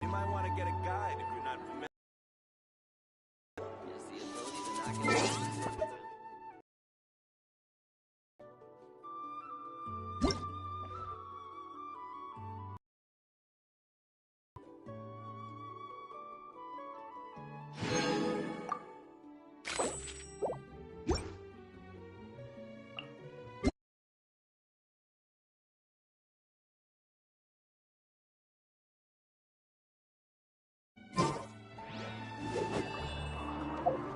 You might want to get a guide if you're not familiar. Yes, the ability to not get lost.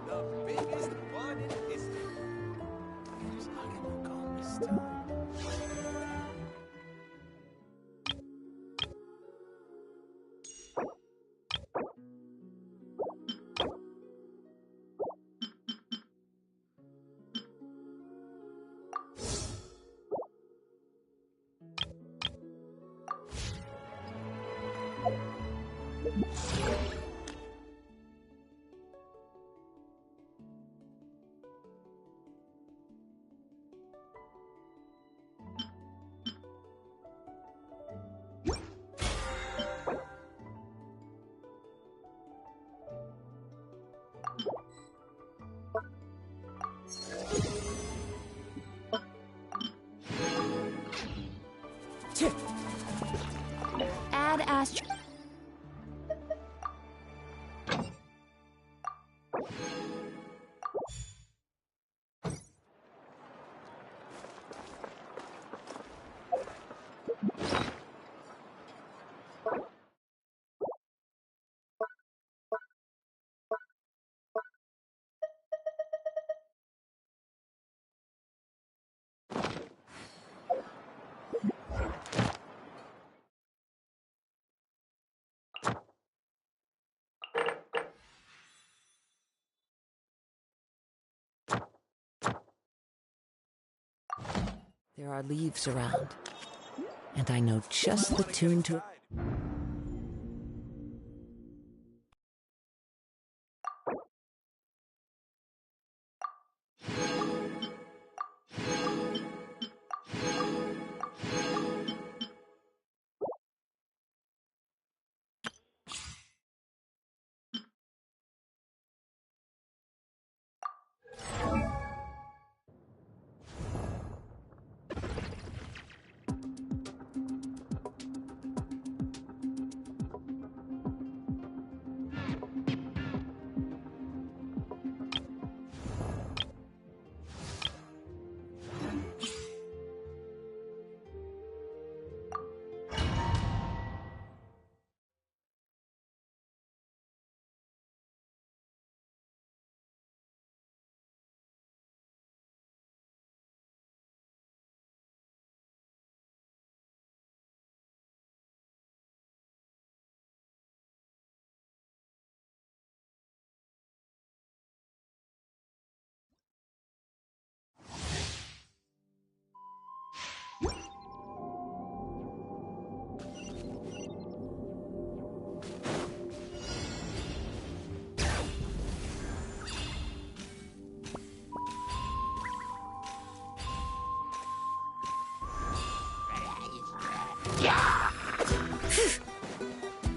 The biggest one in history. Who's not gonna go this time? Add Astro. There are leaves around, and I know just the tune to...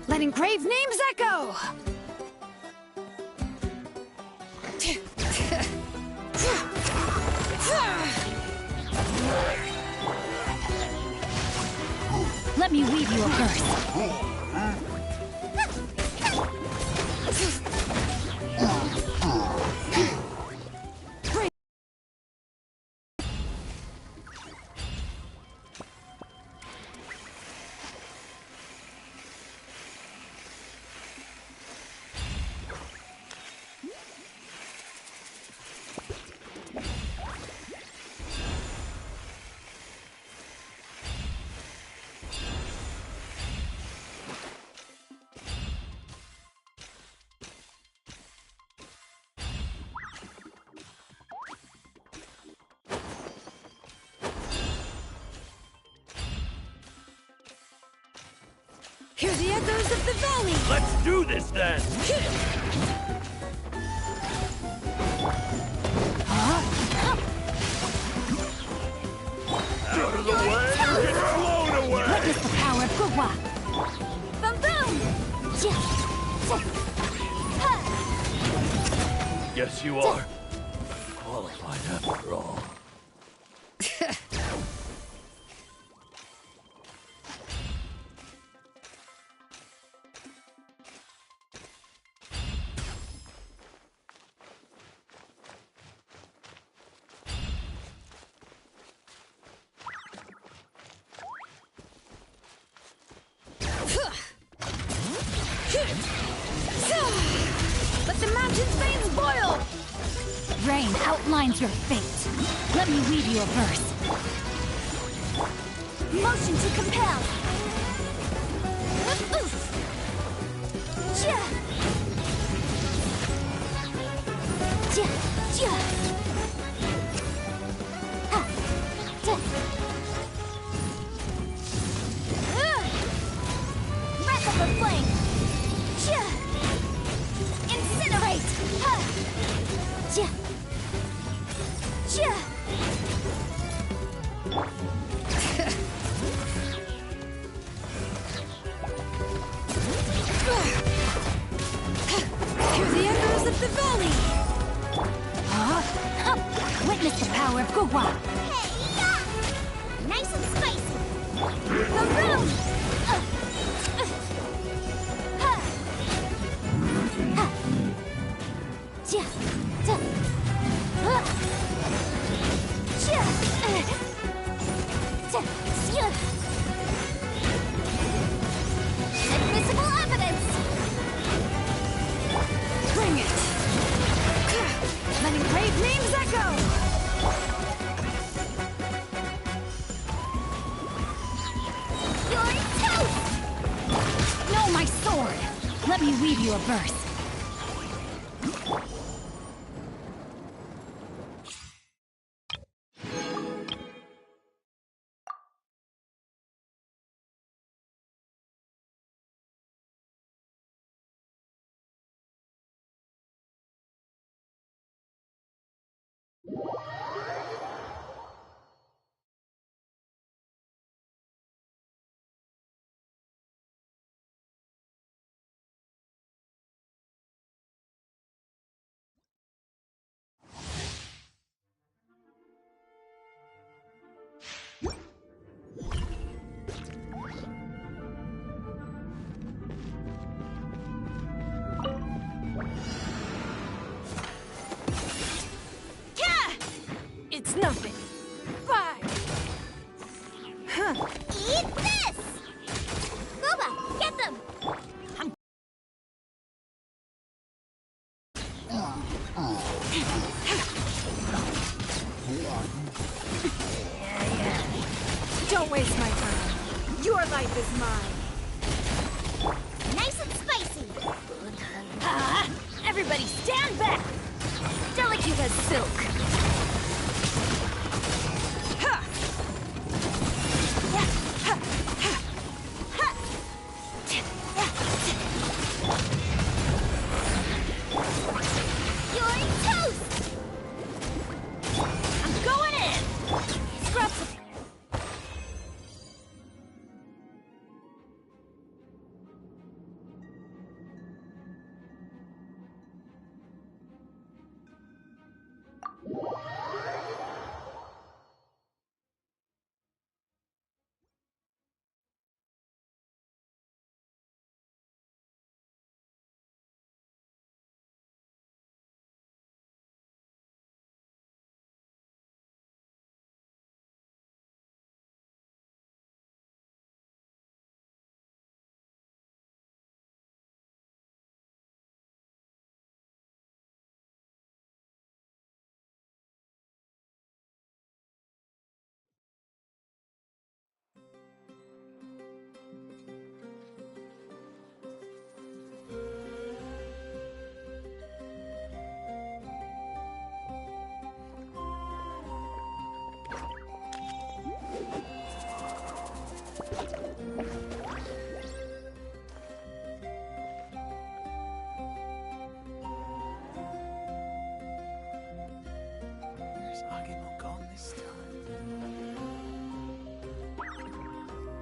Letting grave names echo! Let me weave you a curse. Hear the echoes of the valley! Let's do this then! Out of the way! Get blown away! Witness the power of Gugwa! Bum boom! Yes, you are. Qualified after all. Let the mountain's veins boil! Rain outlines your fate. Let me weave you a verse. Motion to compel. Wrath of the flame. Incinerate! Hear the echoes of the valley! Witness the power of Gugwa! Hey, nice and spicy! The room! Invisible evidence! Bring it! Let engraved names echo! You're toast! No, my sword! Let me weave you a verse. It's nothing. Bye. Eat this! Booba, get them! Don't waste my time. Your life is mine. Nice and spicy. Everybody stand back. Delicate as silk.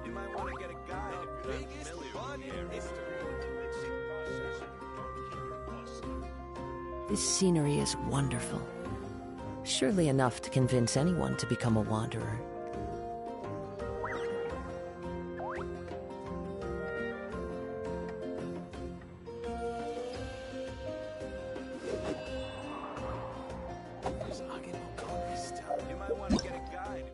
You might want to get a guide. Biggest fun in history. This scenery is wonderful. Surely enough to convince anyone to become a wanderer. There's Agin no go this time. You might want to get a guide.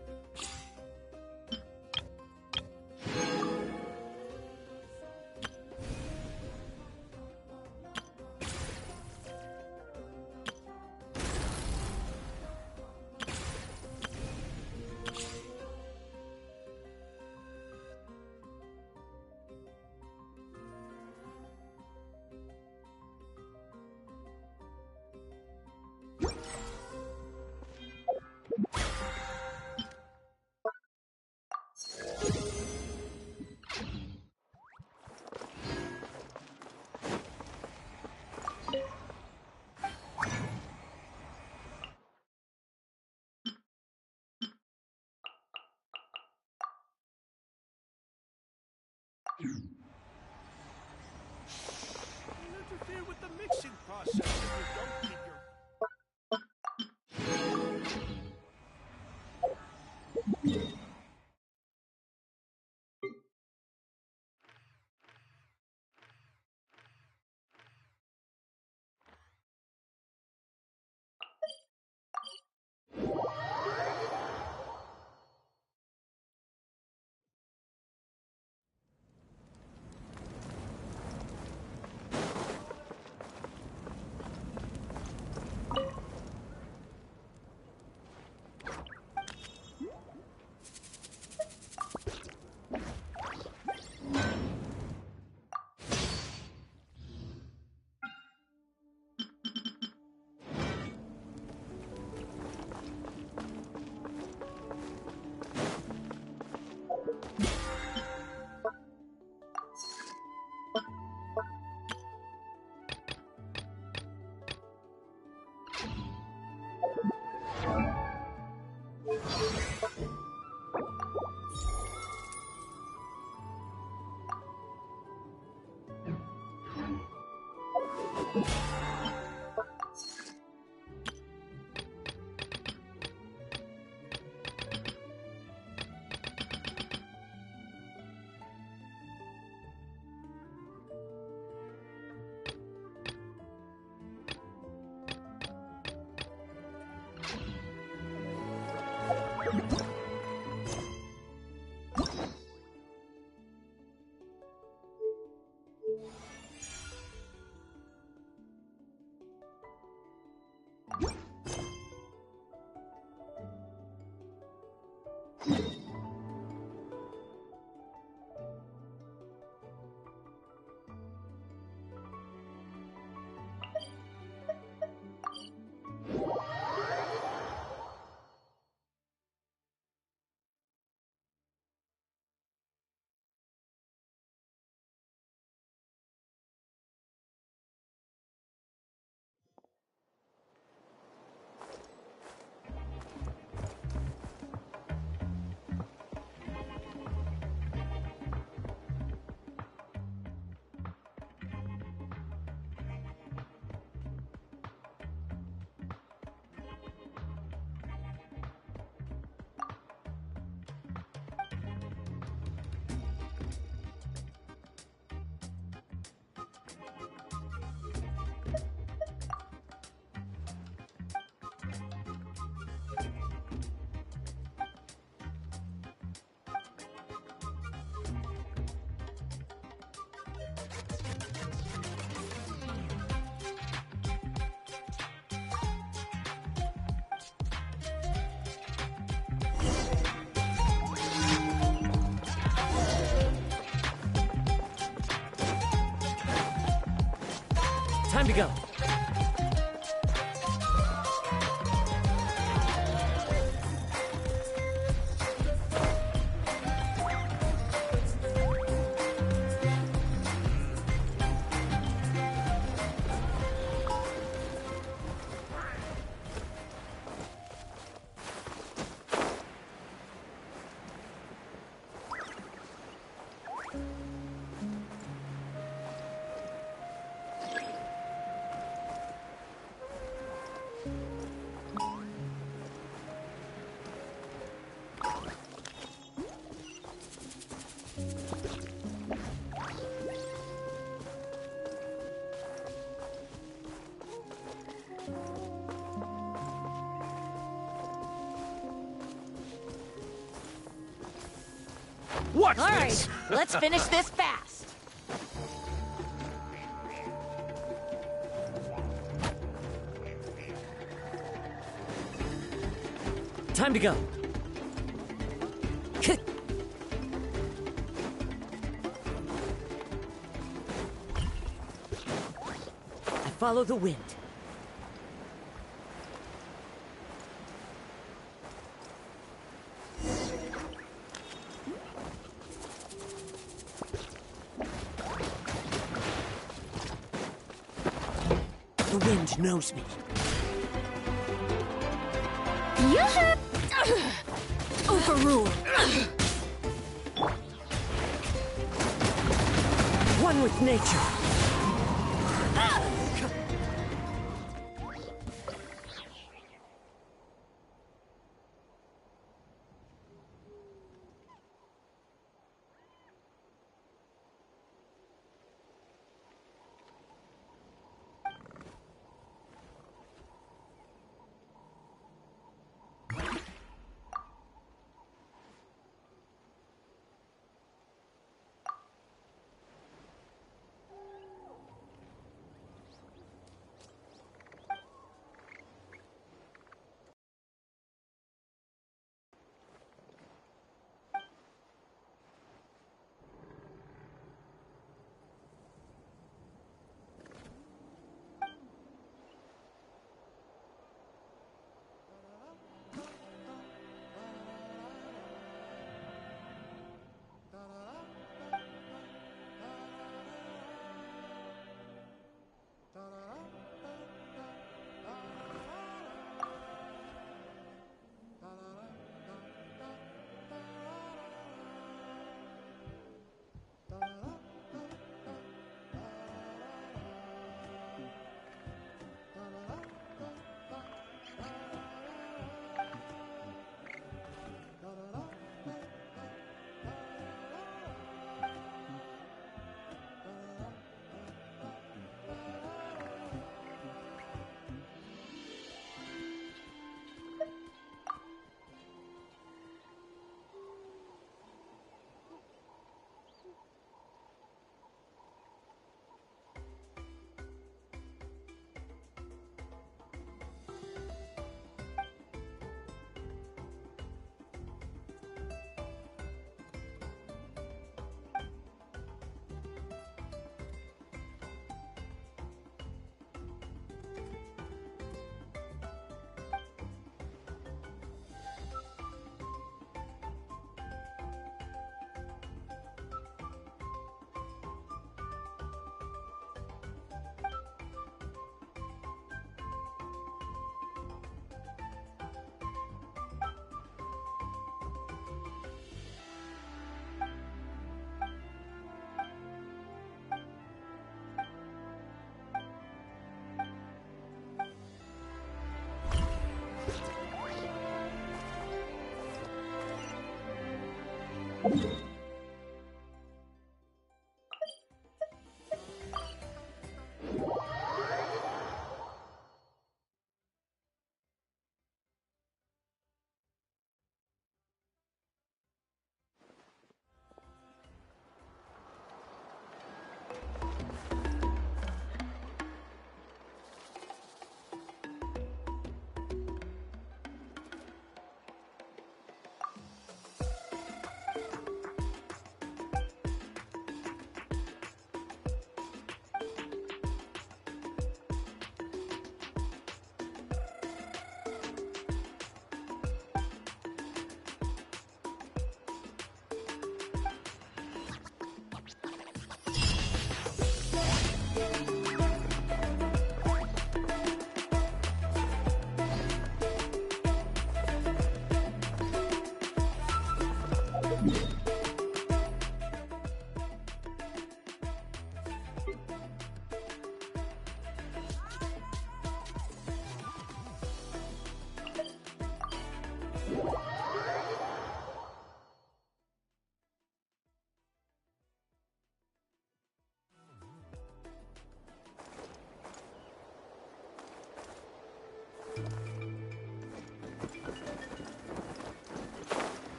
Don't interfere with the mixing process if you don't keep your... Time to go. Watch All right, this! let's finish this fast. Time to go. I follow the wind. The wind knows me. Overruled. One with nature.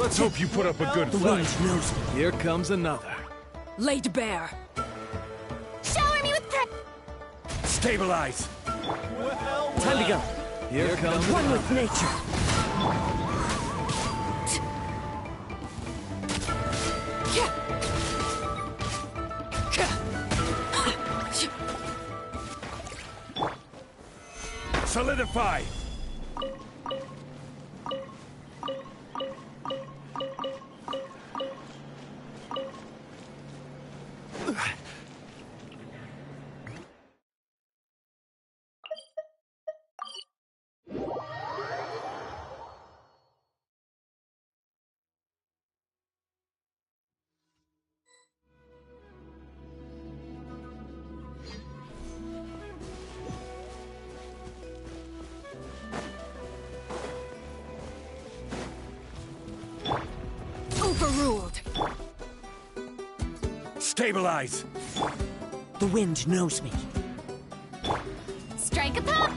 Let's hope you put up a good The fight. wind knows me. Here comes another. Laid bare. Shower me with Stabilize. Time to go. Here comes One with nature. Solidify. overruled. Stabilize. The wind knows me. Strike a pop!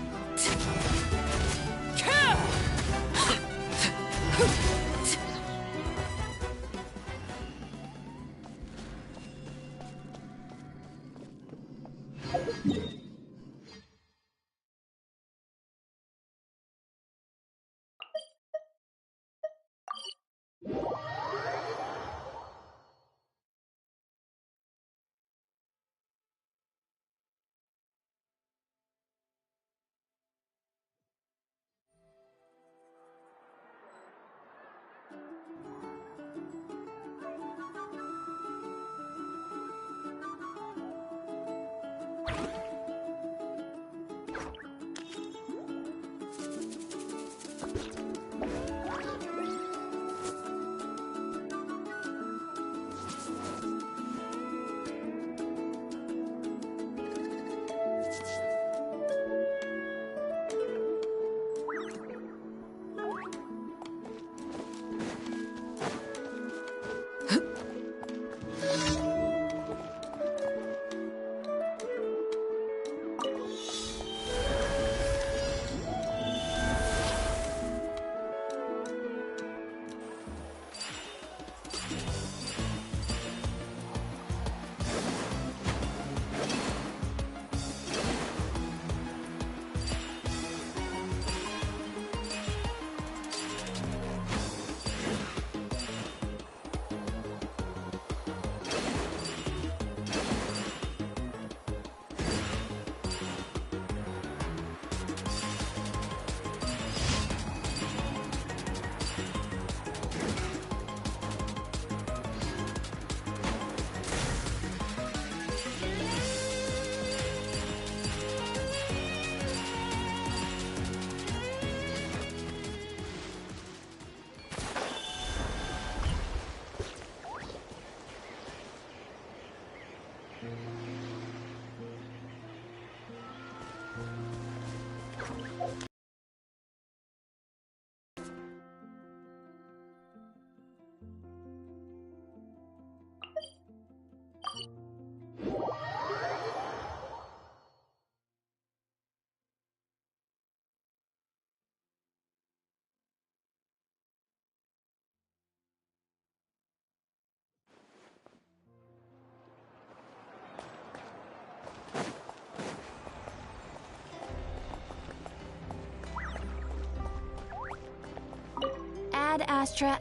Ad Astra.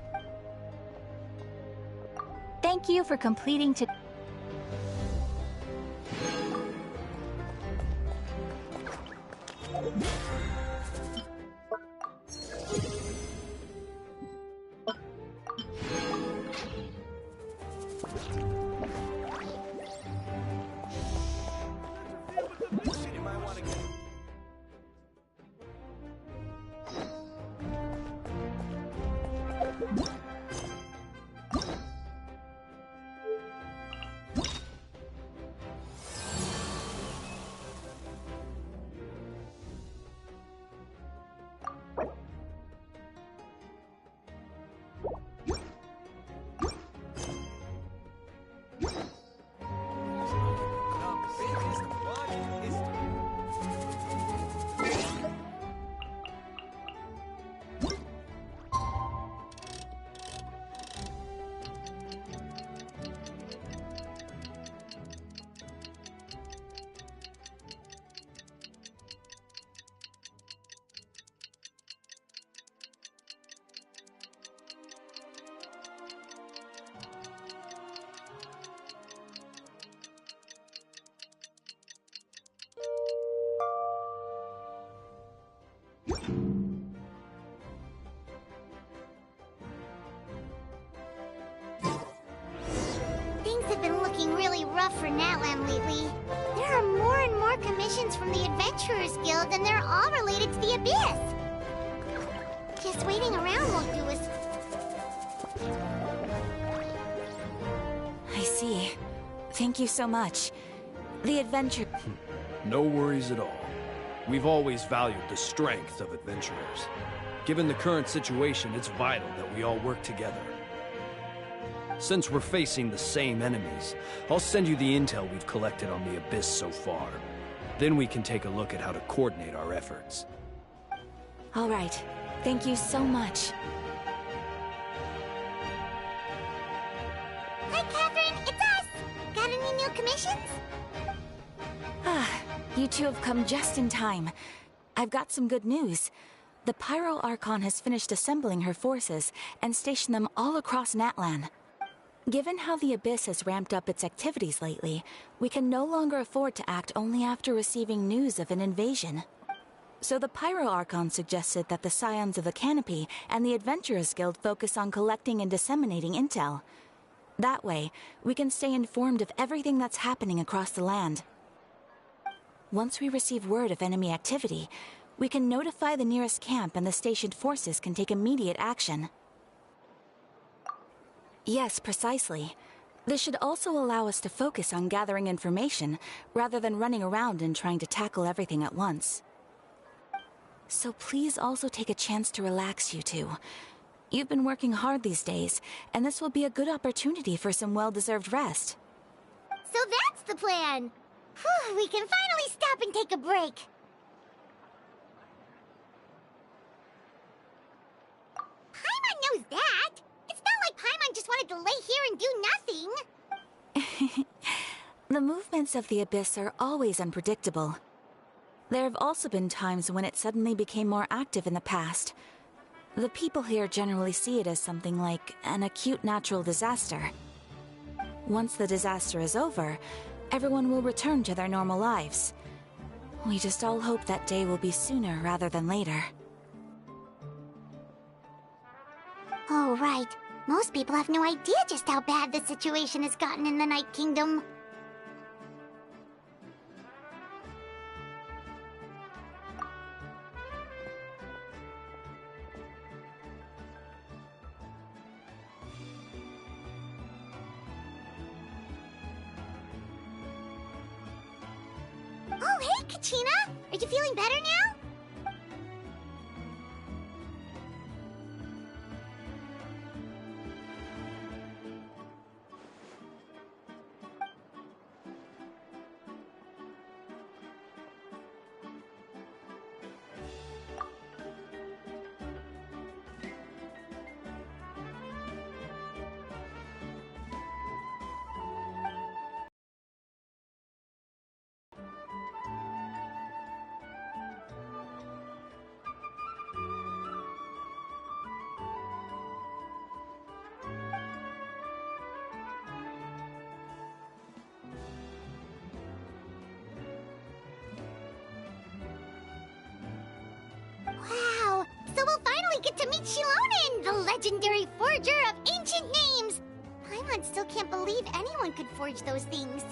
Thank you for completing to. You might want to get. been looking really rough for Natlan lately. There are more and more commissions from the Adventurers Guild, and they're all related to the Abyss. Just waiting around won't do us. I see. Thank you so much. The adventure... No worries at all. We've always valued the strength of adventurers. Given the current situation, it's vital that we all work together. Since we're facing the same enemies, I'll send you the intel we've collected on the Abyss so far. Then we can take a look at how to coordinate our efforts. All right. Thank you so much. Hi, Catherine! It's us! Got any new commissions? You two have come just in time. I've got some good news. The Pyro Archon has finished assembling her forces and stationed them all across Natlan. Given how the Abyss has ramped up its activities lately, we can no longer afford to act only after receiving news of an invasion. So the Pyro Archon suggested that the Scions of the Canopy and the Adventurers Guild focus on collecting and disseminating intel. That way, we can stay informed of everything that's happening across the land. Once we receive word of enemy activity, we can notify the nearest camp and the stationed forces can take immediate action. Yes, precisely. This should also allow us to focus on gathering information, rather than running around and trying to tackle everything at once. So please also take a chance to relax, you two. You've been working hard these days, and this will be a good opportunity for some well-deserved rest. So that's the plan! Whew, we can finally stop and take a break. Paimon knows that! It's not like Paimon just wanted to lay here and do nothing! The movements of the Abyss are always unpredictable. There have also been times when it suddenly became more active in the past. The people here generally see it as something like an acute natural disaster. Once the disaster is over, everyone will return to their normal lives. We just all hope that day will be sooner rather than later. Oh, right. Most people have no idea just how bad the situation has gotten in the Night Kingdom. Oh, hey, Kachina! Are you feeling better now? Wow! So we'll finally get to meet Shilonen, the legendary forger of ancient names! Paimon still can't believe anyone could forge those things.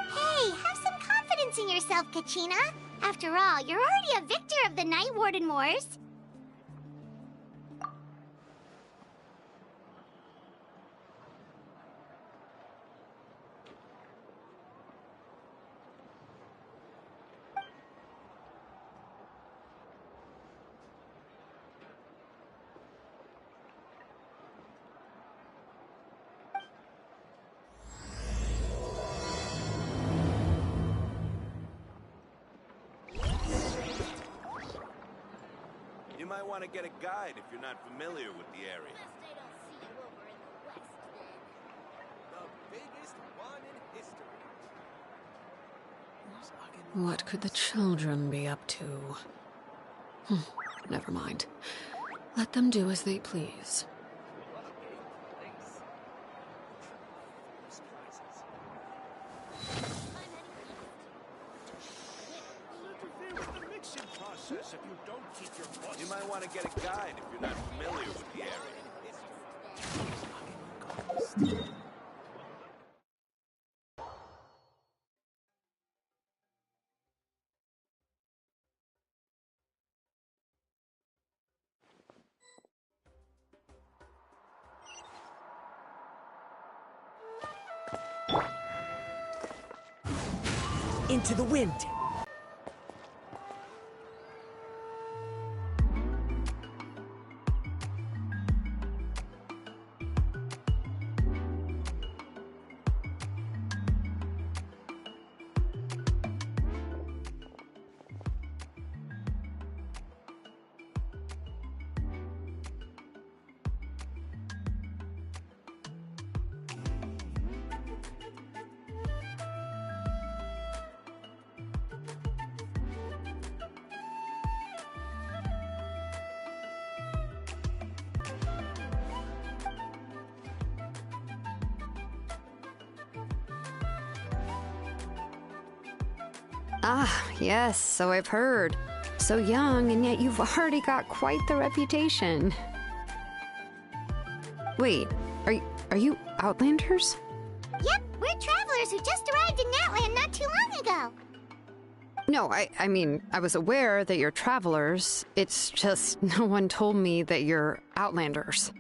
Hey, have some confidence in yourself, Kachina. After all, you're already a victor of the Night Warden Wars. You might want to get a guide if you're not familiar with the area. The biggest one in history. What could the children be up to? Never mind. Let them do as they please. You might want to get a guide if you're not familiar with the area. Into the wind! Ah, yes, so I've heard. So young, and yet you've already got quite the reputation. Wait, are you Outlanders? Yep, we're travelers who just arrived in Natland not too long ago. No, I mean, I was aware that you're travelers. It's just no one told me that you're Outlanders.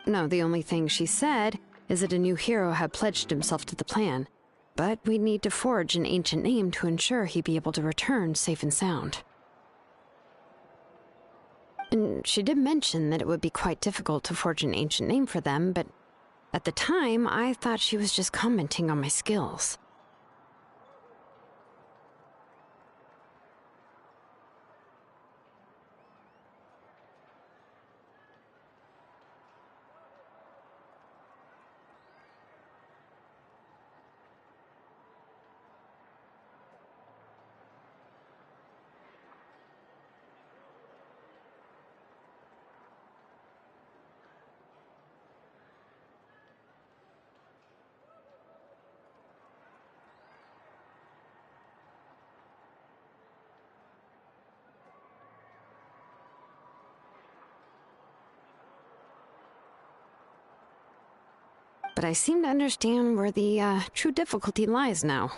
No, the only thing she said is that a new hero had pledged himself to the plan. But we'd need to forge an ancient name to ensure he'd be able to return safe and sound. And she did mention that it would be quite difficult to forge an ancient name for them, but at the time, I thought she was just commenting on my skills. But I seem to understand where the true difficulty lies now.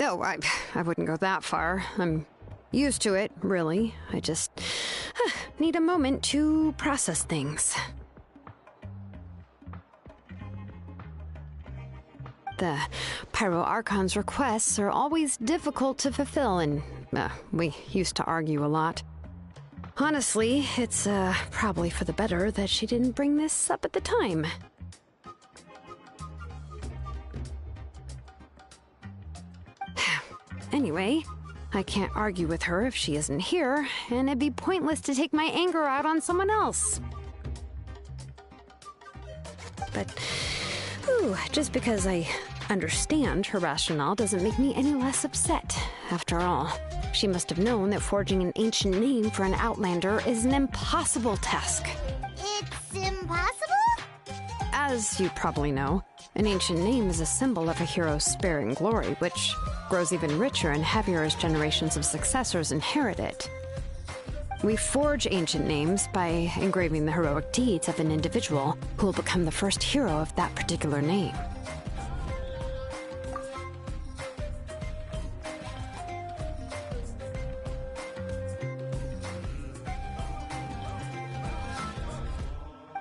Oh, I wouldn't go that far. I'm used to it, really. I just need a moment to process things. The Pyro Archon's requests are always difficult to fulfill, and we used to argue a lot. Honestly, it's probably for the better that she didn't bring this up at the time. Anyway, I can't argue with her if she isn't here, and it'd be pointless to take my anger out on someone else. But, just because I understand her rationale doesn't make me any less upset. After all, she must have known that forging an ancient name for an Outlander is an impossible task. It's impossible? As you probably know, an ancient name is a symbol of a hero's sparing glory, which grows even richer and heavier as generations of successors inherit it. We forge ancient names by engraving the heroic deeds of an individual who will become the first hero of that particular name.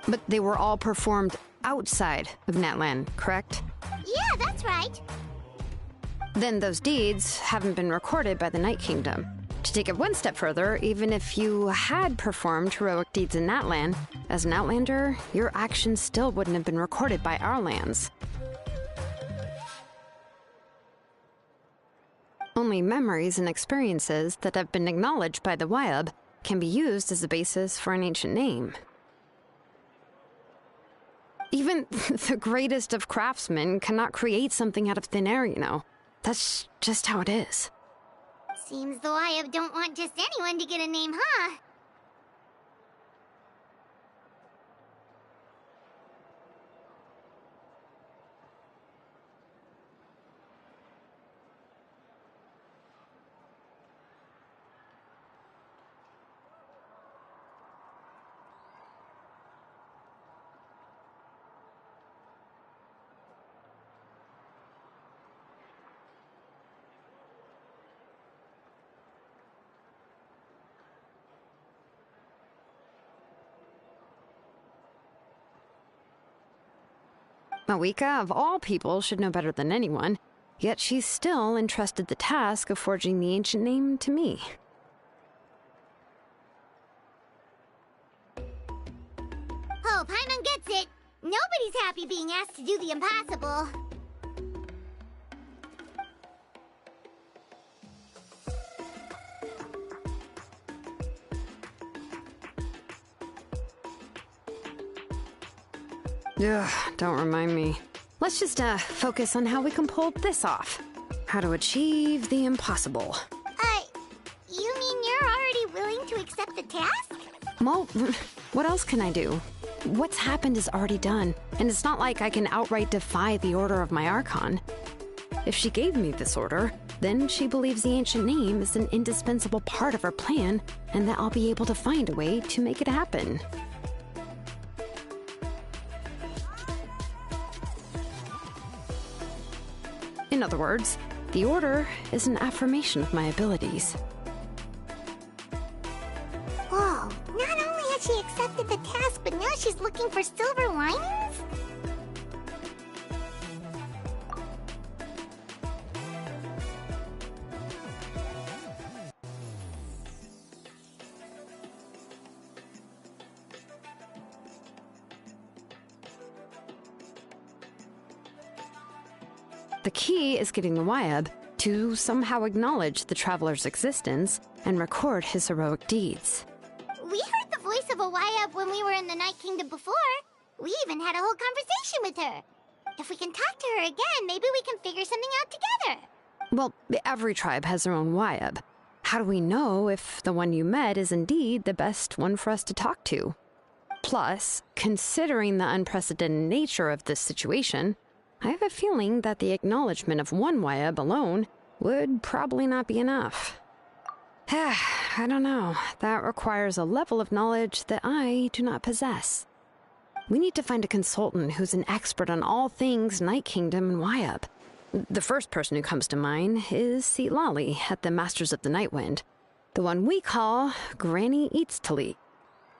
But they were all performed outside of Natland, correct? Yeah, that's right. Then those deeds haven't been recorded by the Night Kingdom. To take it one step further, even if you had performed heroic deeds in Natlan, as an Outlander, your actions still wouldn't have been recorded by our lands. Only memories and experiences that have been acknowledged by the Wyab can be used as a basis for an ancient name. Even the greatest of craftsmen cannot create something out of thin air, you know. That's just how it is. Seems the Wyab don't want just anyone to get a name, huh? Mawika, of all people, should know better than anyone, yet she's still entrusted the task of forging the ancient name to me. Oh, Paimon gets it. Nobody's happy being asked to do the impossible. Ugh, don't remind me. Let's just, focus on how we can pull this off. How to achieve the impossible. You mean you're already willing to accept the task? Well, what else can I do? What's happened is already done, and it's not like I can outright defy the order of my Archon. If she gave me this order, then she believes the ancient name is an indispensable part of her plan, and that I'll be able to find a way to make it happen. In other words, the order is an affirmation of my abilities. Whoa, not only has she accepted the task, but now she's looking for silver linings? The key is getting the Wyab to somehow acknowledge the traveler's existence and record his heroic deeds. We heard the voice of a Wyab when we were in the Night Kingdom before. We even had a whole conversation with her. If we can talk to her again, maybe we can figure something out together. Well, every tribe has their own Wyab. How do we know if the one you met is indeed the best one for us to talk to? Plus, considering the unprecedented nature of this situation, I have a feeling that the acknowledgement of one Wyab alone would probably not be enough. I don't know. That requires a level of knowledge that I do not possess. We need to find a consultant who's an expert on all things Night Kingdom and Wyab. The first person who comes to mind is Lali at the Masters of the Nightwind, the one we call Granny Eatstali.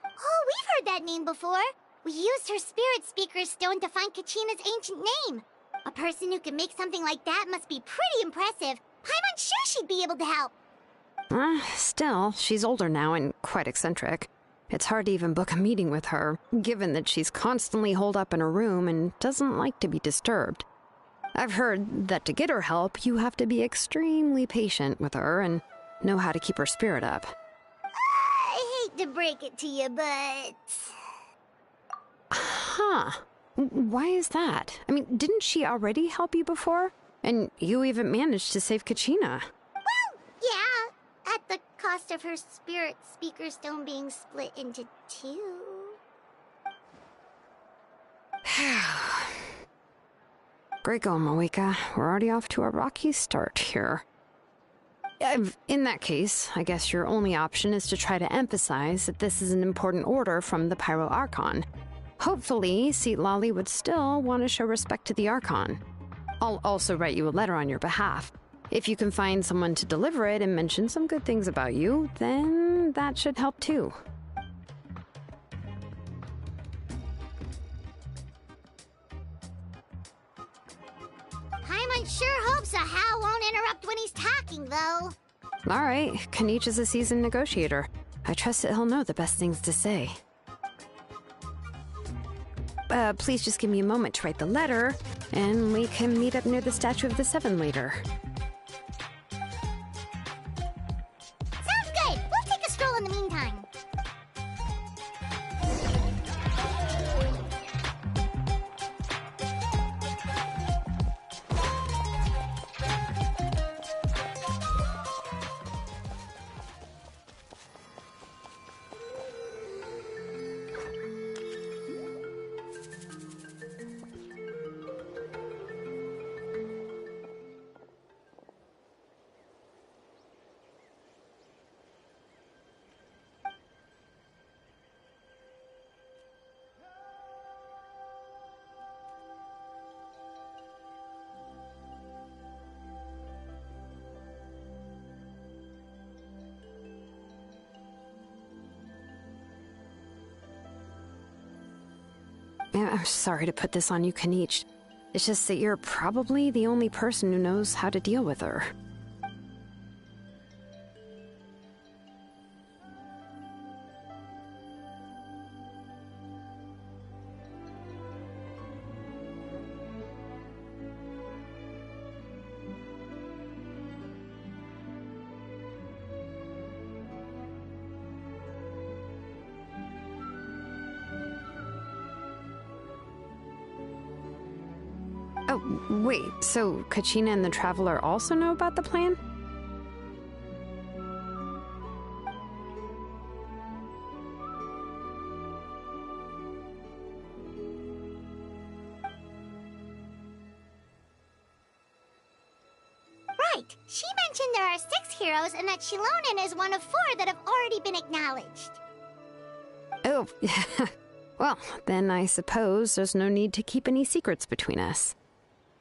Oh, we've heard that name before. We used her Spirit Speaker Stone to find Kachina's ancient name. A person who can make something like that must be pretty impressive. I'm unsure she'd be able to help. Still, she's older now and quite eccentric. It's hard to even book a meeting with her, given that she's constantly holed up in her room and doesn't like to be disturbed. I've heard that to get her help, you have to be extremely patient with her and know how to keep her spirit up. I hate to break it to you, but... Huh. Why is that? I mean, didn't she already help you before? And you even managed to save Kachina. Well, yeah. At the cost of her Spirit Speaker Stone being split into two. Great going, Mawika. We're already off to a rocky start here. In that case, I guess your only option is to try to emphasize that this is an important order from the Pyro Archon. Hopefully, Lali would still want to show respect to the Archon. I'll also write you a letter on your behalf. If you can find someone to deliver it and mention some good things about you, then that should help too. Paimon sure hopes a Hal won't interrupt when he's talking, though. Alright, Kanich is a seasoned negotiator. I trust that he'll know the best things to say. Please just give me a moment to write the letter, and we can meet up near the Statue of the Seven later. Sounds good! We'll take a stroll in the meantime. I'm sorry to put this on you, Kanich. It's just that you're probably the only person who knows how to deal with her. Oh, wait, so Kachina and the Traveler also know about the plan? Right. She mentioned there are 6 heroes and that Shilonen is one of 4 that have already been acknowledged. Oh, well, then I suppose there's no need to keep any secrets between us.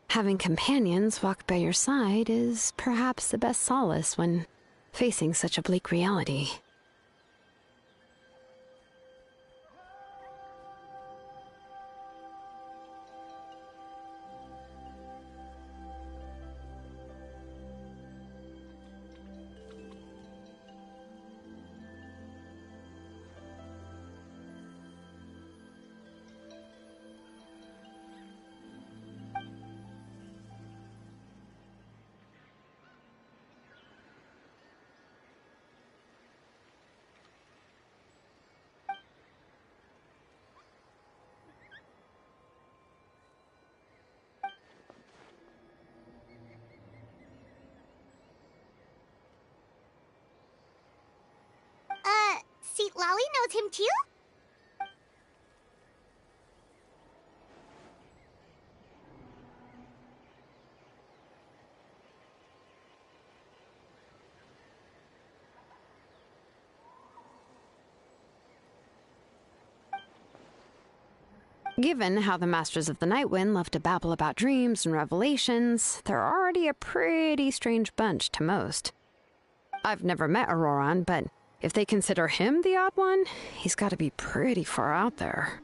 Having companions walk by your side is perhaps the best solace when facing such a bleak reality. Seat Lolly knows him too? Given how the Masters of the Nightwind love to babble about dreams and revelations, they're already a pretty strange bunch to most. I've never met Auroran, but if they consider him the odd one, he's got to be pretty far out there.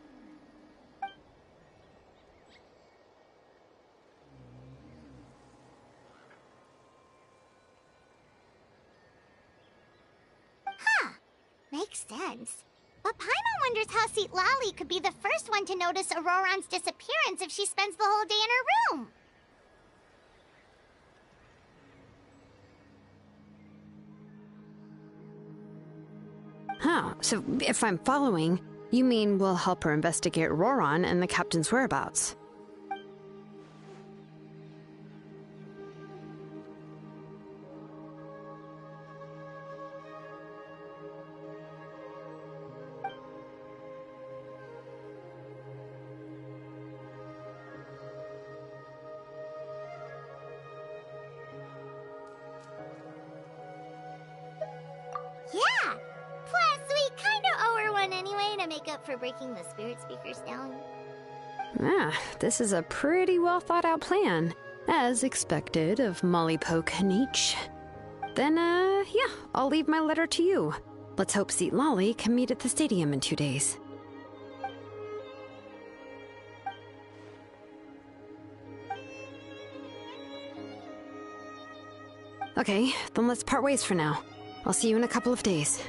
Huh. Makes sense. But Paimon wonders how Seat Lolly could be the first one to notice Auroran's disappearance if she spends the whole day in her room. Huh, so if I'm following, you mean we'll help her investigate Auroran and the captain's whereabouts? Yeah! Plus, we kinda owe her one anyway to make up for breaking the spirit speakers down. Ah, this is a pretty well thought out plan, as expected of Molly Poke Kanich. Then, yeah, I'll leave my letter to you. Let's hope Seat Lolly can meet at the stadium in 2 days. Okay, then let's part ways for now. I'll see you in a couple of days.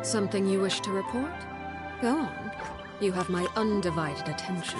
Something you wish to report? Go on. You have my undivided attention.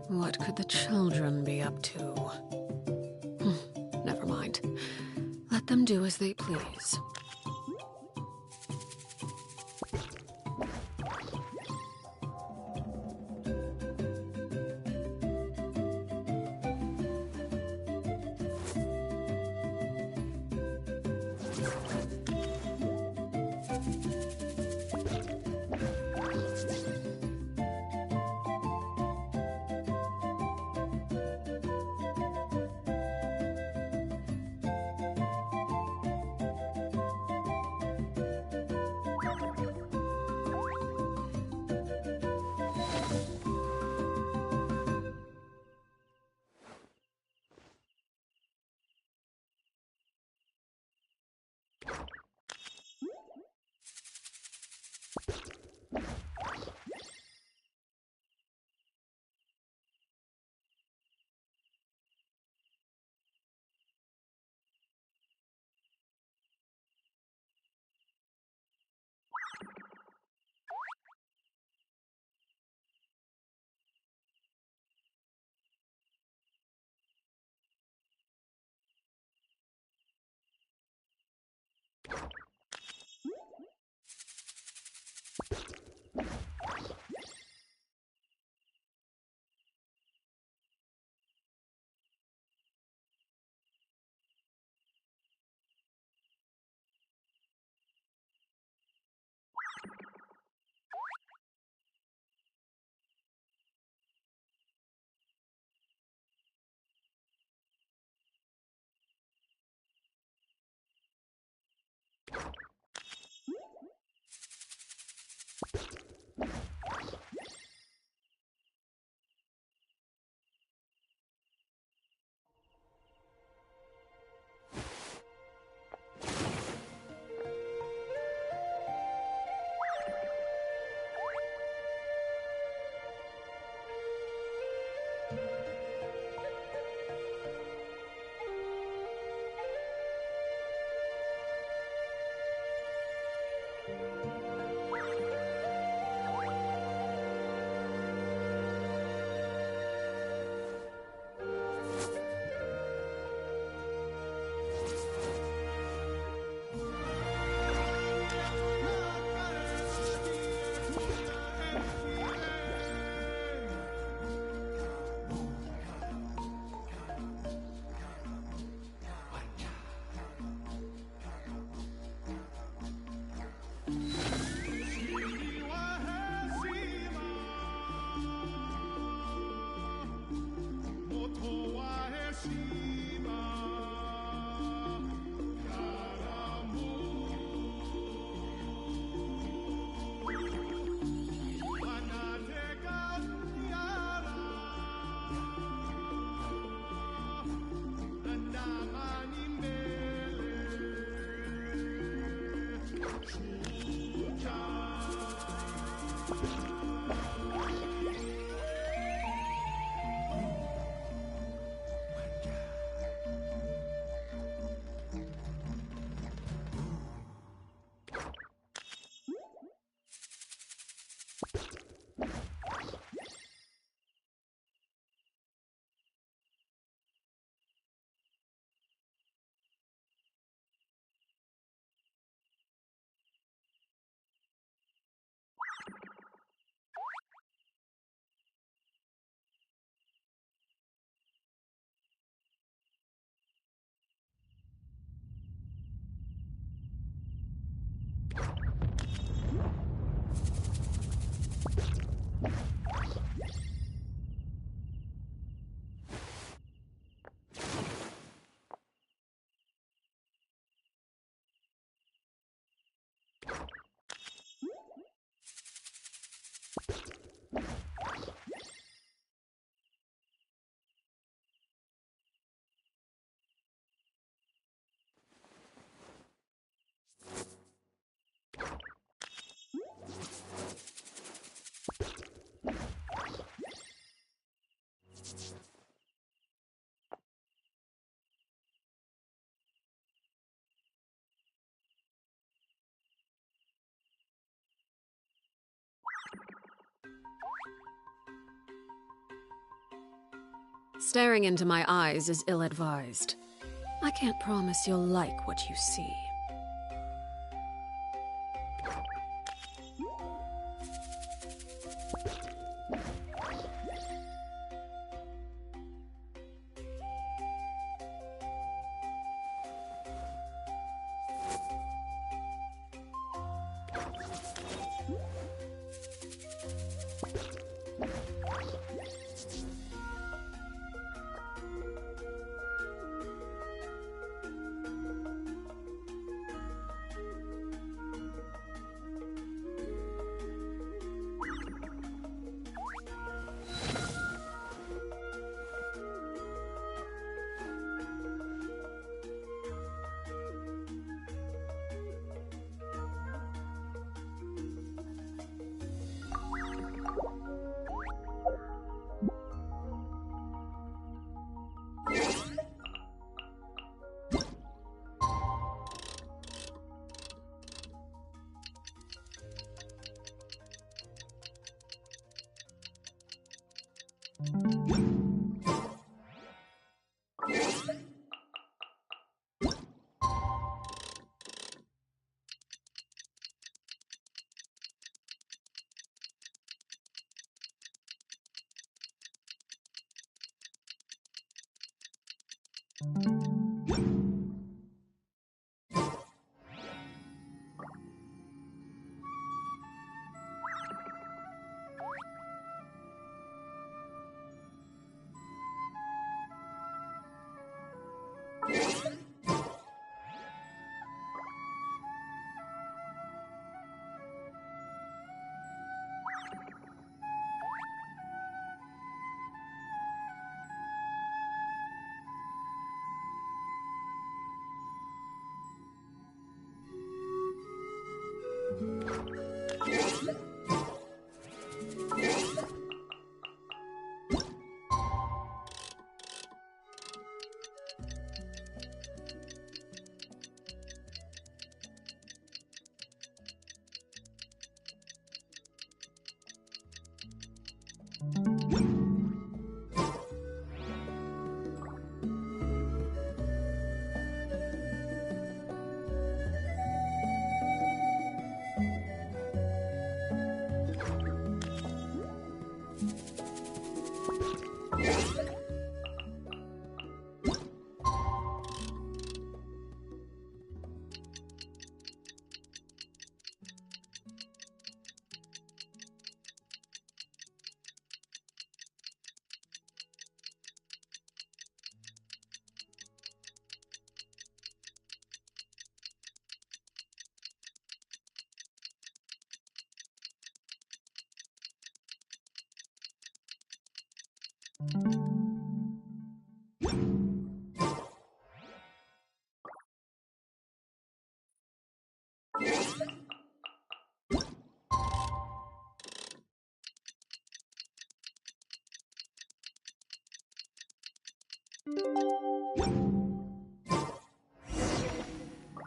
What could the children be up to? Never mind. Let them do as they please. Staring into my eyes is ill-advised. I can't promise you'll like what you see.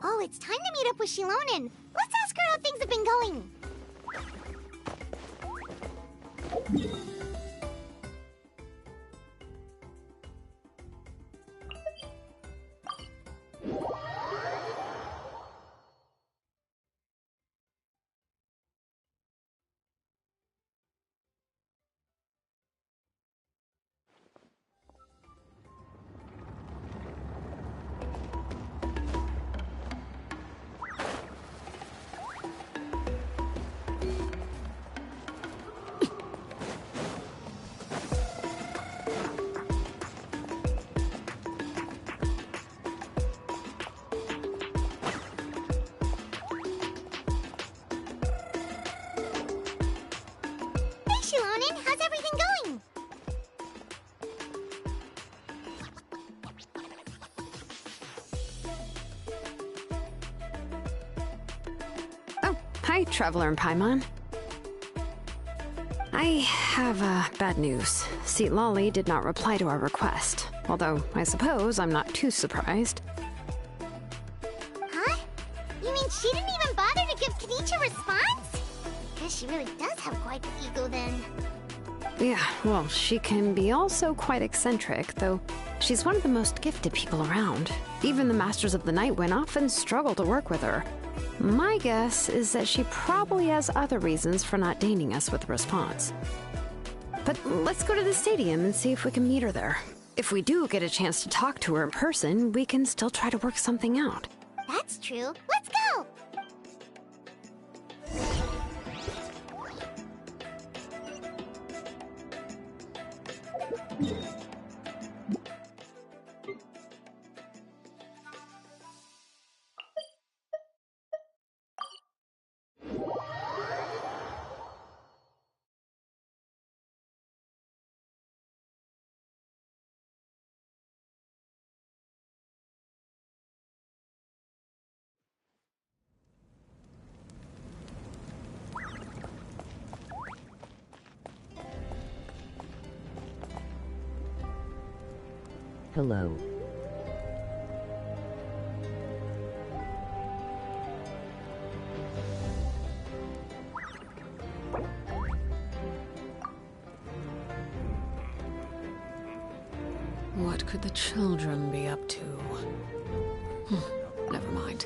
Oh, it's time to meet up with Shilonen. Let's ask her how things have been going. Traveler in Paimon. I have bad news. Lolly did not reply to our request, although I suppose I'm not too surprised. Huh? You mean she didn't even bother to give Kenichi a response? Guess she really does have quite the ego then. Yeah, well, she can be also quite eccentric, though she's one of the most gifted people around. Even the Masters of the Nightwind often struggle to work with her. My guess is that she probably has other reasons for not deigning us with a response. But let's go to the stadium and see if we can meet her there. If we do get a chance to talk to her in person, we can still try to work something out. That's true. Let's go! Hello. What could the children be up to? Never mind.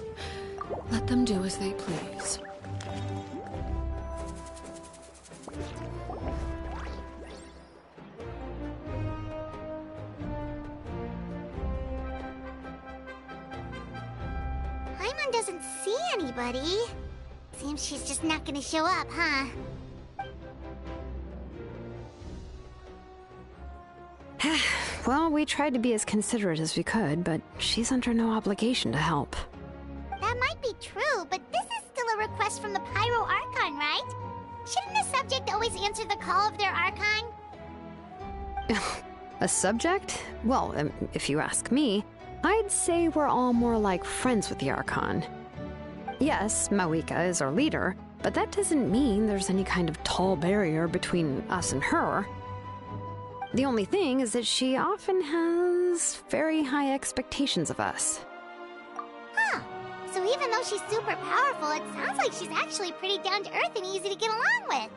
Let them do as they please. Paimon doesn't see anybody. Seems she's just not gonna show up, huh? Well, we tried to be as considerate as we could, but she's under no obligation to help. That might be true, but this is still a request from the Pyro Archon, right? Shouldn't the subject always answer the call of their Archon? A subject? Well, if you ask me, I'd say we're all more like friends with the Archon. Yes, Mawika is our leader, but that doesn't mean there's any kind of tall barrier between us and her. The only thing is that she often has very high expectations of us. Huh. So even though she's super powerful, it sounds like she's actually pretty down to earth and easy to get along with.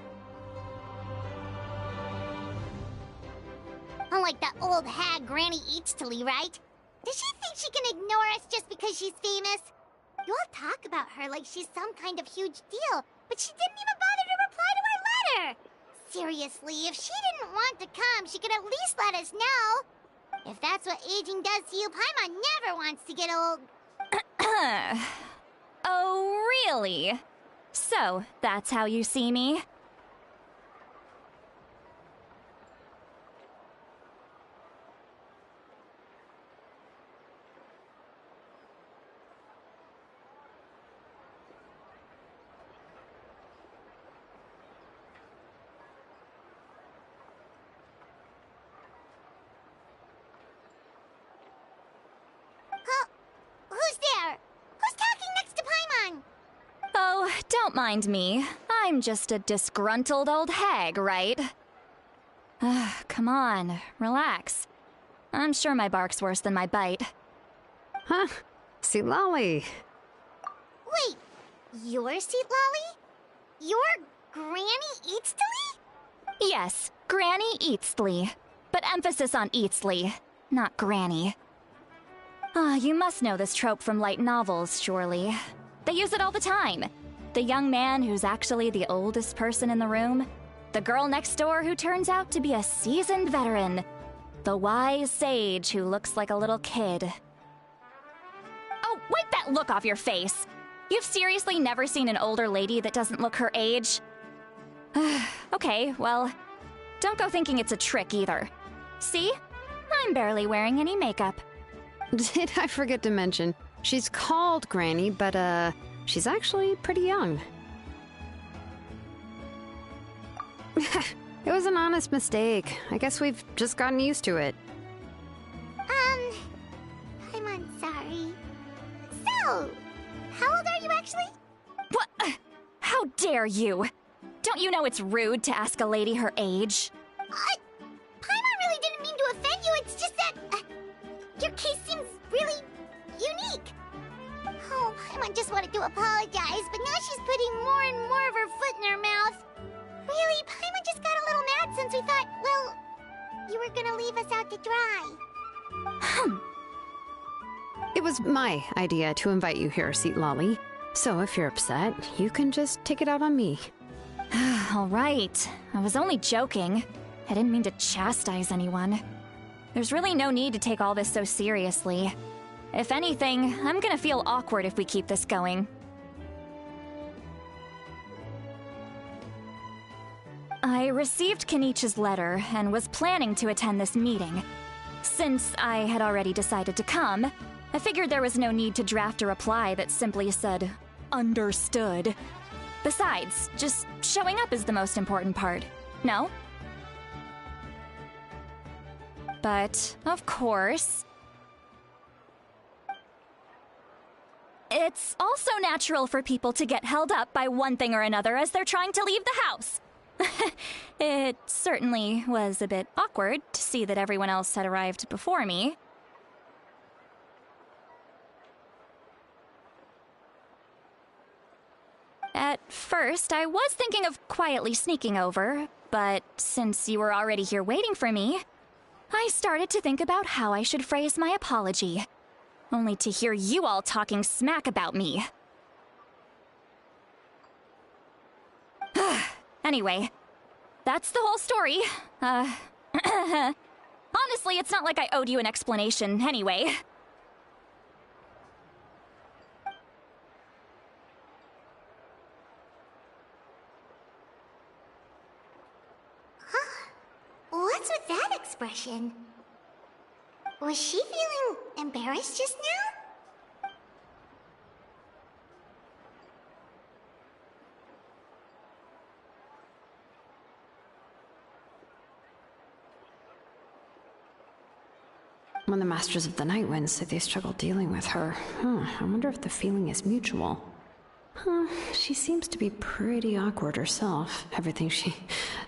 Unlike that old hag Granny Eatstily, right? Does she think she can ignore us just because she's famous? You all talk about her like she's some kind of huge deal, but she didn't even bother to reply to our letter! Seriously, if she didn't want to come, she could at least let us know. If that's what aging does to you, Paimon never wants to get old. Oh, really? So, that's how you see me? Who's there? Who's talking next to Paimon? Oh, don't mind me. I'm just a disgruntled old hag, right? Come on, relax. I'm sure my bark's worse than my bite. Huh? Lolly. Wait, you're Lolly? You're Granny Eatstily? Yes, Granny Eatsley. But emphasis on Eatsley, not Granny. You must know this trope from light novels, surely. They use it all the time. The young man who's actually the oldest person in the room. The girl next door who turns out to be a seasoned veteran. The wise sage who looks like a little kid. Oh, wipe that look off your face! You've seriously never seen an older lady that doesn't look her age? Okay, well, don't go thinking it's a trick either. See? I'm barely wearing any makeup. Did I forget to mention, she's called Granny, but she's actually pretty young. It was an honest mistake. I guess we've just gotten used to it. I'm sorry. So, how old are you actually? What? How dare dare you? Don't you know it's rude to ask a lady her age? Paimon really didn't mean to offend you, it's just that... your case seems really unique. Oh, Paimon just wanted to apologize, but now she's putting more and more of her foot in her mouth. Really, Paimon just got a little mad since we thought, well, you were gonna leave us out to dry. It was my idea to invite you here, Seat Lolly. So if you're upset, you can just take it out on me. All right. I was only joking. I didn't mean to chastise anyone. There's really no need to take all this so seriously. If anything, I'm gonna feel awkward if we keep this going. I received Kenichi's letter and was planning to attend this meeting. Since I had already decided to come, I figured there was no need to draft a reply that simply said, "Understood." Besides, just showing up is the most important part, no? But, of course... it's also natural for people to get held up by one thing or another as they're trying to leave the house. It certainly was a bit awkward to see that everyone else had arrived before me. At first, I was thinking of quietly sneaking over, but since you were already here waiting for me, I started to think about how I should phrase my apology, only to hear you all talking smack about me. Anyway, that's the whole story. Honestly, it's not like I owed you an explanation anyway. What's with that expression? Was she feeling embarrassed just now? When the Masters of the Night Winds say they struggle dealing with her, I wonder if the feeling is mutual. She seems to be pretty awkward herself. Everything she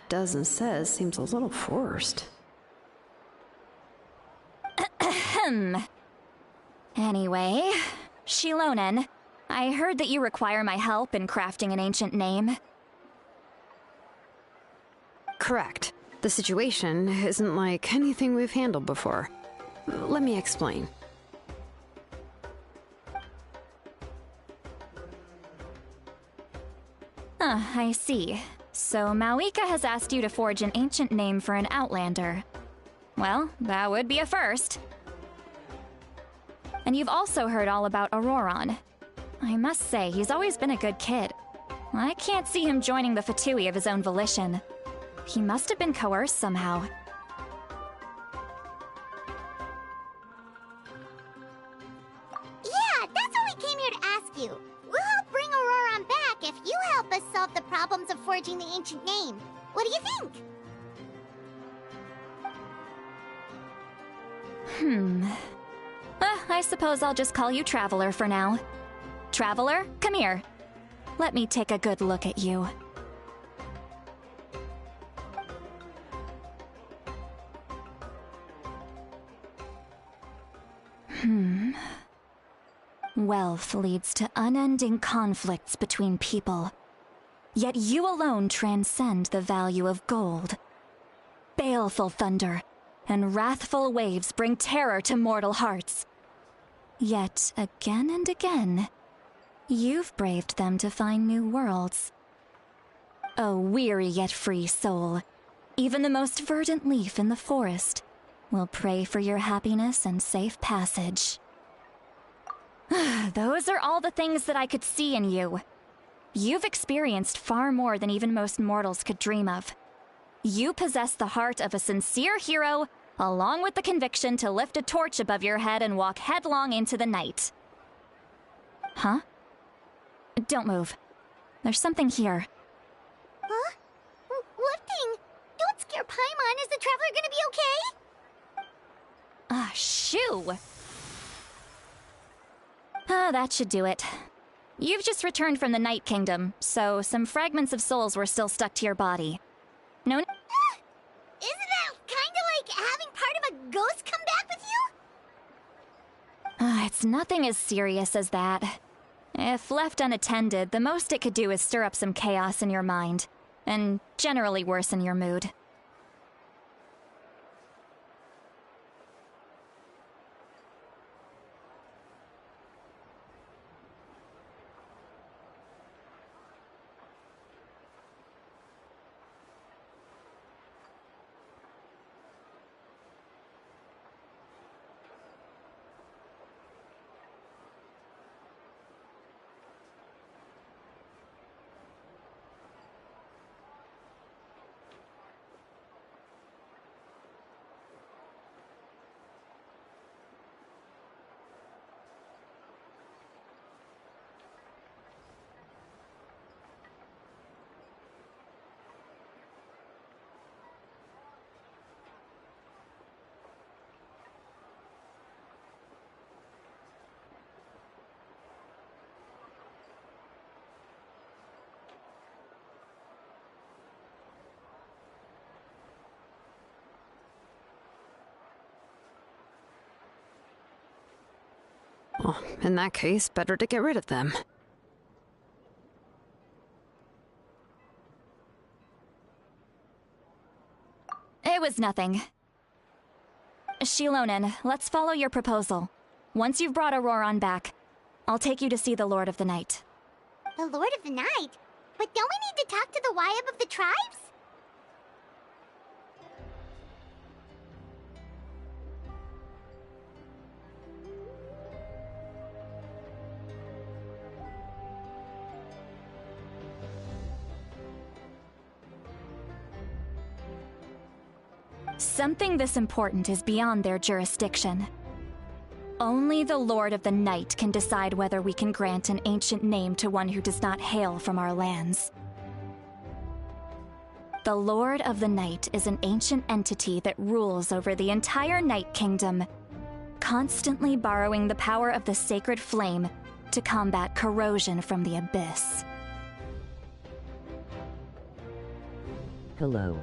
does and says seems a little forced. Anyway, Shilonen, I heard that you require my help in crafting an ancient name. Correct. The situation isn't like anything we've handled before. Let me explain. I see. So Mawika has asked you to forge an ancient name for an Outlander. Well, that would be a first. And you've also heard all about Auroron. I must say, he's always been a good kid. I can't see him joining the Fatui of his own volition. He must have been coerced somehow. Yeah, that's what we came here to ask you. We'll help bring Auroron back if you help us solve the problems of forging the ancient name. What do you think? I suppose I'll just call you Traveler for now. Traveler, come here. Let me take a good look at you. Wealth leads to unending conflicts between people. Yet you alone transcend the value of gold. Baleful thunder and wrathful waves bring terror to mortal hearts. Yet again and again, you've braved them to find new worlds. O weary yet free soul, even the most verdant leaf in the forest will pray for your happiness and safe passage. Those are all the things that I could see in you. You've experienced far more than even most mortals could dream of. You possess the heart of a sincere hero, along with the conviction to lift a torch above your head and walk headlong into the night. Huh? Don't move. There's something here. Huh? What thing? Don't scare Paimon. Is the Traveler gonna be okay? Shoo! That should do it. You've just returned from the Night Kingdom, so some fragments of souls were still stuck to your body. No. Isn't that kinda like having part of a ghost come back with you? It's nothing as serious as that. If left unattended, the most it could do is stir up some chaos in your mind, and generally worsen your mood. Well, in that case, better to get rid of them. It was nothing. Shilonen, let's follow your proposal. Once you've brought Auroron back, I'll take you to see the Lord of the Night. The Lord of the Night? But don't we need to talk to the Wyab of the tribes? Something this important is beyond their jurisdiction. Only the Lord of the Night can decide whether we can grant an ancient name to one who does not hail from our lands. The Lord of the Night is an ancient entity that rules over the entire Night Kingdom, constantly borrowing the power of the sacred flame to combat corrosion from the abyss. Hello.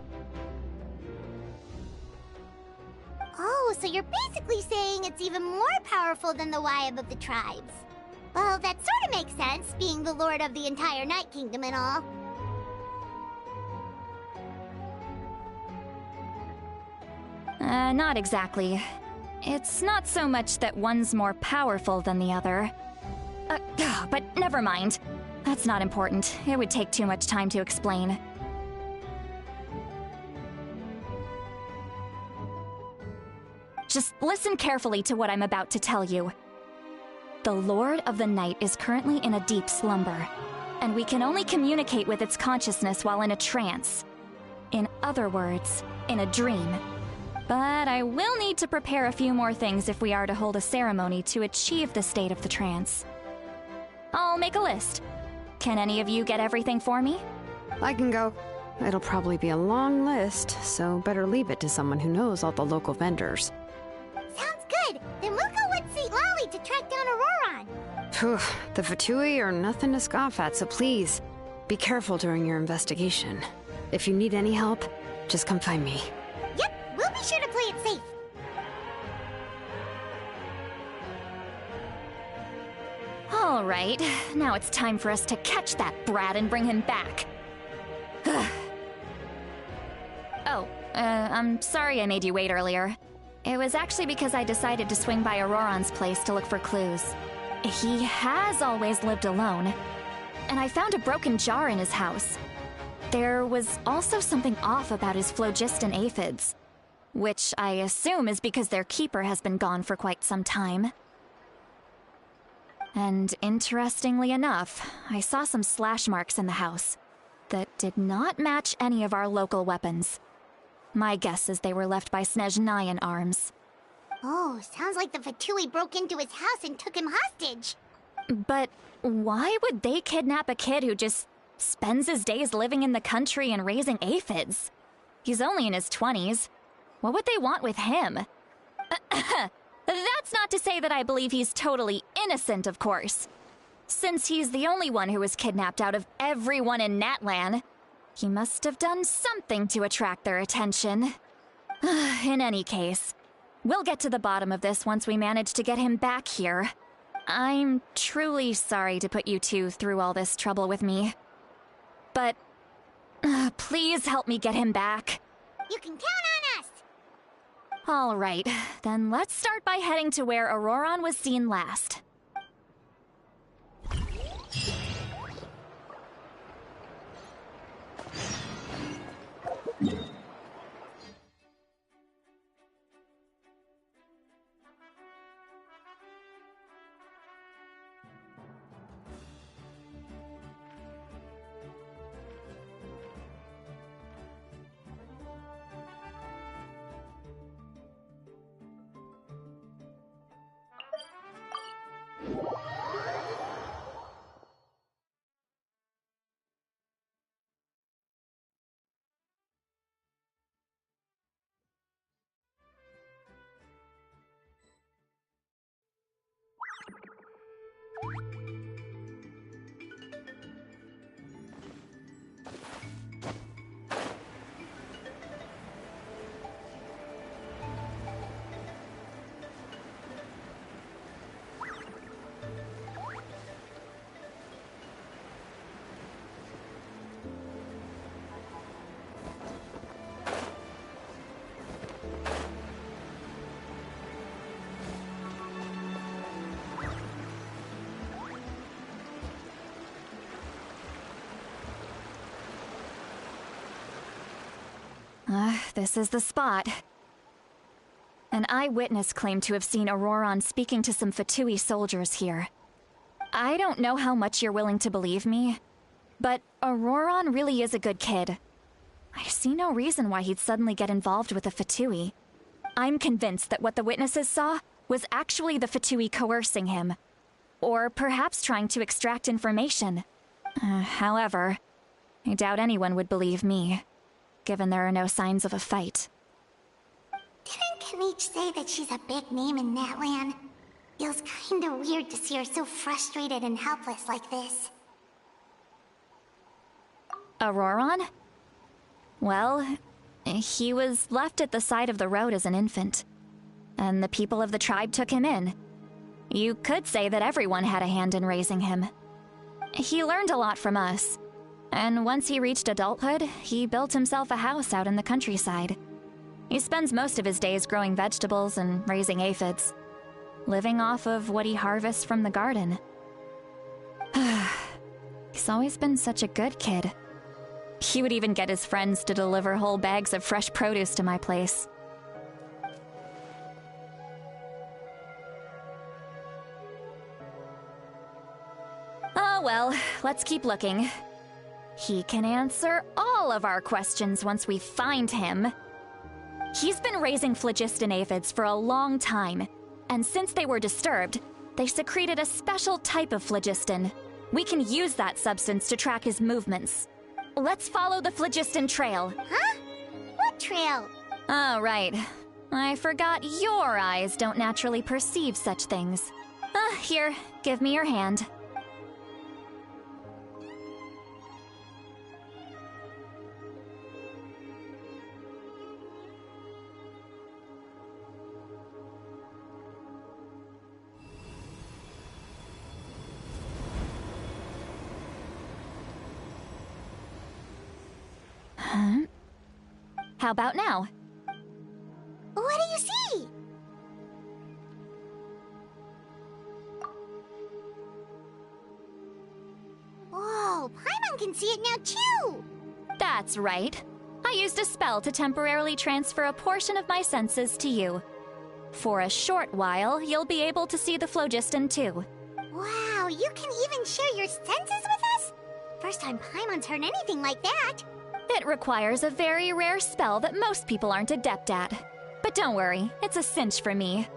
Oh, so you're basically saying it's even more powerful than the Wyab of the tribes. Well, that sort of makes sense, being the lord of the entire Night Kingdom and all. Not exactly. It's not so much that one's more powerful than the other. But never mind. That's not important. It would take too much time to explain. Just listen carefully to what I'm about to tell you. The Lord of the Night is currently in a deep slumber, and we can only communicate with its consciousness while in a trance. In other words, in a dream. But I will need to prepare a few more things if we are to hold a ceremony to achieve the state of the trance. I'll make a list. Can any of you get everything for me? I can go. It'll probably be a long list, so better leave it to someone who knows all the local vendors. Sounds good. Then we'll go with St. Lolly to track down Auroron. Phew, the Fatui are nothing to scoff at, so please, be careful during your investigation. If you need any help, just come find me. Yep, we'll be sure to play it safe. All right, now it's time for us to catch that brat and bring him back. I'm sorry I made you wait earlier. It was actually because I decided to swing by Auroron's place to look for clues. He has always lived alone, and I found a broken jar in his house. There was also something off about his phlogiston aphids, which I assume is because their keeper has been gone for quite some time. And interestingly enough, I saw some slash marks in the house that did not match any of our local weapons. My guess is they were left by Snezhnayan arms. Oh, sounds like the Fatui broke into his house and took him hostage. But why would they kidnap a kid who just spends his days living in the country and raising aphids? He's only in his 20s. What would they want with him? That's not to say that I believe he's totally innocent, of course. Since he's the only one who was kidnapped out of everyone in Natlan, he must have done something to attract their attention. In any case, we'll get to the bottom of this once we manage to get him back here. I'm truly sorry to put you two through all this trouble with me. But please help me get him back. You can count on us! All right, then let's start by heading to where Auroron was seen last. This is the spot. An eyewitness claimed to have seen Auroron speaking to some Fatui soldiers here. I don't know how much you're willing to believe me, but Auroron really is a good kid. I see no reason why he'd suddenly get involved with the Fatui. I'm convinced that what the witnesses saw was actually the Fatui coercing him, or perhaps trying to extract information. However, I doubt anyone would believe me, given there are no signs of a fight. Didn't Kanich say that she's a big name in Natlan? Feels kinda weird to see her so frustrated and helpless like this. Auroron? Well, he was left at the side of the road as an infant, and the people of the tribe took him in. You could say that everyone had a hand in raising him. He learned a lot from us, and once he reached adulthood, he built himself a house out in the countryside. He spends most of his days growing vegetables and raising aphids, living off of what he harvests from the garden. He's always been such a good kid. He would even get his friends to deliver whole bags of fresh produce to my place. Oh well, let's keep looking. He can answer all of our questions once we find him. He's been raising phlogiston aphids for a long time, and since they were disturbed, they secreted a special type of phlogiston. We can use that substance to track his movements. Let's follow the phlogiston trail. Huh? What trail? Oh, right. I forgot your eyes don't naturally perceive such things. Here, give me your hand. How about now? What do you see? Whoa, Paimon can see it now too! That's right. I used a spell to temporarily transfer a portion of my senses to you. For a short while, you'll be able to see the phlogiston too. Wow, you can even share your senses with us? First time Paimon's heard anything like that. It requires a very rare spell that most people aren't adept at. But don't worry, it's a cinch for me.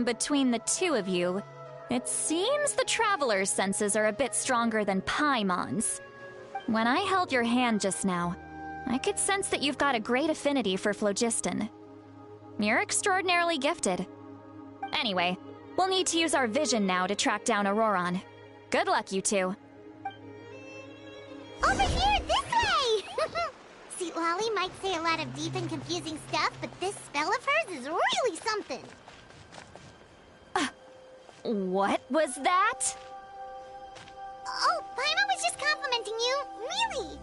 Between the two of you, it seems the Traveler's senses are a bit stronger than Paimon's. When I held your hand just now, I could sense that you've got a great affinity for phlogiston. You're extraordinarily gifted. Anyway, we'll need to use our vision now to track down Auroron. Good luck, you two. Over here, this way! See, Lolly might say a lot of deep and confusing stuff, but this spell of hers is really something. What was that? Oh, Paimon was just complimenting you. Really?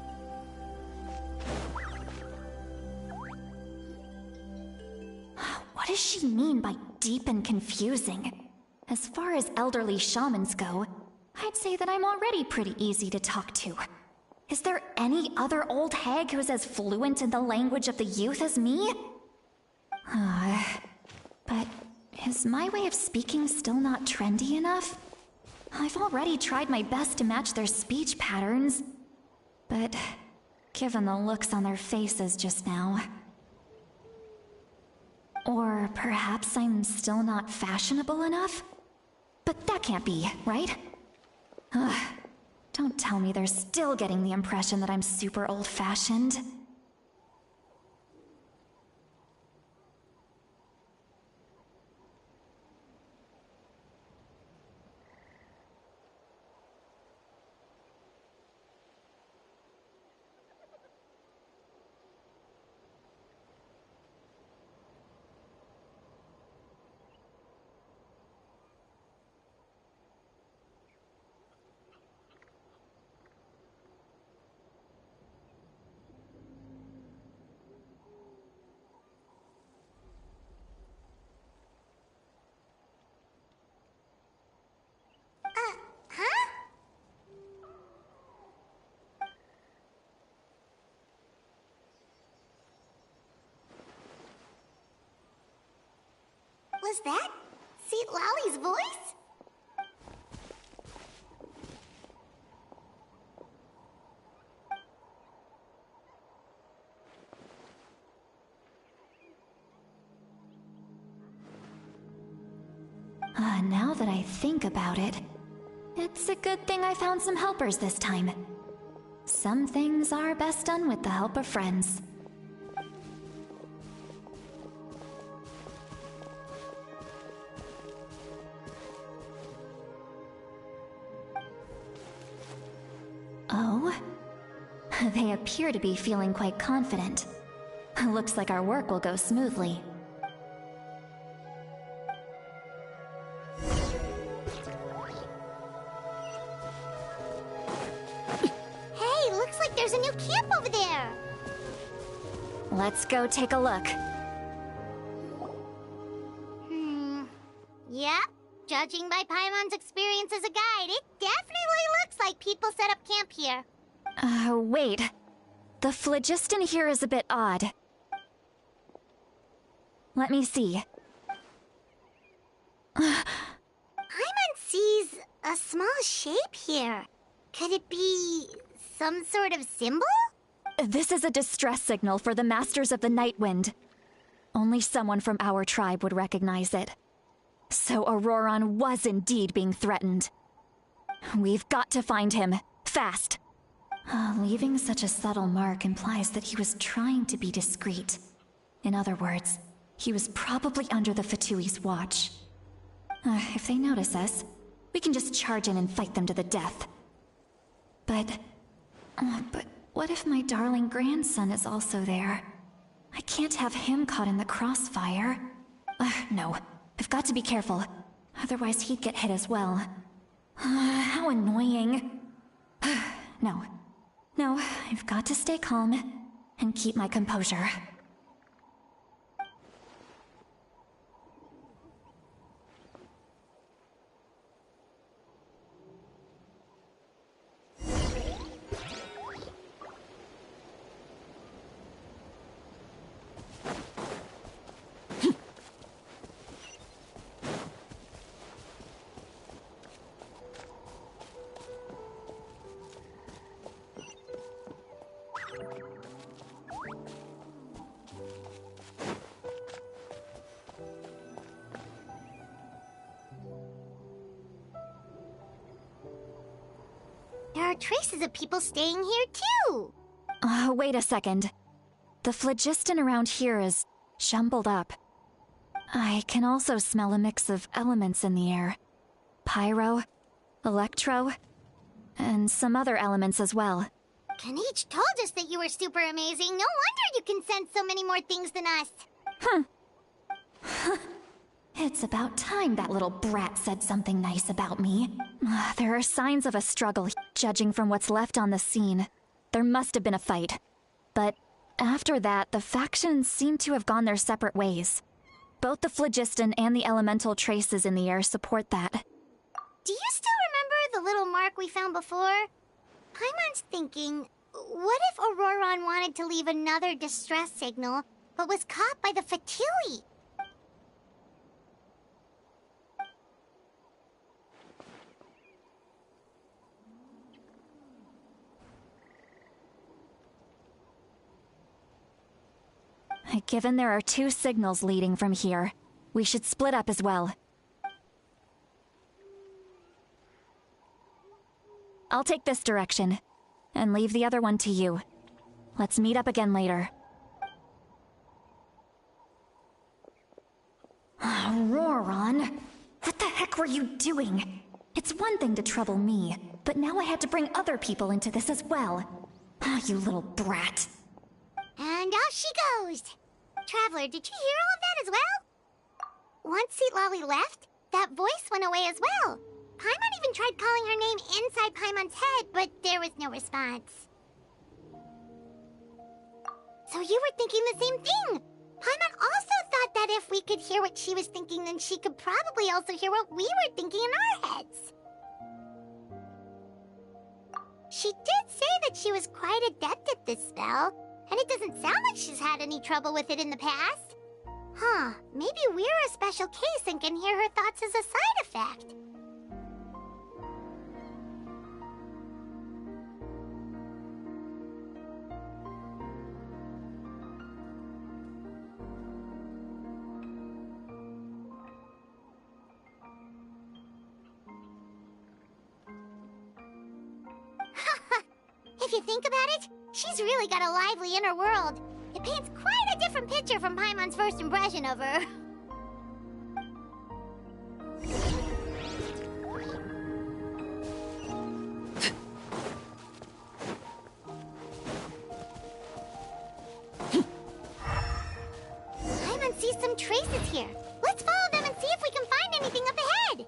What does she mean by deep and confusing? As far as elderly shamans go, I'd say that I'm already pretty easy to talk to. Is there any other old hag who's as fluent in the language of the youth as me? But is my way of speaking still not trendy enough? I've already tried my best to match their speech patterns. But given the looks on their faces just now... Or perhaps I'm still not fashionable enough? But that can't be, right? Ugh. Don't tell me they're still getting the impression that I'm super old-fashioned. Huh? Was that St. Lally's voice? Now that I think about it, it's a good thing I found some helpers this time. Some things are best done with the help of friends. Oh? They appear to be feeling quite confident. Looks like our work will go smoothly. There's a new camp over there! Let's go take a look. Yep. Judging by Paimon's experience as a guide, it definitely looks like people set up camp here. Wait. The phlogiston here is a bit odd. Let me see. Paimon sees a small shape here. Could it be some sort of symbol? This is a distress signal for the Masters of the Night Wind. Only someone from our tribe would recognize it. So Auroron was indeed being threatened. We've got to find him, fast. Leaving such a subtle mark implies that he was trying to be discreet. In other words, he was probably under the Fatui's watch. If they notice us, we can just charge in and fight them to the death. But what if my darling grandson is also there? I can't have him caught in the crossfire. No, I've got to be careful. Otherwise he'd get hit as well. How annoying. No, I've got to stay calm and keep my composure. There are traces of people staying here, too! Wait a second. The phlogiston around here is jumbled up. I can also smell a mix of elements in the air. Pyro, electro, and some other elements as well. Kanich told us that you were super amazing. No wonder you can sense so many more things than us. It's about time that little brat said something nice about me. There are signs of a struggle, judging from what's left on the scene. There must have been a fight. But after that, the factions seem to have gone their separate ways. Both the phlogiston and the elemental traces in the air support that. Do you still remember the little mark we found before? Paimon's thinking, what if Auroron wanted to leave another distress signal, but was caught by the Fatui? Given there are 2 signals leading from here, we should split up as well. I'll take this direction, and leave the other one to you. Let's meet up again later. Auroron, what the heck were you doing? It's one thing to trouble me, but now I had to bring other people into this as well. You little brat. And off she goes! Traveler, did you hear all of that as well? Once Seatlali left, that voice went away as well. Paimon even tried calling her name inside Paimon's head, but there was no response. So you were thinking the same thing! Paimon also thought that if we could hear what she was thinking, then she could probably also hear what we were thinking in our heads. She did say that she was quite adept at this spell, and it doesn't sound like she's had any trouble with it in the past. Maybe we're a special case and can hear her thoughts as a side effect. If you think about it, she's really got a lively inner world. It paints quite a different picture from Paimon's first impression of her. Paimon sees some traces here. Let's follow them and see if we can find anything up ahead.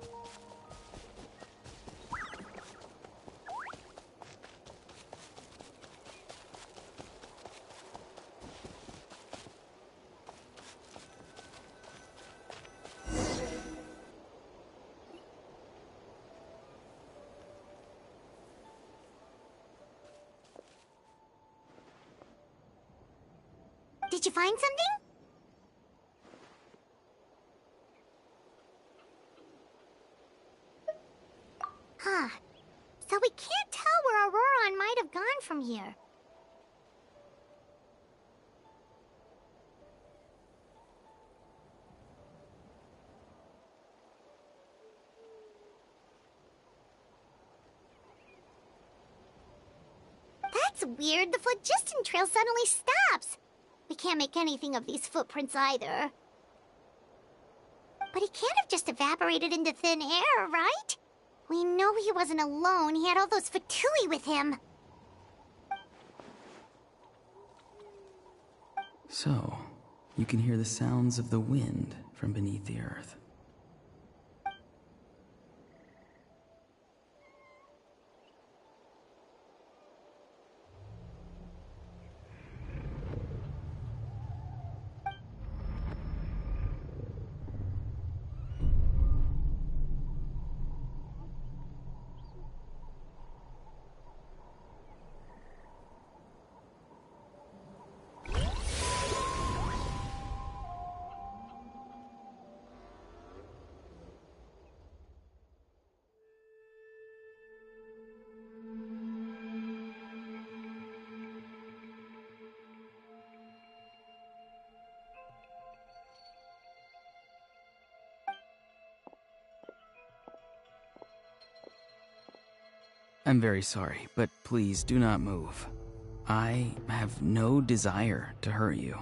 Did you find something? So we can't tell where Auroron might have gone from here. That's weird. The phlogiston trail suddenly stops. We can't make anything of these footprints either. But he can't have just evaporated into thin air, right? We know he wasn't alone. He had all those Fatui with him. So, you can hear the sounds of the wind from beneath the earth. I'm very sorry, but please do not move. I have no desire to hurt you.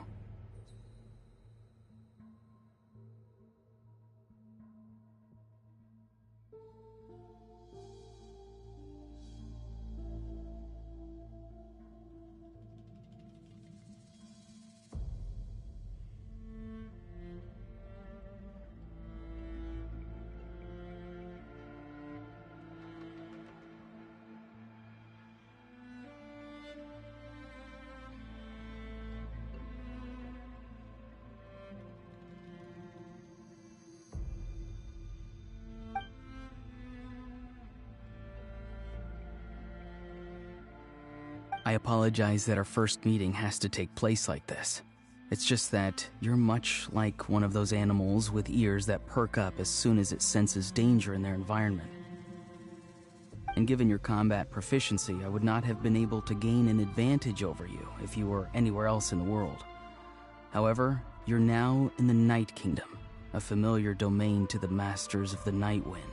I apologize that our first meeting has to take place like this. It's just that you're much like one of those animals with ears that perk up as soon as it senses danger in their environment. And given your combat proficiency, I would not have been able to gain an advantage over you if you were anywhere else in the world. However, you're now in the Night Kingdom, a familiar domain to the Masters of the Night Wind.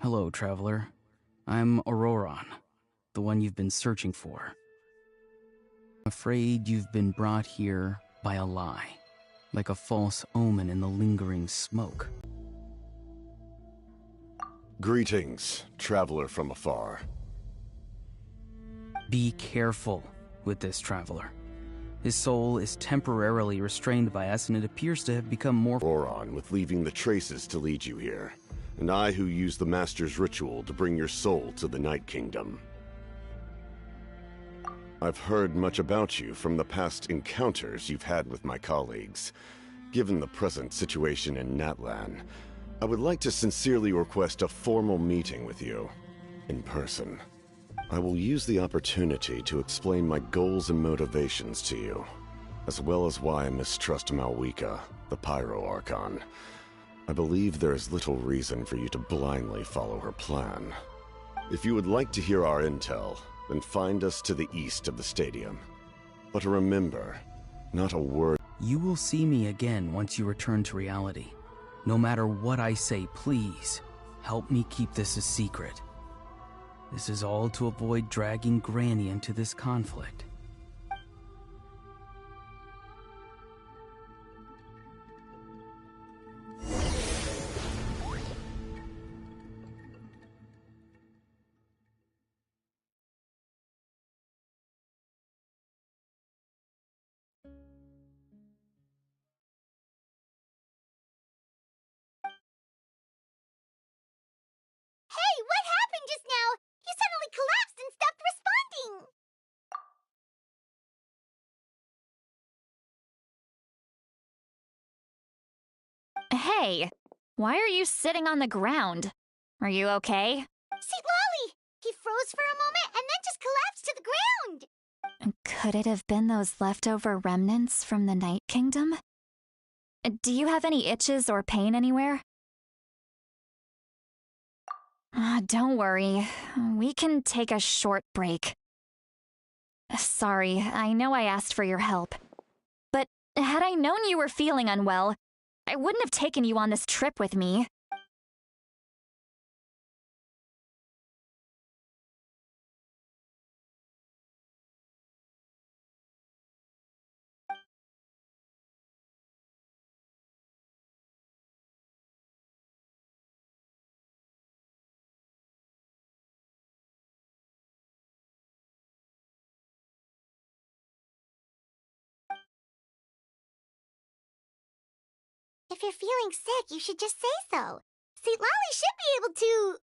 Hello, traveler. I'm Auroron, the one you've been searching for. I'm afraid you've been brought here by a lie, like a false omen in the lingering smoke. Greetings, traveler from afar. Be careful with this traveler. His soul is temporarily restrained by us, and it appears to have become more Auroron with leaving the traces to lead you here, and I who use the Master's ritual to bring your soul to the Night Kingdom. I've heard much about you from the past encounters you've had with my colleagues. Given the present situation in Natlan, I would like to sincerely request a formal meeting with you, in person. I will use the opportunity to explain my goals and motivations to you, as well as why I mistrust Malwika, the Pyro Archon. I believe there is little reason for you to blindly follow her plan. If you would like to hear our intel, then find us to the east of the stadium. But remember, not a word. You will see me again once you return to reality. No matter what I say, please, help me keep this a secret. This is all to avoid dragging Granny into this conflict. Hey, what happened just now? You suddenly collapsed and stopped responding! Hey, why are you sitting on the ground? Are you okay? See, Lolly! He froze for a moment and then just collapsed to the ground! Could it have been those leftover remnants from the Night Kingdom? Do you have any itches or pain anywhere? Don't worry. We can take a short break. Sorry, I know I asked for your help. But had I known you were feeling unwell, I wouldn't have taken you on this trip with me. If you're feeling sick, you should just say so. See, Lolly should be able to,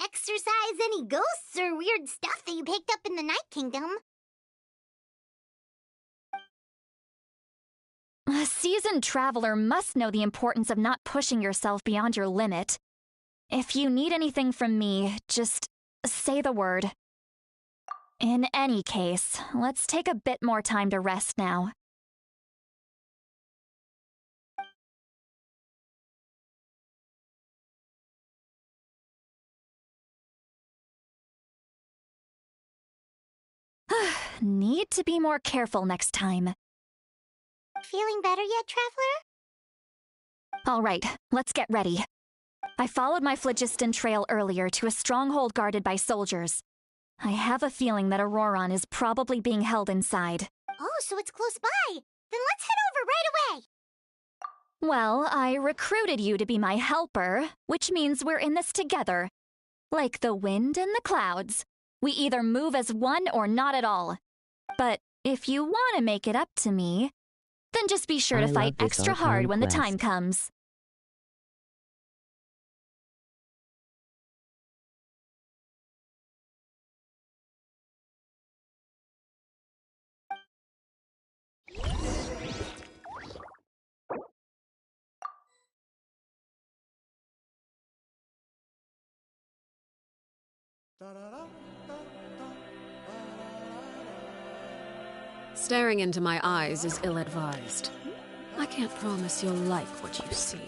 exorcise any ghosts or weird stuff that you picked up in the Night Kingdom. A seasoned traveler must know the importance of not pushing yourself beyond your limit. If you need anything from me, just say the word. In any case, let's take a bit more time to rest now. Need to be more careful next time. Feeling better yet, Traveler? All right, let's get ready. I followed my phlogiston trail earlier to a stronghold guarded by soldiers. I have a feeling that Auroron is probably being held inside. Oh, so it's close by. Then let's head over right away. Well, I recruited you to be my helper, which means we're in this together. Like the wind and the clouds. We either move as one or not at all. But if you want to make it up to me, then just be sure to fight extra hard when the time comes. Staring into my eyes is ill-advised. I can't promise you'll like what you see.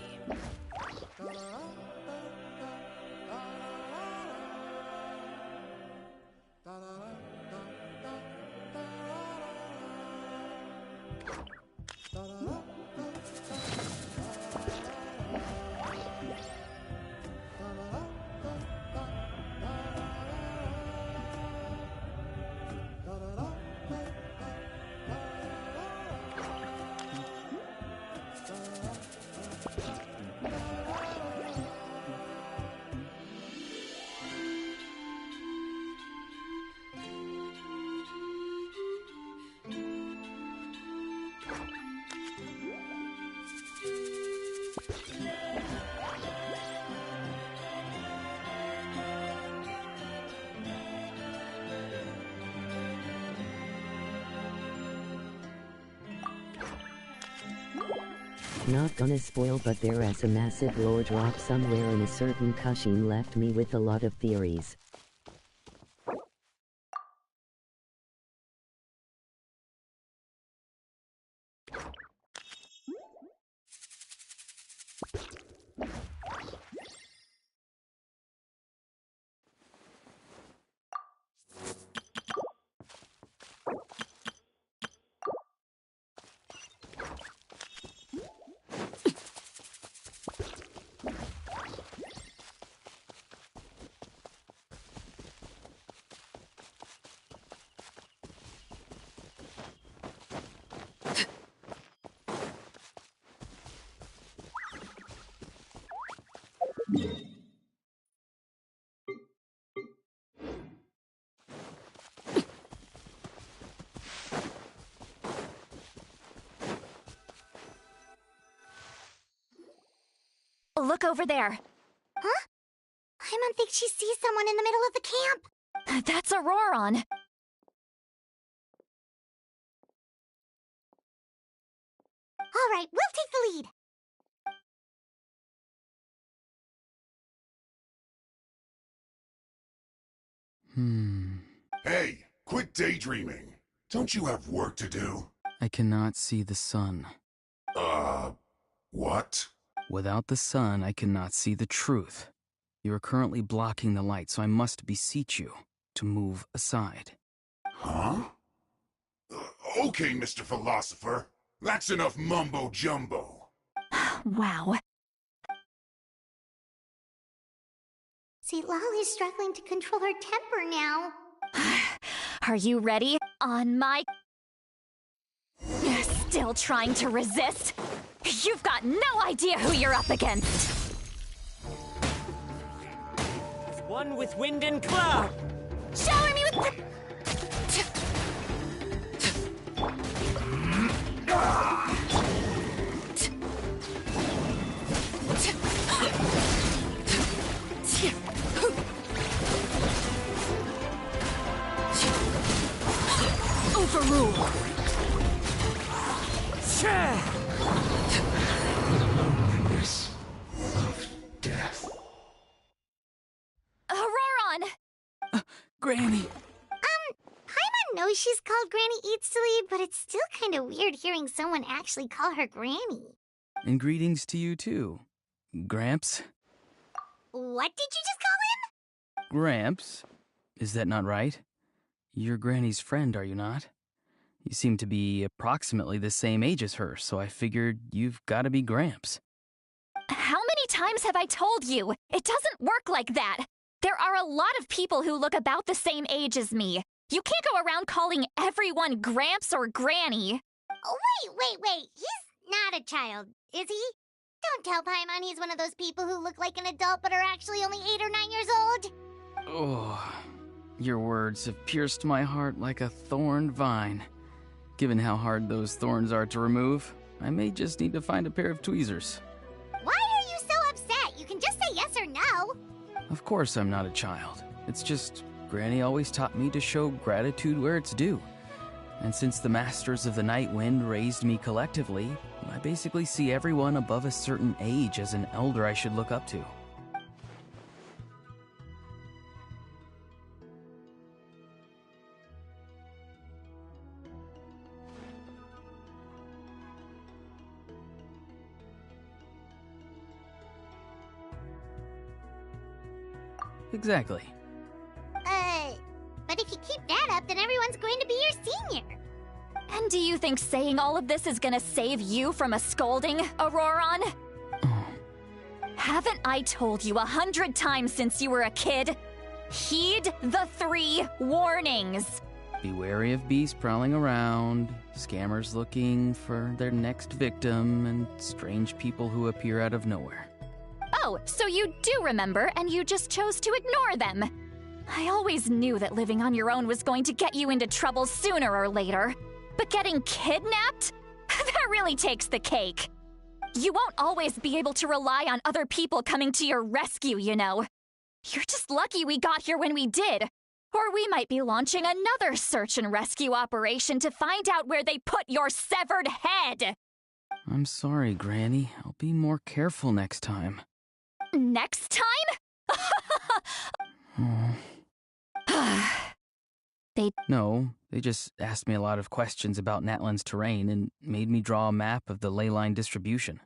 Not gonna spoil, but there is a massive lore drop somewhere and a certain Kashin left me with a lot of theories. Look over there. Huh? I don't think she sees someone in the middle of the camp. That's Auroron. All right, we'll take the lead. Hey, quit daydreaming. Don't you have work to do? I cannot see the sun. What? Without the sun, I cannot see the truth. You are currently blocking the light, so I must beseech you to move aside. Huh? Okay, Mr. Philosopher. That's enough mumbo-jumbo. Wow. See, Lolly's struggling to control her temper now. Are you ready? On my... Still trying to resist? You've got no idea who you're up against! One with wind and cloud! Shower me with the... Overrule! Of death. Auroron! Granny! Paimon knows she's called Granny Eats to Lead, but it's still kind of weird hearing someone actually call her Granny. And greetings to you too, Gramps. What did you just call him? Gramps? Is that not right? You're Granny's friend, are you not? You seem to be approximately the same age as her, so I figured you've got to be Gramps. How many times have I told you? It doesn't work like that. There are a lot of people who look about the same age as me. You can't go around calling everyone Gramps or Granny. Oh, wait. He's not a child, is he? Don't tell Paimon he's one of those people who look like an adult but are actually only 8 or 9 years old. Oh, your words have pierced my heart like a thorned vine. Given how hard those thorns are to remove, I may just need to find a pair of tweezers. Why are you so upset? You can just say yes or no. Of course I'm not a child. It's just Granny always taught me to show gratitude where it's due. And since the Masters of the Night Wind raised me collectively, I basically see everyone above a certain age as an elder I should look up to. Exactly. But if you keep that up, then everyone's going to be your senior. And do you think saying all of this is gonna save you from a scolding, Auroron? Haven't I told you 100 times since you were a kid? Heed the 3 warnings. Be wary of beasts prowling around, scammers looking for their next victim, and strange people who appear out of nowhere. Oh, so you do remember, and you just chose to ignore them. I always knew that living on your own was going to get you into trouble sooner or later. But getting kidnapped? That really takes the cake. You won't always be able to rely on other people coming to your rescue, you know. You're just lucky we got here when we did. Or we might be launching another search and rescue operation to find out where they put your severed head. I'm sorry, Granny. I'll be more careful next time. Next time? No, they just asked me a lot of questions about Natlan's terrain and made me draw a map of the ley line distribution.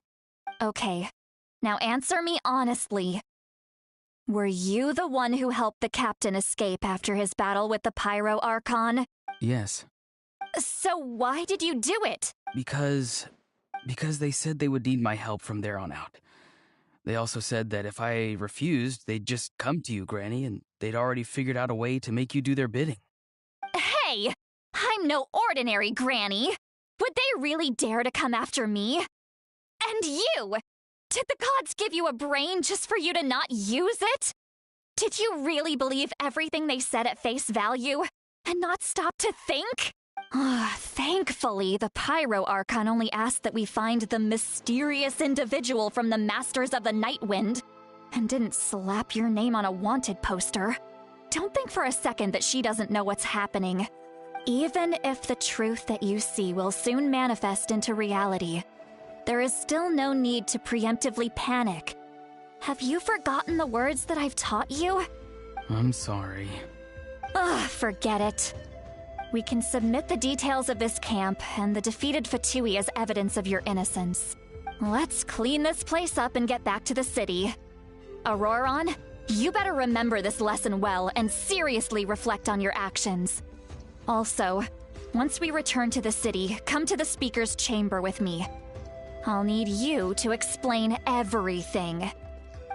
Okay, now answer me honestly. Were you the one who helped the captain escape after his battle with the Pyro Archon? Yes. So why did you do it? Because they said they would need my help from there on out. They also said that if I refused, they'd just come to you, Granny, and they'd already figured out a way to make you do their bidding. Hey! I'm no ordinary Granny! Would they really dare to come after me? And you! Did the gods give you a brain just for you to not use it? Did you really believe everything they said at face value, and not stop to think? Thankfully, the Pyro Archon only asked that we find the mysterious individual from the Masters of the Night Wind, and didn't slap your name on a wanted poster. Don't think for a second that she doesn't know what's happening. Even if the truth that you see will soon manifest into reality, there is still no need to preemptively panic. Have you forgotten the words that I've taught you? I'm sorry. Forget it. We can submit the details of this camp and the defeated Fatui as evidence of your innocence. Let's clean this place up and get back to the city. Auroron, you better remember this lesson well and seriously reflect on your actions. Also, once we return to the city, come to the speaker's chamber with me. I'll need you to explain everything.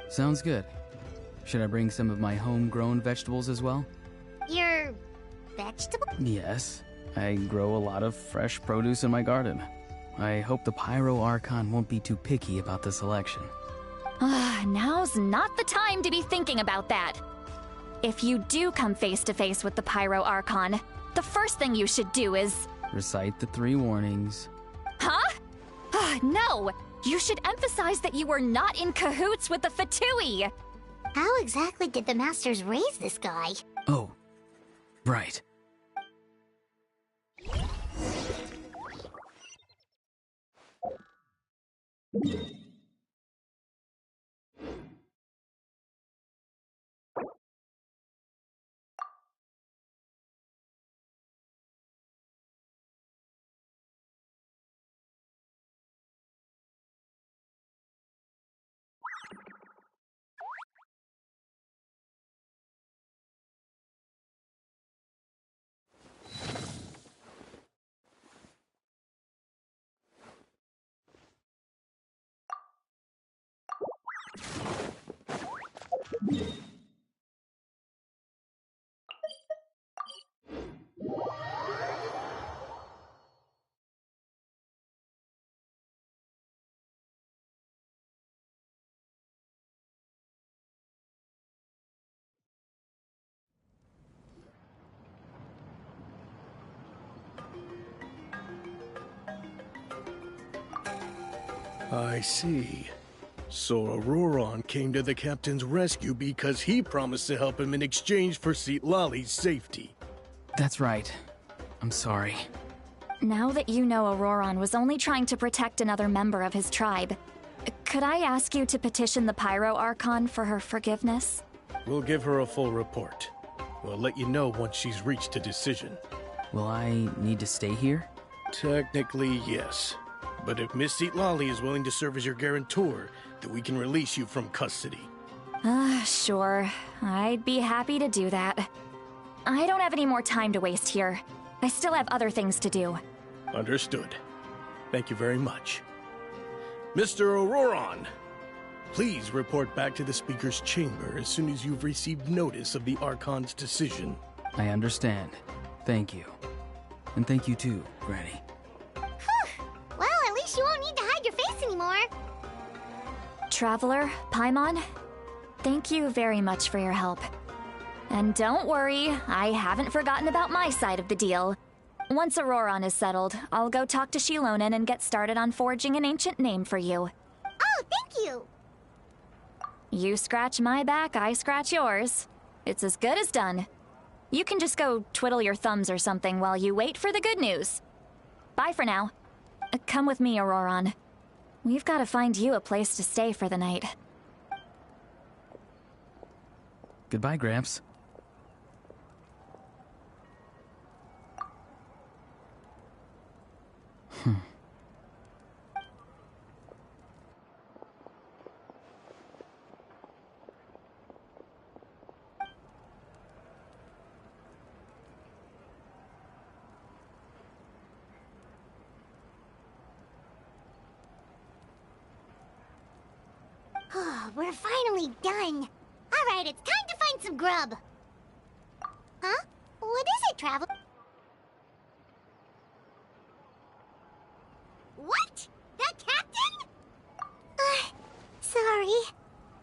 Sounds good. Should I bring some of my homegrown vegetables as well? Your vegetable? Yes. I grow a lot of fresh produce in my garden. I hope the Pyro Archon won't be too picky about the selection. Now's not the time to be thinking about that. If you do come face to face with the Pyro Archon, the first thing you should do is... recite the 3 warnings. Huh? No! You should emphasize that you were not in cahoots with the Fatui! How exactly did the Masters raise this guy? Oh, right. I see. So Auroron came to the captain's rescue because he promised to help him in exchange for Lali's safety. That's right. I'm sorry. Now that you know Auroron was only trying to protect another member of his tribe, could I ask you to petition the Pyro Archon for her forgiveness? We'll give her a full report. We'll let you know once she's reached a decision. Will I need to stay here? Technically, yes. But if Miss Lali is willing to serve as your guarantor, then we can release you from custody. Sure. I'd be happy to do that. I don't have any more time to waste here. I still have other things to do. Understood. Thank you very much. Mr. Auroron, please report back to the Speaker's chamber as soon as you've received notice of the Archon's decision. I understand. Thank you. And thank you too, Granny. Well, at least you won't need to hide your face anymore. Traveler, Paimon, thank you very much for your help. And don't worry, I haven't forgotten about my side of the deal. Once Auroron is settled, I'll go talk to Shilonen and get started on forging an ancient name for you. Oh, thank you! You scratch my back, I scratch yours. It's as good as done. You can just go twiddle your thumbs or something while you wait for the good news. Bye for now. Come with me, Auroron. We've got to find you a place to stay for the night. Goodbye, Gramps. We're finally done. Alright, it's time to find some grub. Huh? What is it, Travel? What? That captain? Sorry.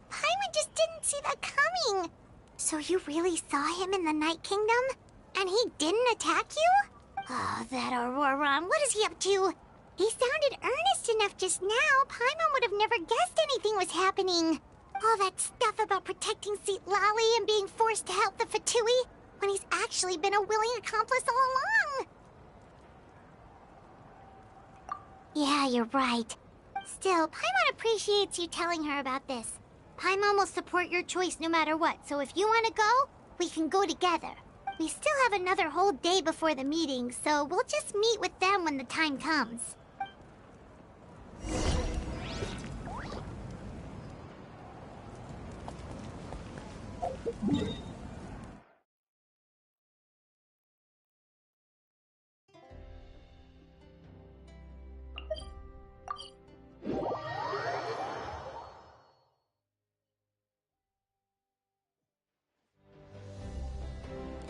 Paimon just didn't see that coming. So you really saw him in the Night Kingdom? And he didn't attack you? Oh, that Auroron, what is he up to? He sounded earnest enough just now. Paimon would have never guessed anything was happening. All that stuff about protecting Lali and being forced to help the Fatui, when he's actually been a willing accomplice all along. Yeah, you're right. Still, Paimon appreciates you telling her about this. Paimon will support your choice no matter what, so if you want to go, we can go together. We still have another whole day before the meeting, so we'll just meet with them when the time comes.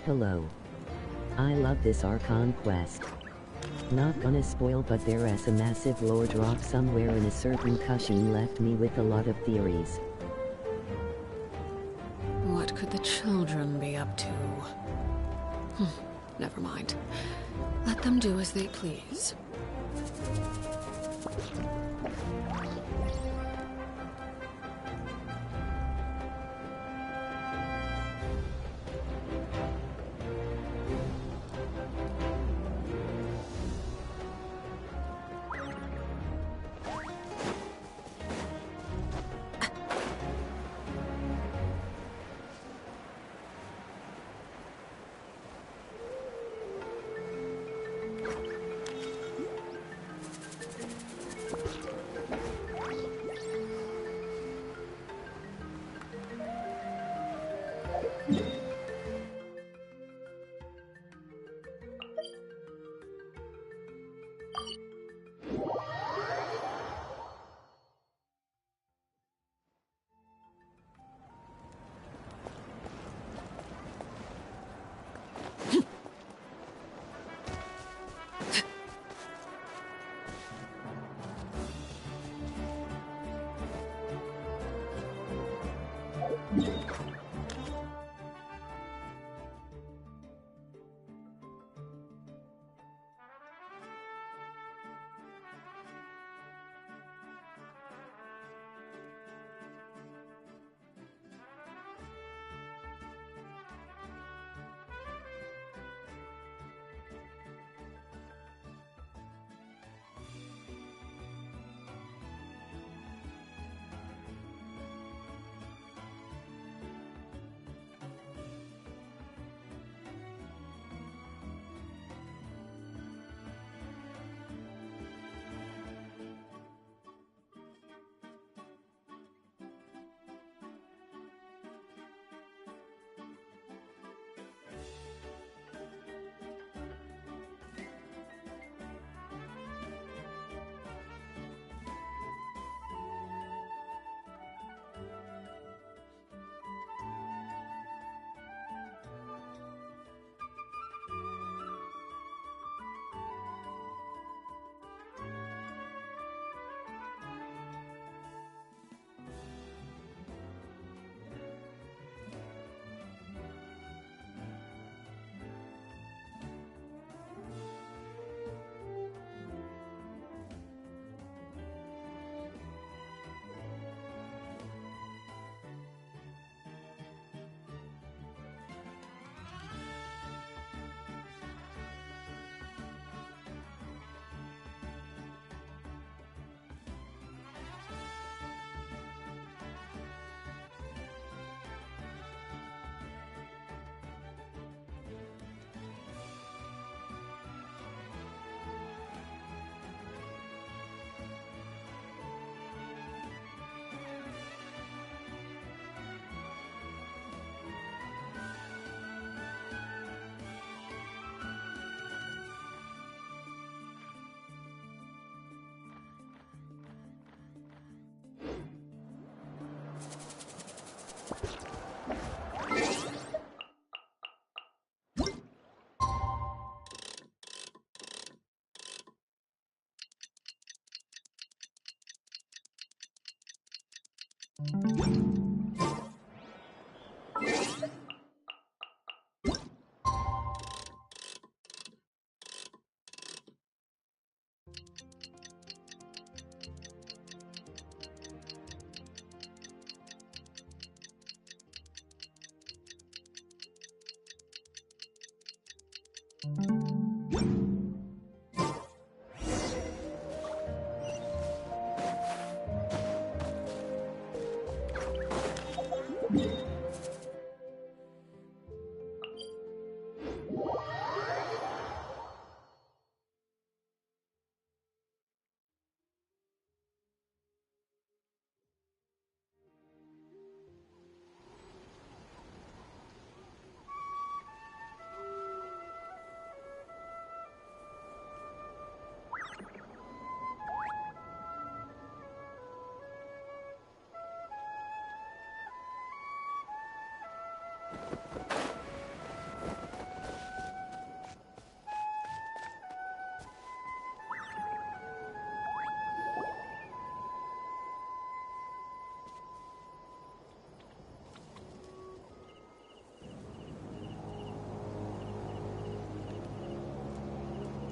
Hello. I love this Archon quest. Not gonna spoil, but there's a massive lore drop somewhere in a certain cutscene left me with a lot of theories. What could the children be up to? Never mind. Let them do as they please.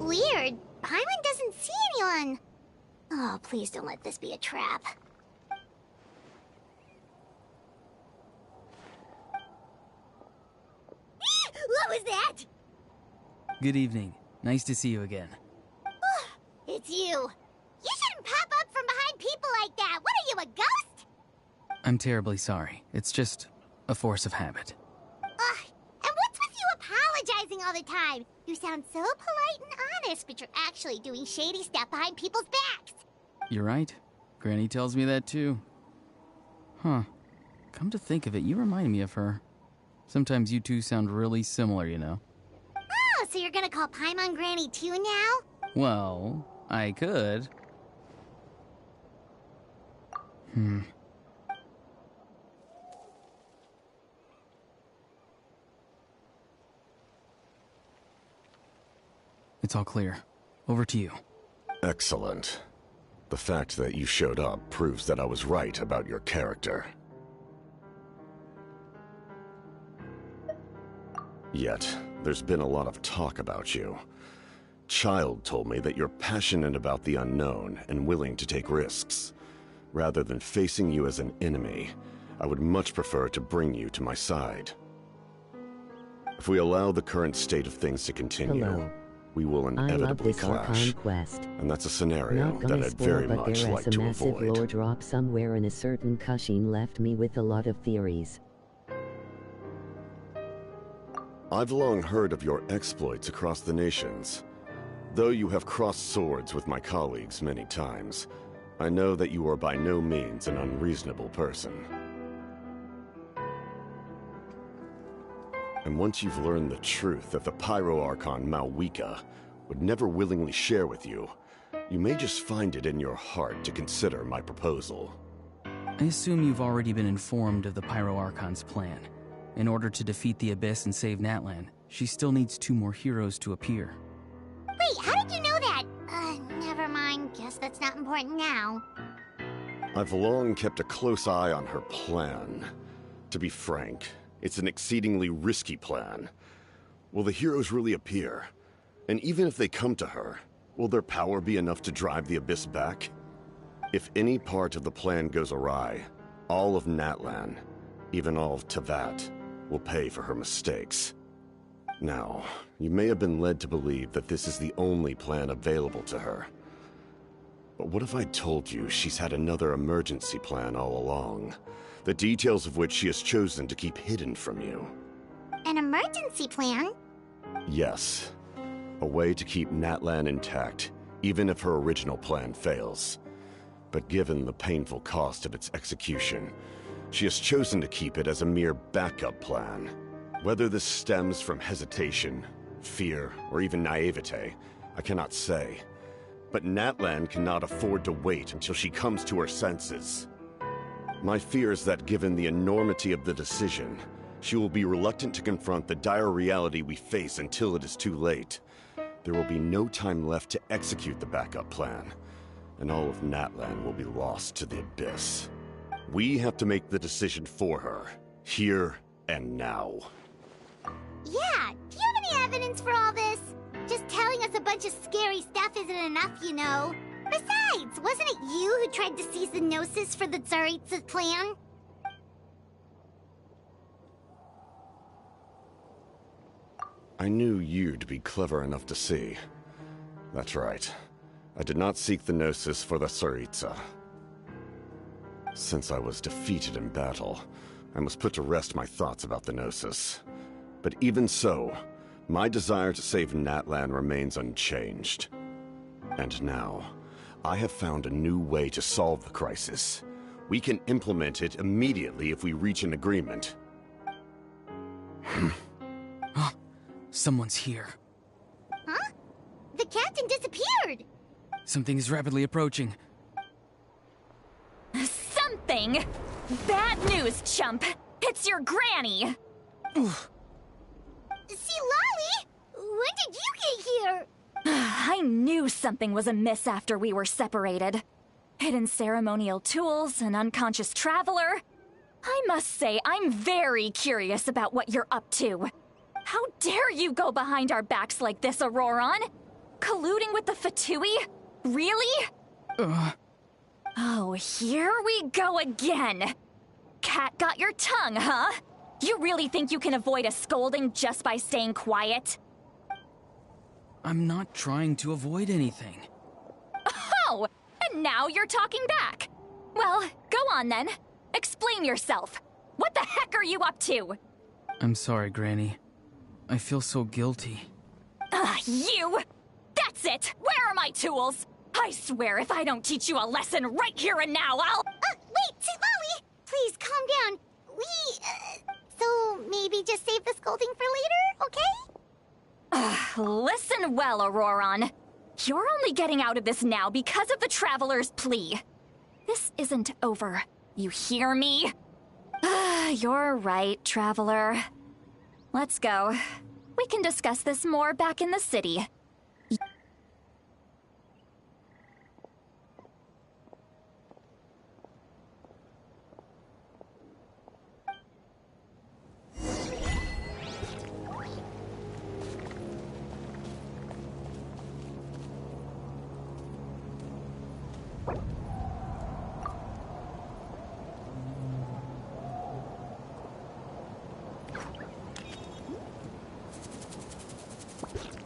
Weird. Paimon doesn't see anyone. Oh, please don't let this be a trap. What was that? Good evening. Nice to see you again. It's you. You shouldn't pop up from behind people like that. What are you, a ghost? I'm terribly sorry. It's just a force of habit. And what's with you apologizing all the time? You sound so polite and honest, but you're actually doing shady stuff behind people's backs. You're right. Granny tells me that too. Huh. Come to think of it, you remind me of her. Sometimes you two sound really similar, you know. Oh, so you're gonna call Paimon Granny too now? Well, I could. It's all clear. Over to you. Excellent. The fact that you showed up proves that I was right about your character. Yet, there's been a lot of talk about you. Child told me that you're passionate about the unknown and willing to take risks. Rather than facing you as an enemy, I would much prefer to bring you to my side. If we allow the current state of things to continue, Hello. we will I love inevitably this clash. Archon quest. And that's a scenario Not that gonna I'd spoil, very but much there's like a to massive avoid. lore drop somewhere, and a certain Cushing left me with a lot of theories. I've long heard of your exploits across the nations. Though you have crossed swords with my colleagues many times, I know that you are by no means an unreasonable person. And once you've learned the truth that the Pyro Archon Malwika would never willingly share with you, you may just find it in your heart to consider my proposal. I assume you've already been informed of the Pyro Archon's plan. In order to defeat the Abyss and save Natlan, she still needs 2 more heroes to appear. Wait, how did you know that? Never mind. Guess that's not important now. I've long kept a close eye on her plan. To be frank, it's an exceedingly risky plan. Will the heroes really appear? And even if they come to her, will their power be enough to drive the Abyss back? If any part of the plan goes awry, all of Natlan, even all of Tevat, will pay for her mistakes. Now, you may have been led to believe that this is the only plan available to her. But what if I told you she's had another emergency plan all along, the details of which she has chosen to keep hidden from you? An emergency plan? Yes. A way to keep Natlan intact, even if her original plan fails. But given the painful cost of its execution, she has chosen to keep it as a mere backup plan. Whether this stems from hesitation, fear, or even naivete, I cannot say. But Natlan cannot afford to wait until she comes to her senses. My fear is that given the enormity of the decision, she will be reluctant to confront the dire reality we face until it is too late. There will be no time left to execute the backup plan, and all of Natlan will be lost to the Abyss. We have to make the decision for her, here and now. Yeah, do you have any evidence for all this? Just telling us a bunch of scary stuff isn't enough, you know. Besides, wasn't it you who tried to seize the Gnosis for the Tsaritsa's plan? I knew you'd be clever enough to see. That's right. I did not seek the Gnosis for the Tsaritsa. Since I was defeated in battle, I must put to rest my thoughts about the Gnosis. But even so, my desire to save Natlan remains unchanged. And now, I have found a new way to solve the crisis. We can implement it immediately if we reach an agreement. Someone's here. Huh? The captain disappeared! Something is rapidly approaching. Something? Bad news, chump! It's your granny! See, Lolly! When did you get here? I knew something was amiss after we were separated. Hidden ceremonial tools, an unconscious traveler. I must say, I'm very curious about what you're up to. How dare you go behind our backs like this, Auroron? Colluding with the Fatui? Really? Oh, here we go again. Cat got your tongue, huh? You really think you can avoid a scolding just by staying quiet? I'm not trying to avoid anything. Oh, and now you're talking back. Well, go on then. Explain yourself. What the heck are you up to? I'm sorry, Granny. I feel so guilty. You! That's it! Where are my tools? I swear if I don't teach you a lesson right here and now, I'll... Wait, Lolly! Please, calm down. So maybe just save the scolding for later, okay? Listen well, Auroron. You're only getting out of this now because of the Traveler's plea. This isn't over. You hear me? You're right, Traveler. Let's go. We can discuss this more back in the city.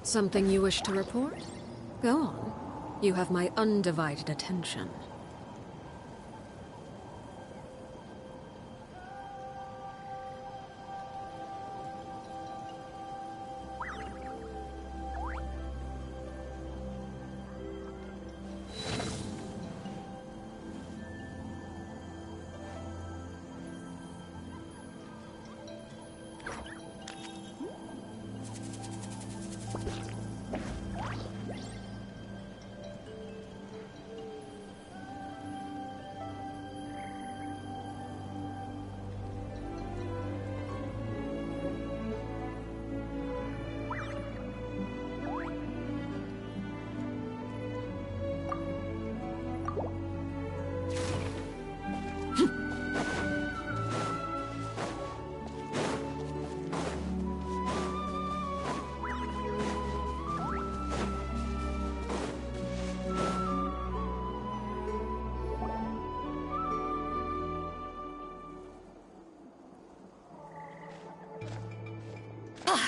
Something you wish to report? Go on. You have my undivided attention.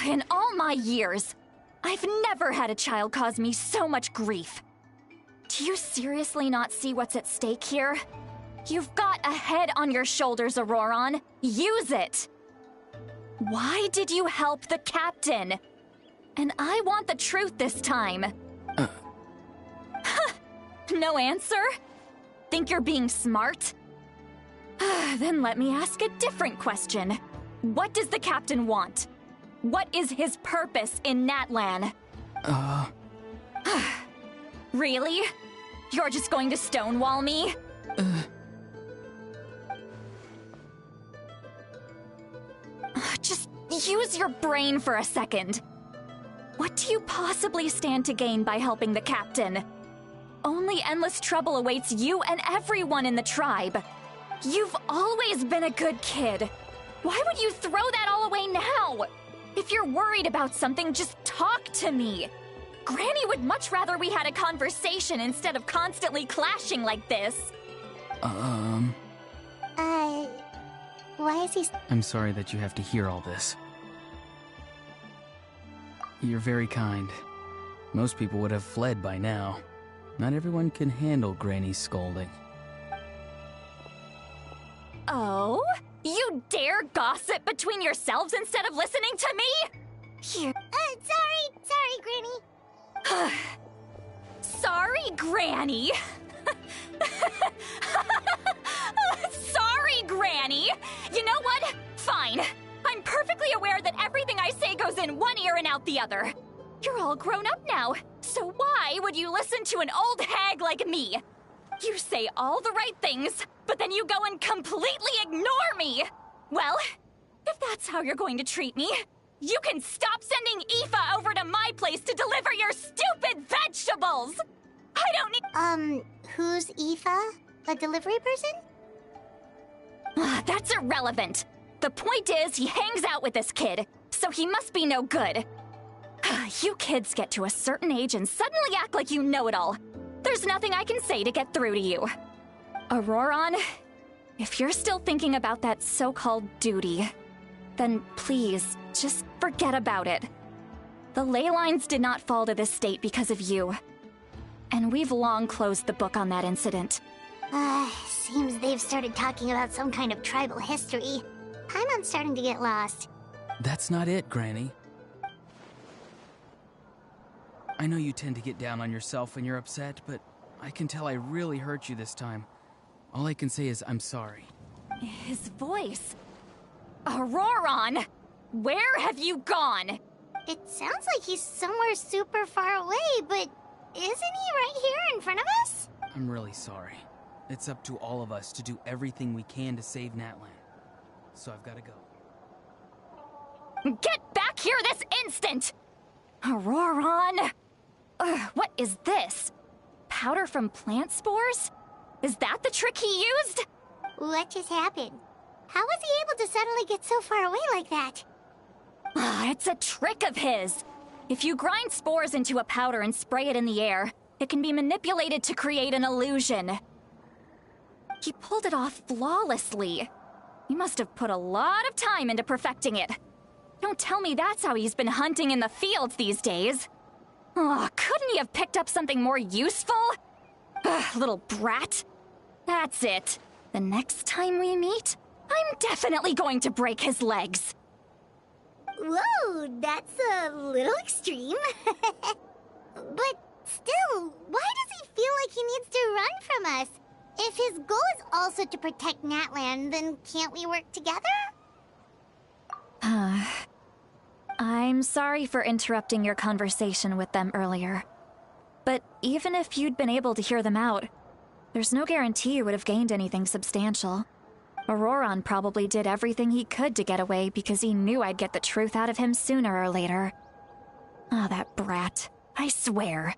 In all my years, I've never had a child cause me so much grief. Do you seriously not see what's at stake here? You've got a head on your shoulders, Auroron. Use it! Why did you help the captain? And I want the truth this time. No answer? Think you're being smart? Then let me ask a different question. What does the captain want? What is his purpose in Natlan? Really? You're just going to stonewall me? Just use your brain for a second. What do you possibly stand to gain by helping the captain? Only endless trouble awaits you and everyone in the tribe. You've always been a good kid. Why would you throw that all away now? If you're worried about something, just talk to me. Granny would much rather we had a conversation instead of constantly clashing like this. Why is he... I'm sorry that you have to hear all this. You're very kind. Most people would have fled by now. Not everyone can handle Granny's scolding. Oh? You dare gossip between yourselves instead of listening to me? Here. Sorry, Granny. Sorry, Granny. Sorry, Granny. You know what? Fine. I'm perfectly aware that everything I say goes in one ear and out the other. You're all grown up now, so why would you listen to an old hag like me? You say all the right things, but then you go and completely ignore me! Well, if that's how you're going to treat me, you can stop sending Aoife over to my place to deliver your stupid vegetables! I don't need— Who's Aoife? A delivery person? That's irrelevant. The point is, he hangs out with this kid, so he must be no good. You kids get to a certain age and suddenly act like you know it all. There's nothing I can say to get through to you. Auroron, if you're still thinking about that so-called duty, then please, just forget about it. The ley lines did not fall to this state because of you. And we've long closed the book on that incident. Seems they've started talking about some kind of tribal history. I'm starting to get lost. That's not it, Granny. I know you tend to get down on yourself when you're upset, but I can tell I really hurt you this time. All I can say is I'm sorry. His voice. Auroron! Where have you gone? It sounds like he's somewhere super far away, but isn't he right here in front of us? I'm really sorry. It's up to all of us to do everything we can to save Natlan. So I've got to go. Get back here this instant! Auroron! What is this? Powder from plant spores? Is that the trick he used? What just happened? How was he able to suddenly get so far away like that? It's a trick of his. If you grind spores into a powder and spray it in the air, it can be manipulated to create an illusion. He pulled it off flawlessly. He must have put a lot of time into perfecting it. Don't tell me that's how he's been hunting in the fields these days. Oh, couldn't he have picked up something more useful? Little brat. That's it. The next time we meet, I'm definitely going to break his legs. Whoa, that's a little extreme. But still, why does he feel like he needs to run from us? If his goal is also to protect Natlan, then can't we work together? I'm sorry for interrupting your conversation with them earlier. But even if you'd been able to hear them out, there's no guarantee you would have gained anything substantial. Auroron probably did everything he could to get away because he knew I'd get the truth out of him sooner or later. That brat. I swear.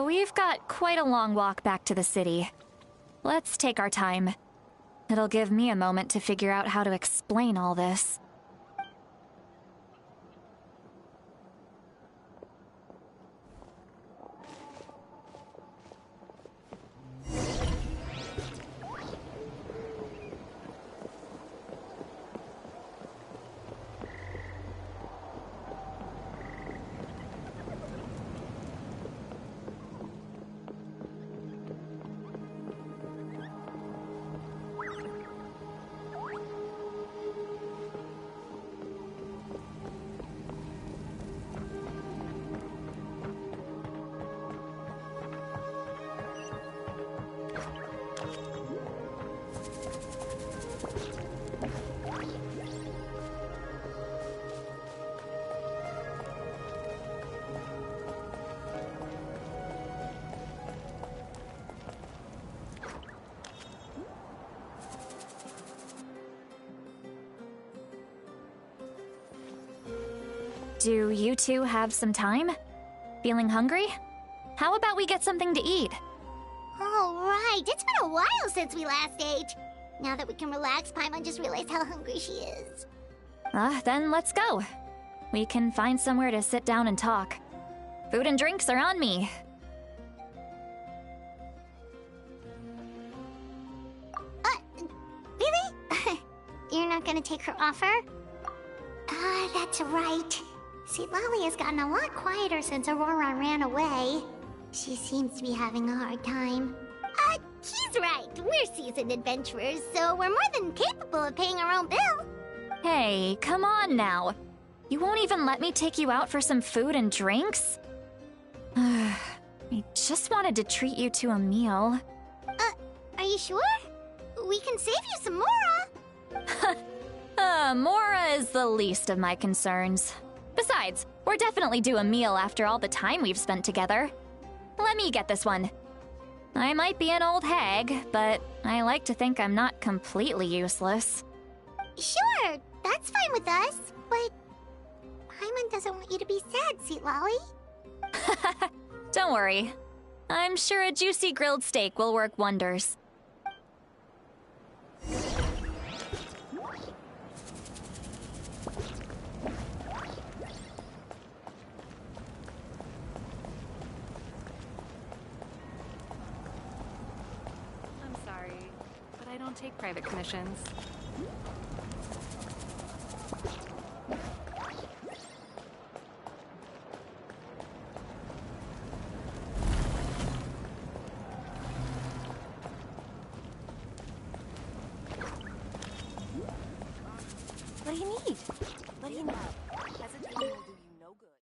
We've got quite a long walk back to the city. Let's take our time. It'll give me a moment to figure out how to explain all this. Do you two have some time? Feeling hungry? how about we get something to eat? Oh, right. It's been a while since we last ate. Now that we can relax, Paimon just realized how hungry she is. Then let's go. We can find somewhere to sit down and talk. Food and drinks are on me. Really? You're not gonna take her offer? That's right. See, Lolly has gotten a lot quieter since Aurora ran away. She seems to be having a hard time. He's right. We're seasoned adventurers, so we're more than capable of paying our own bill. Hey, come on now. You won't even let me take you out for some food and drinks? I just wanted to treat you to a meal. Are you sure? We can save you some Mora. Mora is the least of my concerns. Besides, we're definitely due a meal after all the time we've spent together. Let me get this one. I might be an old hag, but I like to think I'm not completely useless. Sure, that's fine with us, but Paimon doesn't want you to be sad, sweet Lolly. Don't worry. I'm sure a juicy grilled steak will work wonders. I don't take private commissions. What do you need? What do you need? Hesitating will do you no good.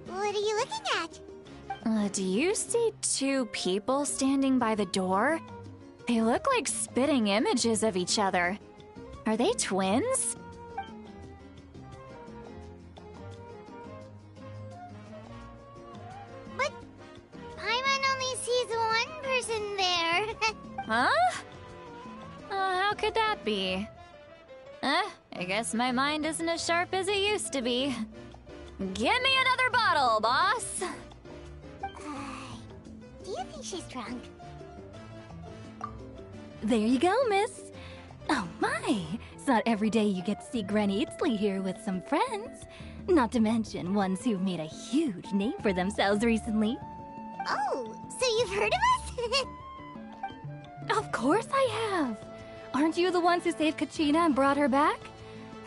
What are you looking at? Do you see two people standing by the door? They look like spitting images of each other. Are they twins? But Paimon only sees one person there. Huh? How could that be? I guess my mind isn't as sharp as it used to be. Give me another bottle, boss! Do you think she's drunk? There you go, miss. Oh my, it's not every day you get to see Granny Itzley here with some friends. Not to mention ones who've made a huge name for themselves recently. Oh, so you've heard of us? Of course I have. Aren't you the ones who saved Kachina and brought her back?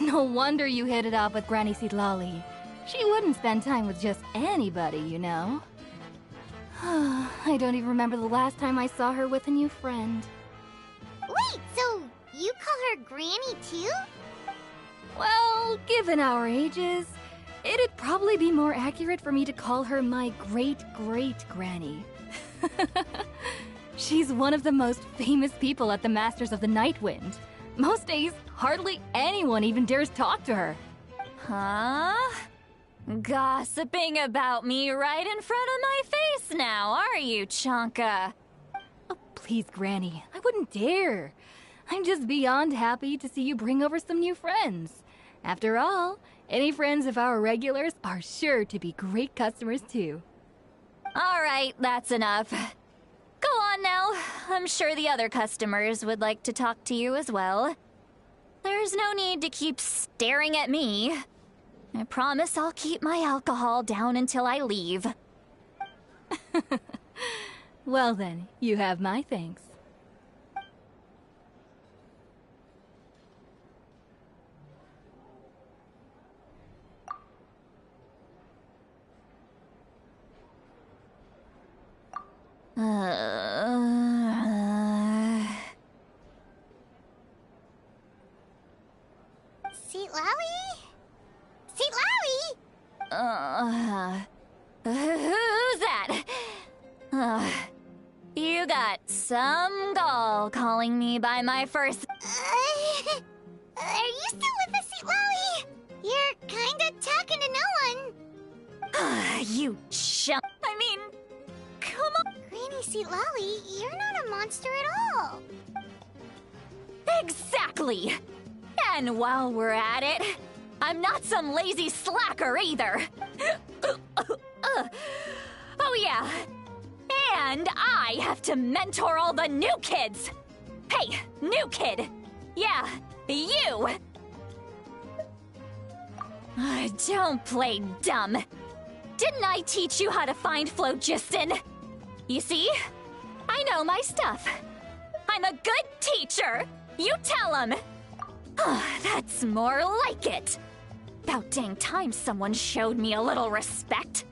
No wonder you hit it off with Granny Sidlali. She wouldn't spend time with just anybody, you know. I don't even remember the last time I saw her with a new friend. Wait, so you call her Granny too? Well, given our ages, it'd probably be more accurate for me to call her my great-great-granny. She's one of the most famous people at the Masters of the Nightwind. Most days, hardly anyone even dares talk to her. Huh? Gossiping about me right in front of my face now, are you, Chonka? Oh, please, Granny, I wouldn't dare. I'm just beyond happy to see you bring over some new friends. After all, any friends of our regulars are sure to be great customers too. All right, that's enough. Go on now. I'm sure the other customers would like to talk to you as well. There's no need to keep staring at me. I promise I'll keep my alcohol down until I leave. Well then, you have my thanks. Seat Lowy? Seat Lowy? Who's that? You got some gall calling me by my first... Are you still with us, Seat Lowy? You're kinda talking to no one. You chump. I mean, come on. Granny Seat Lowy, you're not a monster at all. Exactly! And while we're at it, I'm not some lazy slacker either. Oh yeah. And I have to mentor all the new kids. Hey, new kid. Yeah, you. Don't play dumb. Didn't I teach you how to find phlogiston? You see? I know my stuff. I'm a good teacher. You tell him. That's more like it. About dang time someone showed me a little respect.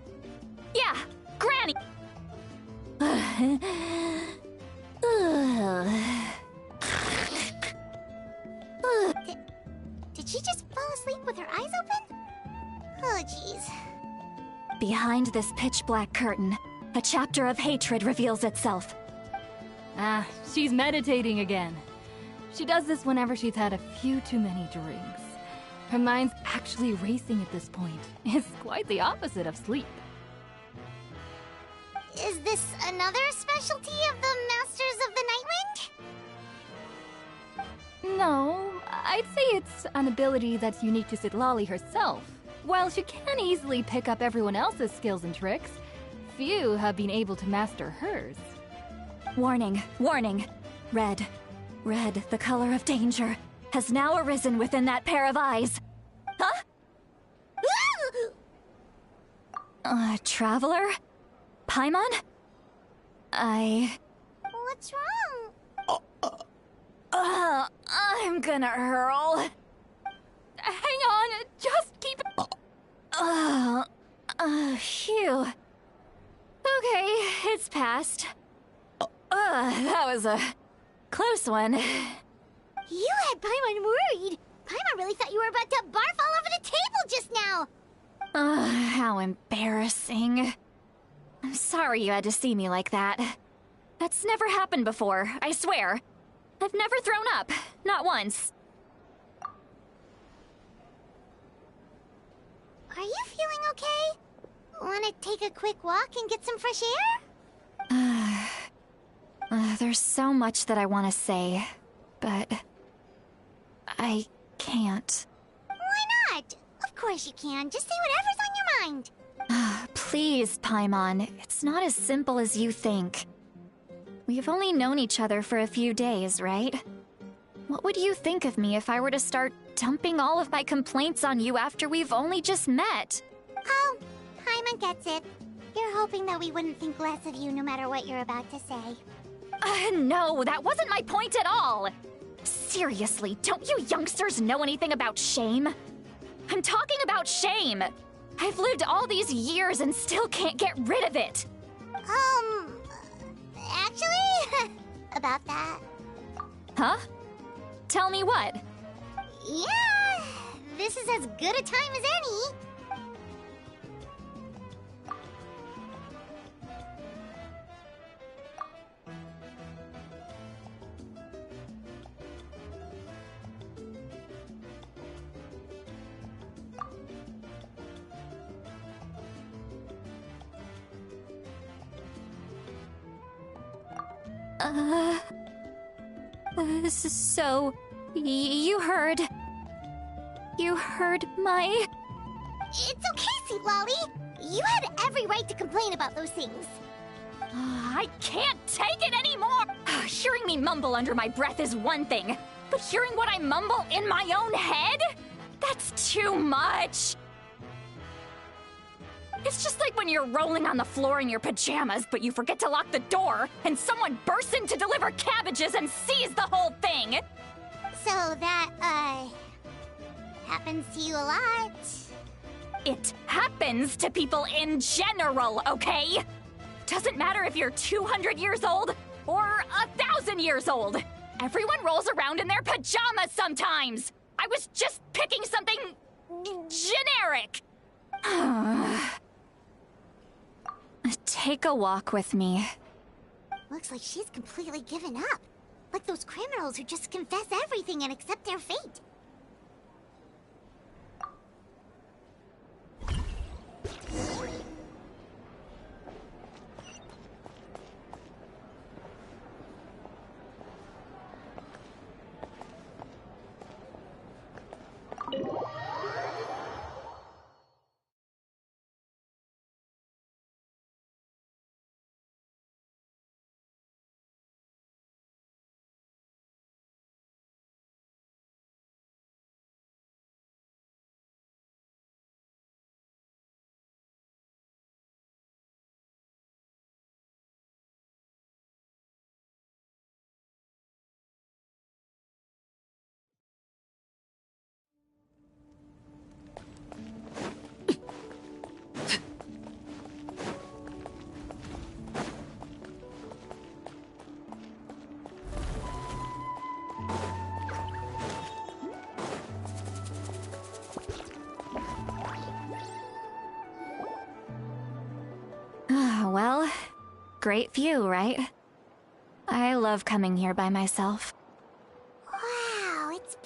Yeah, Granny. Did she just fall asleep with her eyes open? Oh, jeez. Behind this pitch-black curtain, a chapter of hatred reveals itself. She's meditating again. She does this whenever she's had a few too many drinks. Her mind's actually racing at this point. It's quite the opposite of sleep. Is this another specialty of the Masters of the Nightwind? No, I'd say it's an ability that's unique to Citlali herself. While she can easily pick up everyone else's skills and tricks, few have been able to master hers. Warning, warning. Red, the color of danger, has now arisen within that pair of eyes. Huh? Traveler? Paimon? What's wrong? I'm gonna hurl. Hang on, just keep... Phew. Okay, it's passed. That was a close one. You had Paimon worried. Paimon really thought you were about to barf all over the table just now. How embarrassing. I'm sorry you had to see me like that. That's never happened before, I swear. I've never thrown up, not once. Are you feeling okay? Wanna take a quick walk and get some fresh air? There's so much that I want to say, but I can't. Why not? Of course you can. Just say whatever's on your mind. Please, Paimon. It's not as simple as you think. We've only known each other for a few days, right? What would you think of me if I were to start dumping all of my complaints on you after we've only just met? Oh, Paimon gets it. You're hoping that we wouldn't think less of you no matter what you're about to say. No, that wasn't my point at all! Seriously, don't you youngsters know anything about shame? I'm talking about shame! I've lived all these years and still can't get rid of it! Actually, about that. Huh? Tell me what? Yeah, this is as good a time as any. So... you heard my... It's okay, Seat Lolly. You had every right to complain about those things. I can't take it anymore! Hearing me mumble under my breath is one thing, but hearing what I mumble in my own head? That's too much! It's just like when you're rolling on the floor in your pajamas, but you forget to lock the door, and someone bursts in to deliver cabbages and sees the whole thing! So that, happens to you a lot. It happens to people in general, okay? Doesn't matter if you're 200 years old or 1,000 years old. Everyone rolls around in their pajamas sometimes. I was just picking something generic. Take a walk with me. Looks like she's completely given up. Like those criminals who just confess everything and accept their fate. Well, great view, right? I love coming here by myself. Wow, it's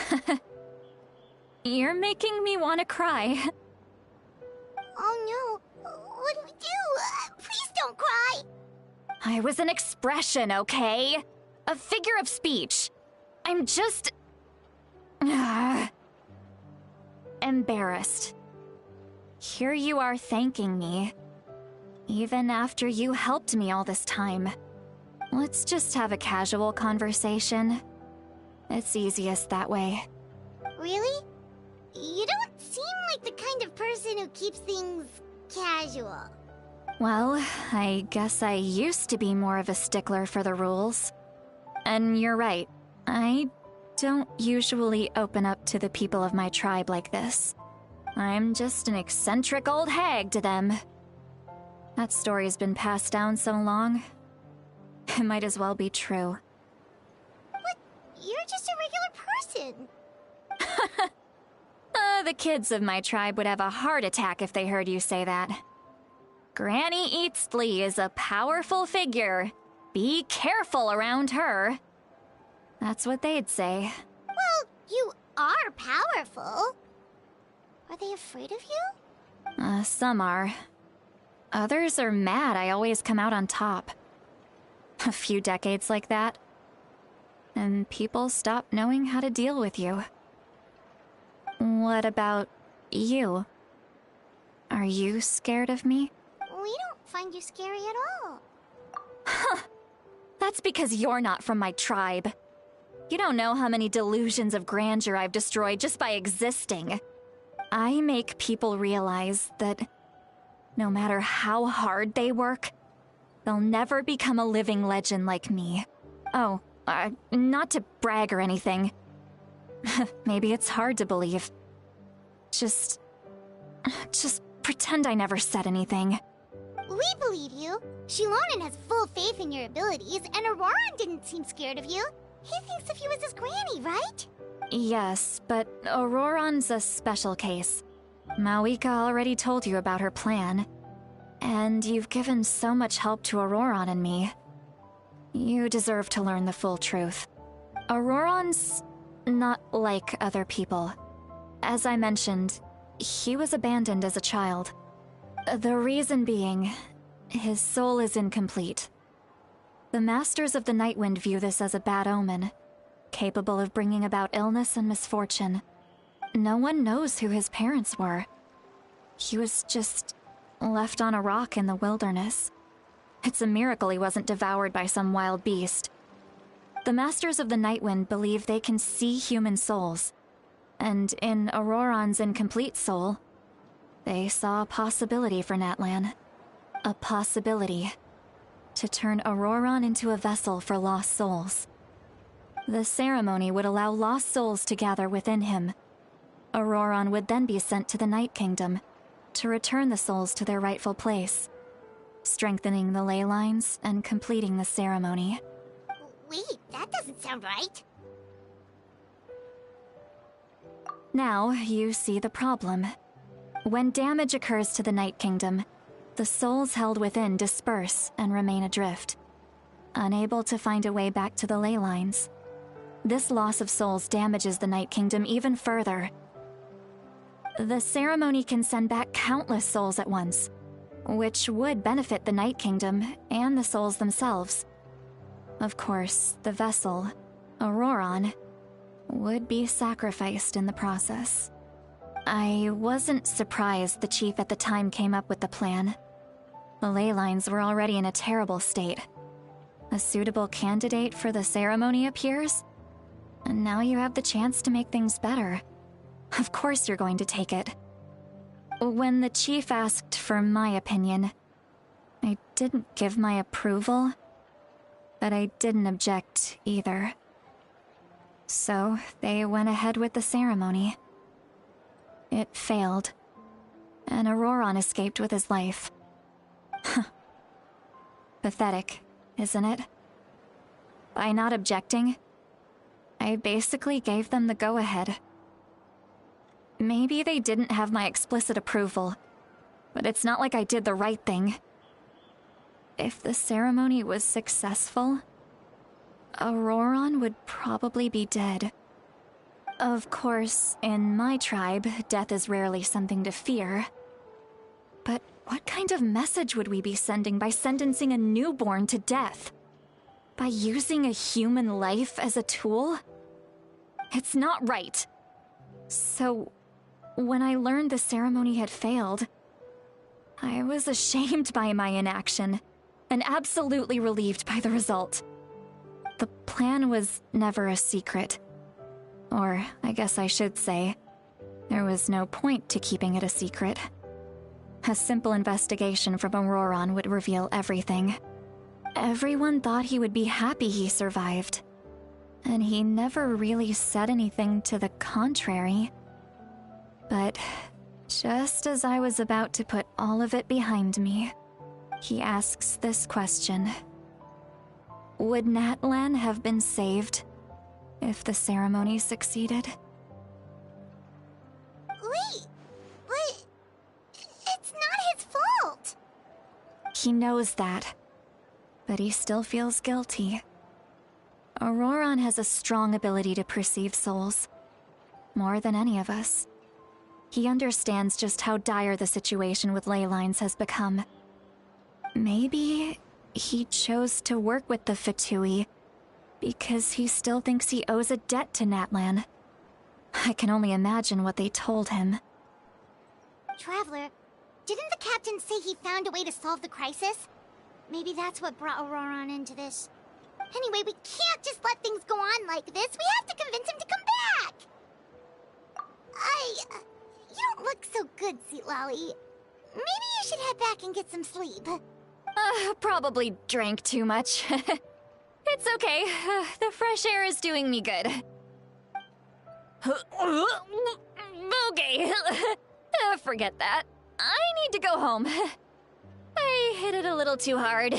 beautiful! You're making me want to cry. Oh no, what do we do? Please don't cry! I was an expression, okay? A figure of speech. I'm just... embarrassed. Here you are thanking me. Even after you helped me all this time. Let's just have a casual conversation. It's easiest that way. Really? You don't seem like the kind of person who keeps things casual. Well, I guess I used to be more of a stickler for the rules. And you're right, I don't usually open up to the people of my tribe like this. I'm just an eccentric old hag to them. That story's been passed down so long, it might as well be true. But you're just a regular person. The kids of my tribe would have a heart attack if they heard you say that. Granny Eatsley is a powerful figure. Be careful around her. That's what they'd say. Well, you are powerful. Are they afraid of you? Some are. Others are mad I always come out on top. A few decades like that, and people stop knowing how to deal with you. What about you? Are you scared of me? We don't find you scary at all. Huh. That's because you're not from my tribe. You don't know how many delusions of grandeur I've destroyed just by existing. I make people realize that no matter how hard they work, they'll never become a living legend like me. Oh, not to brag or anything. Maybe it's hard to believe. Just pretend I never said anything. We believe you. Shilonen has full faith in your abilities, and Auroran didn't seem scared of you. He thinks of you as his granny, right? Yes, but Auroran's a special case. Mawika already told you about her plan. And you've given so much help to Auroran and me. You deserve to learn the full truth. Auroran's not like other people. As I mentioned, he was abandoned as a child. The reason being, his soul is incomplete. The Masters of the Nightwind view this as a bad omen, capable of bringing about illness and misfortune. No one knows who his parents were. He was just left on a rock in the wilderness. It's a miracle he wasn't devoured by some wild beast. The Masters of the Nightwind believe they can see human souls, and in Auroran's incomplete soul, they saw a possibility for Natlan. A possibility to turn Auroran into a vessel for lost souls. The ceremony would allow lost souls to gather within him. Auroran would then be sent to the Night Kingdom, to return the souls to their rightful place, strengthening the ley lines and completing the ceremony. Wait, that doesn't sound right. Now you see the problem. When damage occurs to the Night Kingdom, the souls held within disperse and remain adrift, unable to find a way back to the ley lines. This loss of souls damages the Night Kingdom even further. The ceremony can send back countless souls at once, which would benefit the Night Kingdom and the souls themselves. Of course, the vessel, Auroron, would be sacrificed in the process. I wasn't surprised the chief at the time came up with the plan. The ley lines were already in a terrible state. A suitable candidate for the ceremony appears, and now you have the chance to make things better. Of course you're going to take it. When the chief asked for my opinion, I didn't give my approval, but I didn't object either. So they went ahead with the ceremony. It failed, and Auroron escaped with his life. Pathetic, isn't it? By not objecting, I basically gave them the go-ahead. Maybe they didn't have my explicit approval, but it's not like I did the right thing. If the ceremony was successful, Auroron would probably be dead. Of course, in my tribe, death is rarely something to fear. But what kind of message would we be sending by sentencing a newborn to death? By using a human life as a tool? It's not right. So, when I learned the ceremony had failed, I was ashamed by my inaction, and absolutely relieved by the result. The plan was never a secret. Or, I guess I should say, there was no point to keeping it a secret. A simple investigation from Auroron would reveal everything. Everyone thought he would be happy he survived, and he never really said anything to the contrary. But just as I was about to put all of it behind me, he asks this question. Would Natlan have been saved if the ceremony succeeded? Wait, but it's not his fault! He knows that, but he still feels guilty. Auroron has a strong ability to perceive souls, more than any of us. He understands just how dire the situation with ley lines has become. Maybe he chose to work with the Fatui because he still thinks he owes a debt to Natlan. I can only imagine what they told him. Traveler, didn't the captain say he found a way to solve the crisis? Maybe that's what brought Auroron into this. Anyway, we can't just let things go on like this. We have to convince him to come back! You don't look so good, Sweet Lolly. Maybe you should head back and get some sleep. Probably drank too much. It's okay. The fresh air is doing me good. Okay. Forget that. I need to go home. I hit it a little too hard.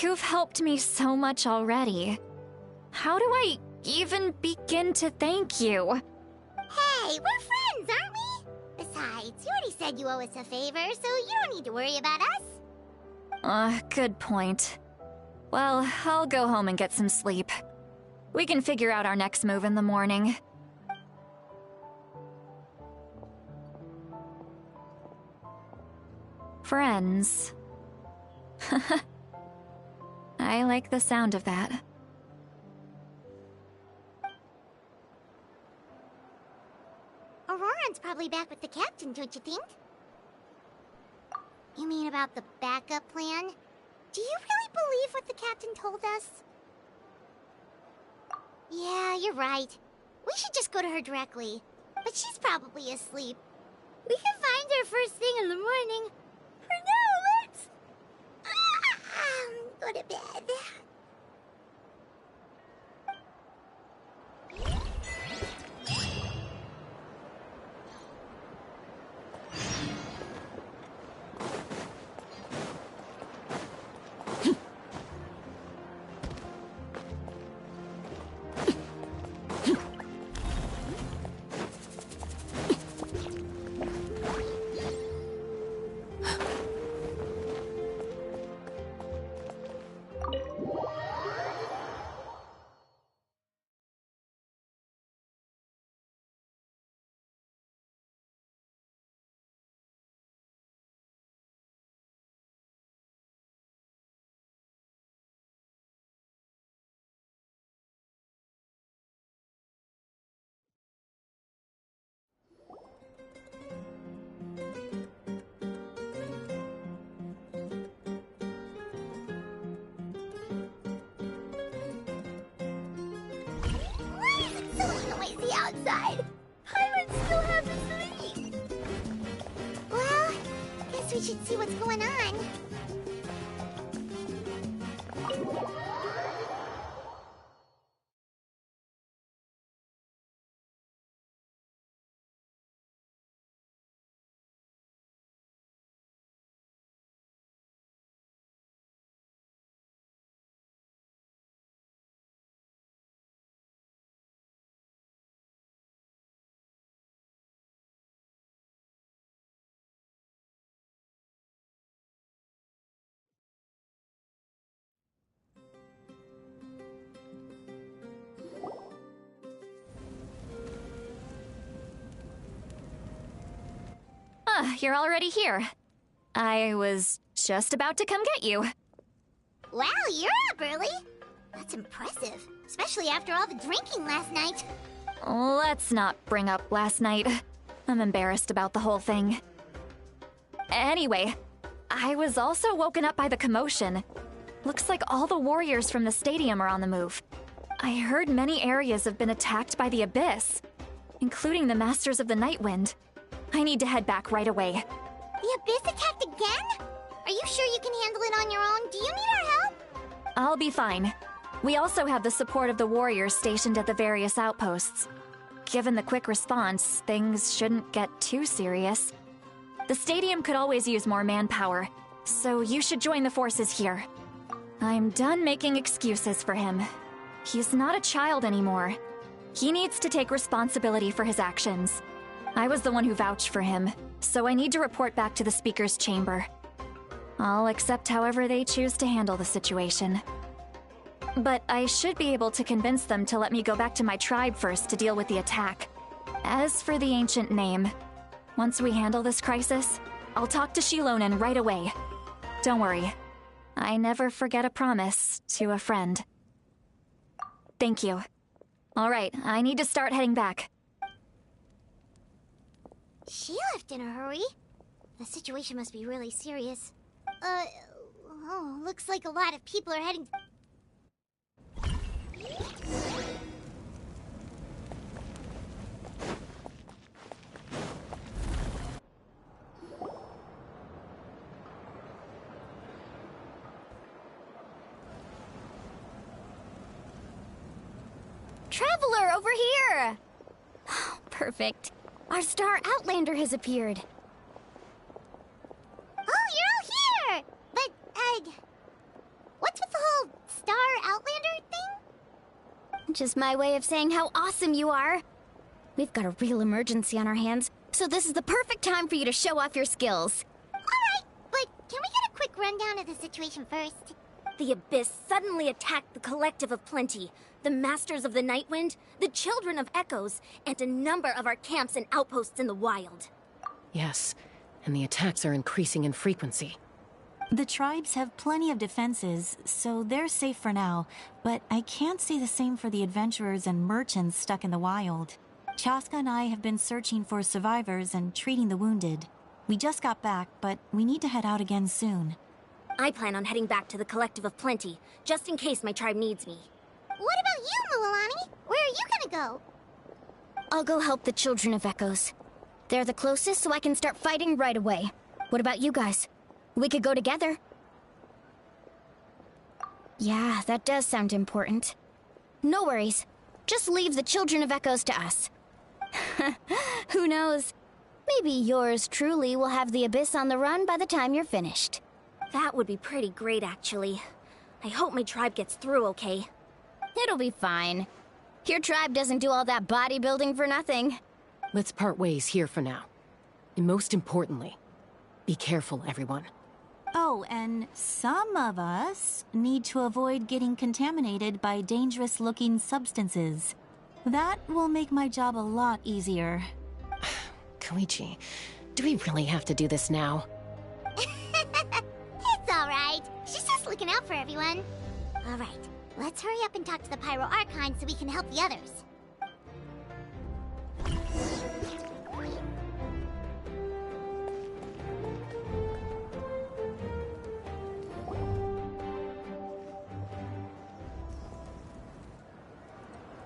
You've helped me so much already. How do I even begin to thank you? Hey, we're friends, aren't we? Besides, you already said you owe us a favor, so you don't need to worry about us. Good point. Well, I'll go home and get some sleep. We can figure out our next move in the morning. Friends. I like the sound of that. Auroron's probably back with the captain, don't you think? You mean about the backup plan? Do you really believe what the captain told us? Yeah, you're right. We should just go to her directly. But she's probably asleep. We can find her first thing in the morning. For now, let's... go to bed. inside. Paimon still has to sleep. Well, guess we should see what's going on. You're already here. I was just about to come get you. Wow, you're up early. That's impressive, especially after all the drinking last night. Let's not bring up last night. I'm embarrassed about the whole thing. Anyway, I was also woken up by the commotion. Looks like all the warriors from the stadium are on the move. I heard many areas have been attacked by the Abyss, including the Masters of the Nightwind. I need to head back right away. The Abyss attacked again? Are you sure you can handle it on your own? Do you need our help? I'll be fine. We also have the support of the warriors stationed at the various outposts. Given the quick response, things shouldn't get too serious. The stadium could always use more manpower, so you should join the forces here. I'm done making excuses for him. He's not a child anymore. He needs to take responsibility for his actions. I was the one who vouched for him, so I need to report back to the Speaker's Chamber. I'll accept however they choose to handle the situation. But I should be able to convince them to let me go back to my tribe first to deal with the attack. As for the ancient name, once we handle this crisis, I'll talk to Shilonen right away. Don't worry, I never forget a promise to a friend. Thank you. All right, I need to start heading back. She left in a hurry. The situation must be really serious. Oh, looks like a lot of people are heading... Traveler, over here! Perfect. Our star Outlander has appeared. Oh, you're all here! But, what's with the whole Star Outlander thing? Just my way of saying how awesome you are. We've got a real emergency on our hands, so this is the perfect time for you to show off your skills. Alright, but can we get a quick rundown of the situation first? The Abyss suddenly attacked the Collective of Plenty, the Masters of the Nightwind, the Children of Echoes, and a number of our camps and outposts in the wild. Yes, and the attacks are increasing in frequency. The tribes have plenty of defenses, so they're safe for now, but I can't say the same for the adventurers and merchants stuck in the wild. Chaska and I have been searching for survivors and treating the wounded. We just got back, but we need to head out again soon. I plan on heading back to the Collective of Plenty, just in case my tribe needs me. What about you, Mulalani? Where are you gonna go? I'll go help the Children of Echoes. They're the closest, so I can start fighting right away. What about you guys? We could go together. Yeah, that does sound important. No worries. Just leave the Children of Echoes to us. Who knows? Maybe yours truly will have the Abyss on the run by the time you're finished. That would be pretty great, actually. I hope my tribe gets through okay. It'll be fine. Your tribe doesn't do all that bodybuilding for nothing. Let's part ways here for now. And most importantly, be careful, everyone. Oh, and some of us need to avoid getting contaminated by dangerous-looking substances. That will make my job a lot easier. Koichi, do we really have to do this now? It's alright. She's just looking out for everyone. Alright, let's hurry up and talk to the Pyro Archon so we can help the others.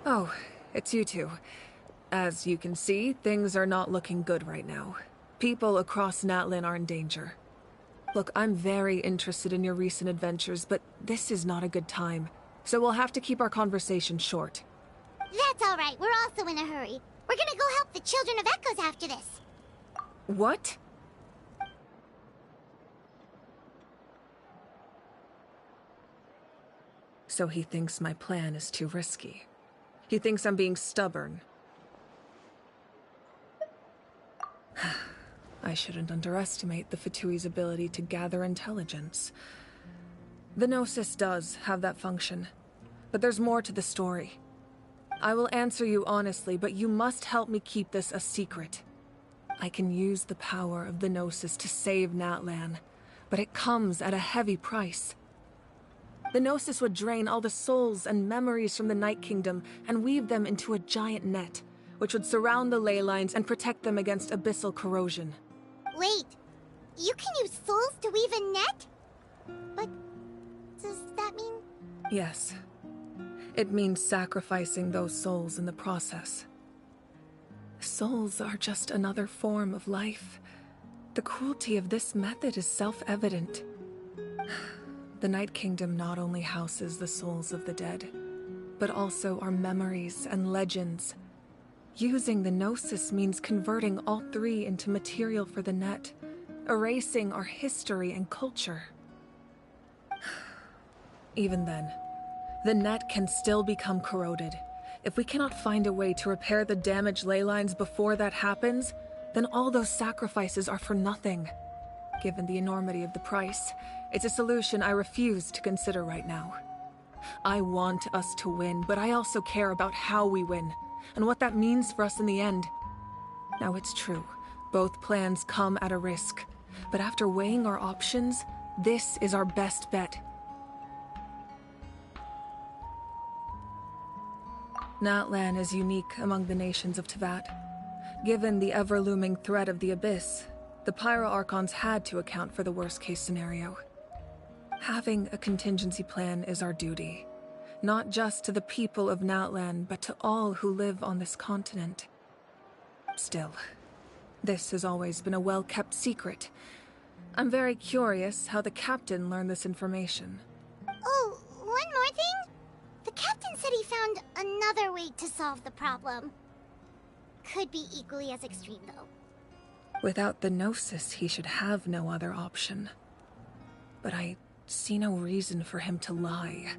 Oh, it's you two. As you can see, things are not looking good right now. People across Natlin are in danger. Look, I'm very interested in your recent adventures, but this is not a good time. So we'll have to keep our conversation short. That's all right. We're also in a hurry. We're gonna go help the Children of Echoes after this. What? So he thinks my plan is too risky. He thinks I'm being stubborn. I shouldn't underestimate the Fatui's ability to gather intelligence. The Gnosis does have that function, but there's more to the story. I will answer you honestly, but you must help me keep this a secret. I can use the power of the Gnosis to save Natlan, but it comes at a heavy price. The Gnosis would drain all the souls and memories from the Night Kingdom and weave them into a giant net, which would surround the ley lines and protect them against abyssal corrosion. Wait, you can use souls to weave a net? But does that mean... Yes. It means sacrificing those souls in the process. Souls are just another form of life. The cruelty of this method is self-evident. The Night Kingdom not only houses the souls of the dead, but also our memories and legends. Using the Gnosis means converting all three into material for the net, erasing our history and culture. Even then, the net can still become corroded. If we cannot find a way to repair the damaged ley lines before that happens, then all those sacrifices are for nothing. Given the enormity of the price, it's a solution I refuse to consider right now. I want us to win, but I also care about how we win, and what that means for us in the end. Now it's true, both plans come at a risk, but after weighing our options, this is our best bet. Natlan is unique among the nations of Teyvat. Given the ever-looming threat of the Abyss, the Pyro Archons had to account for the worst-case scenario. Having a contingency plan is our duty, not just to the people of Natlan, but to all who live on this continent. Still, this has always been a well-kept secret. I'm very curious how the captain learned this information. Oh, one more thing? The captain said he found another way to solve the problem. Could be equally as extreme, though. Without the Gnosis, he should have no other option. But I see no reason for him to lie.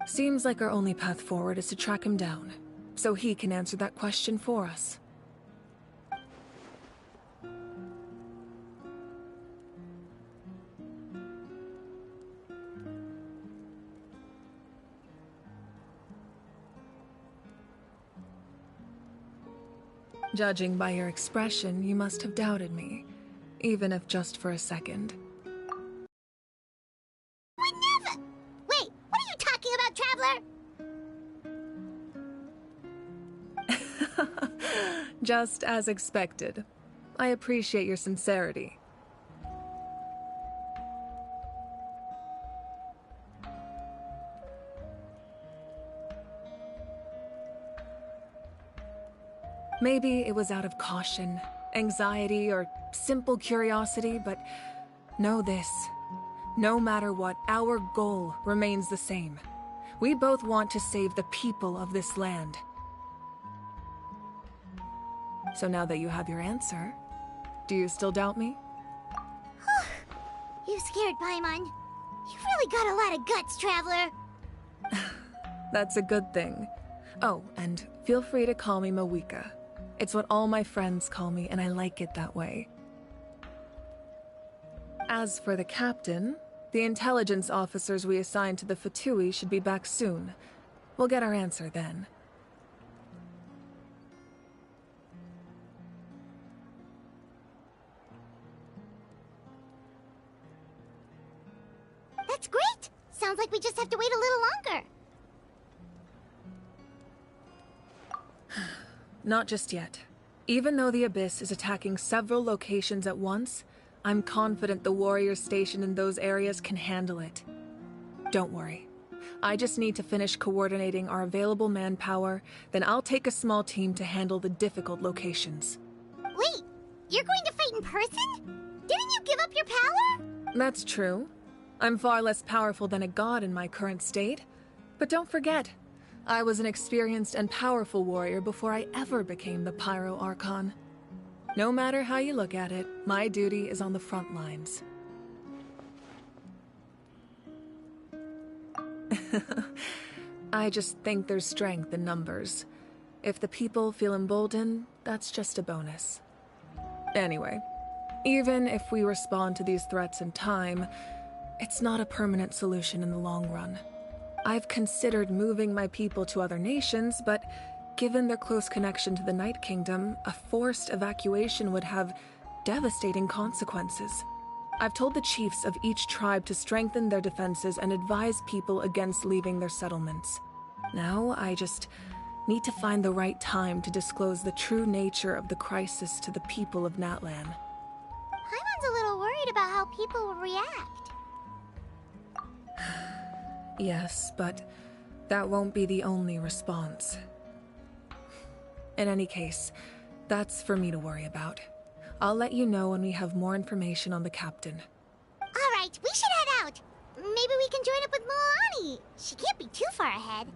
Seems like our only path forward is to track him down, so he can answer that question for us. Judging by your expression, you must have doubted me, even if just for a second. Would never! Wait, what are you talking about, Traveler? Just as expected. I appreciate your sincerity. Maybe it was out of caution, anxiety, or simple curiosity, but know this. No matter what, our goal remains the same. We both want to save the people of this land. So now that you have your answer, do you still doubt me? You scared Paimon. You really got a lot of guts, Traveler. That's a good thing. Oh, and feel free to call me Mawika. It's what all my friends call me, and I like it that way. As for the captain, the intelligence officers we assigned to the Fatui should be back soon. We'll get our answer then. That's great! Sounds like we just have to wait a little longer. Not just yet. Even though the Abyss is attacking several locations at once, I'm confident the warriors stationed in those areas can handle it. Don't worry. I just need to finish coordinating our available manpower, then I'll take a small team to handle the difficult locations. Wait, you're going to fight in person? Didn't you give up your power? That's true. I'm far less powerful than a god in my current state. But don't forget, I was an experienced and powerful warrior before I ever became the Pyro Archon. No matter how you look at it, my duty is on the front lines. I just think there's strength in numbers. If the people feel emboldened, that's just a bonus. Anyway, even if we respond to these threats in time, it's not a permanent solution in the long run. I've considered moving my people to other nations, but given their close connection to the Night Kingdom, a forced evacuation would have devastating consequences. I've told the chiefs of each tribe to strengthen their defenses and advise people against leaving their settlements. Now, I just need to find the right time to disclose the true nature of the crisis to the people of Natlan. Paimon's a little worried about how people will react. Yes, but that won't be the only response. In any case, that's for me to worry about. I'll let you know when we have more information on the captain. Alright, we should head out. Maybe we can join up with Milani. She can't be too far ahead.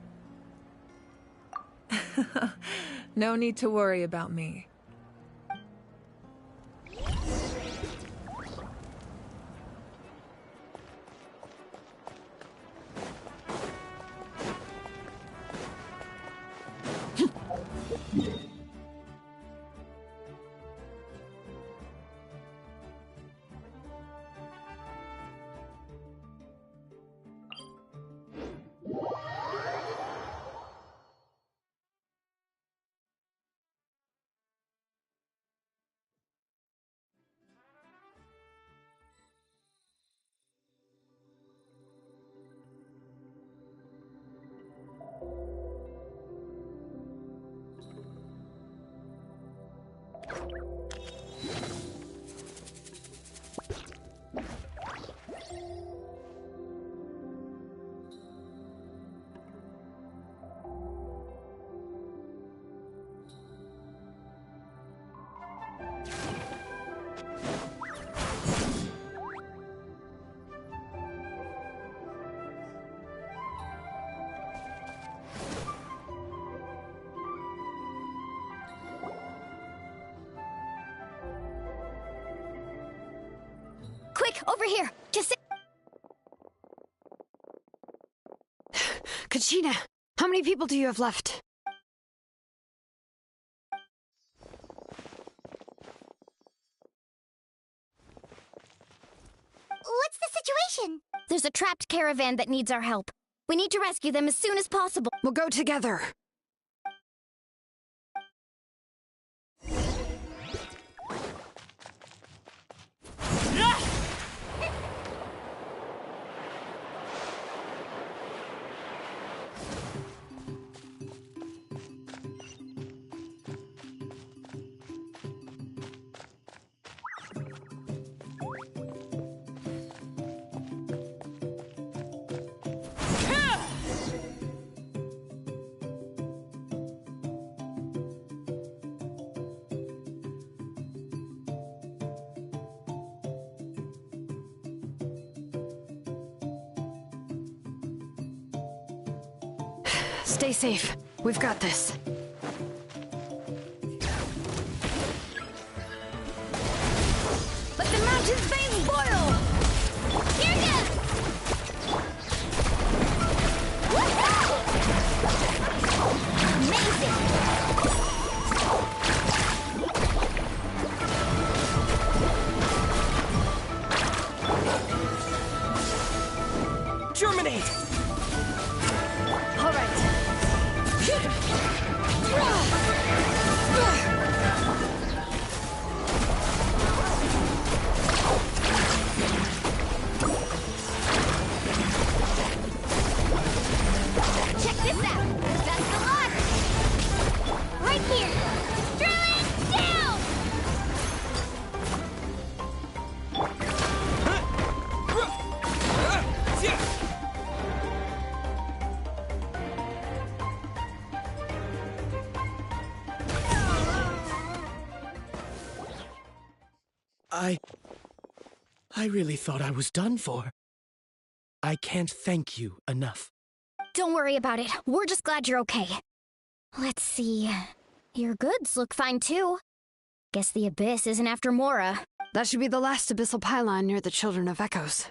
No need to worry about me. Quick, over here! Just sit. Kachina, how many people do you have left? What's the situation? There's a trapped caravan that needs our help. We need to rescue them as soon as possible. We'll go together. Stay safe. We've got this. Let the mountain's veins boil! Here ya! Amazing! Germinate! Check this out! That's the lot! Right here! Drilling down! I really thought I was done for. I can't thank you enough. Don't worry about it. We're just glad you're okay. Let's see. Your goods look fine, too. Guess the Abyss isn't after Mora. That should be the last abyssal pylon near the Children of Echoes.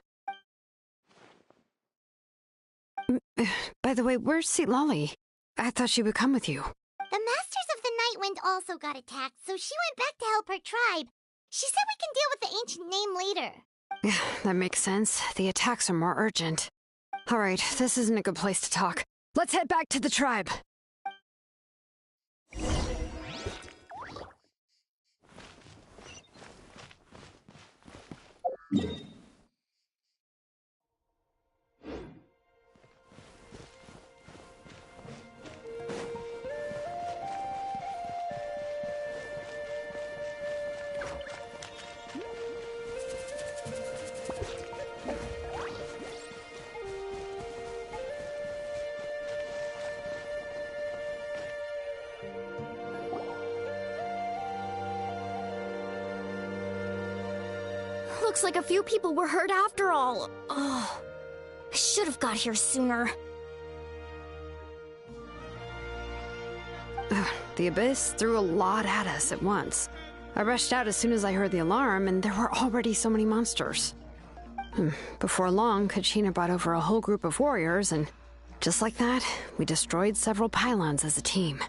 By the way, where's Lolly? I thought she would come with you. The Masters of the Night Wind also got attacked, so she went back to help her tribe. She said we can deal with the ancient name later. Yeah, that makes sense. The attacks are more urgent. Alright, this isn't a good place to talk. Let's head back to the tribe. Looks like a few people were hurt after all. Oh, I should have got here sooner. The Abyss threw a lot at us at once. I rushed out as soon as I heard the alarm, and there were already so many monsters. Before long, Kachina brought over a whole group of warriors, and just like that, we destroyed several pylons as a team.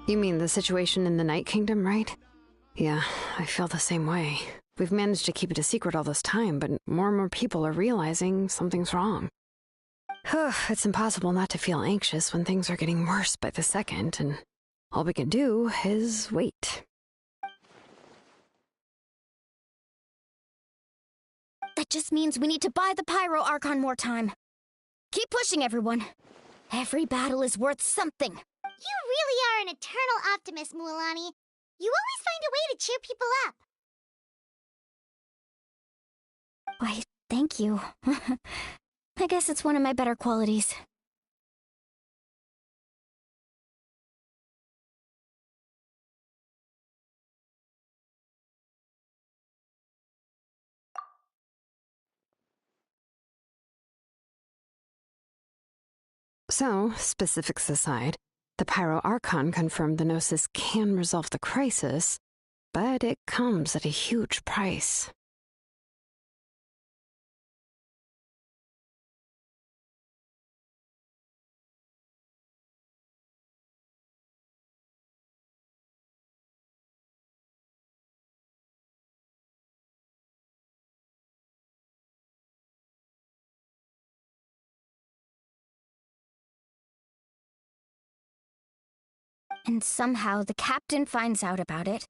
You mean the situation in the Night Kingdom, right? Yeah, I feel the same way. We've managed to keep it a secret all this time, but more and more people are realizing something's wrong. It's impossible not to feel anxious when things are getting worse by the second, and all we can do is wait. That just means we need to buy the Pyro Archon more time. Keep pushing, everyone. Every battle is worth something. You really are an eternal optimist, Mualani. You always find a way to cheer people up. Why, thank you. I guess it's one of my better qualities. So, specifics aside, the Pyro Archon confirmed the Gnosis can resolve the crisis, but it comes at a huge price. And somehow the captain finds out about it,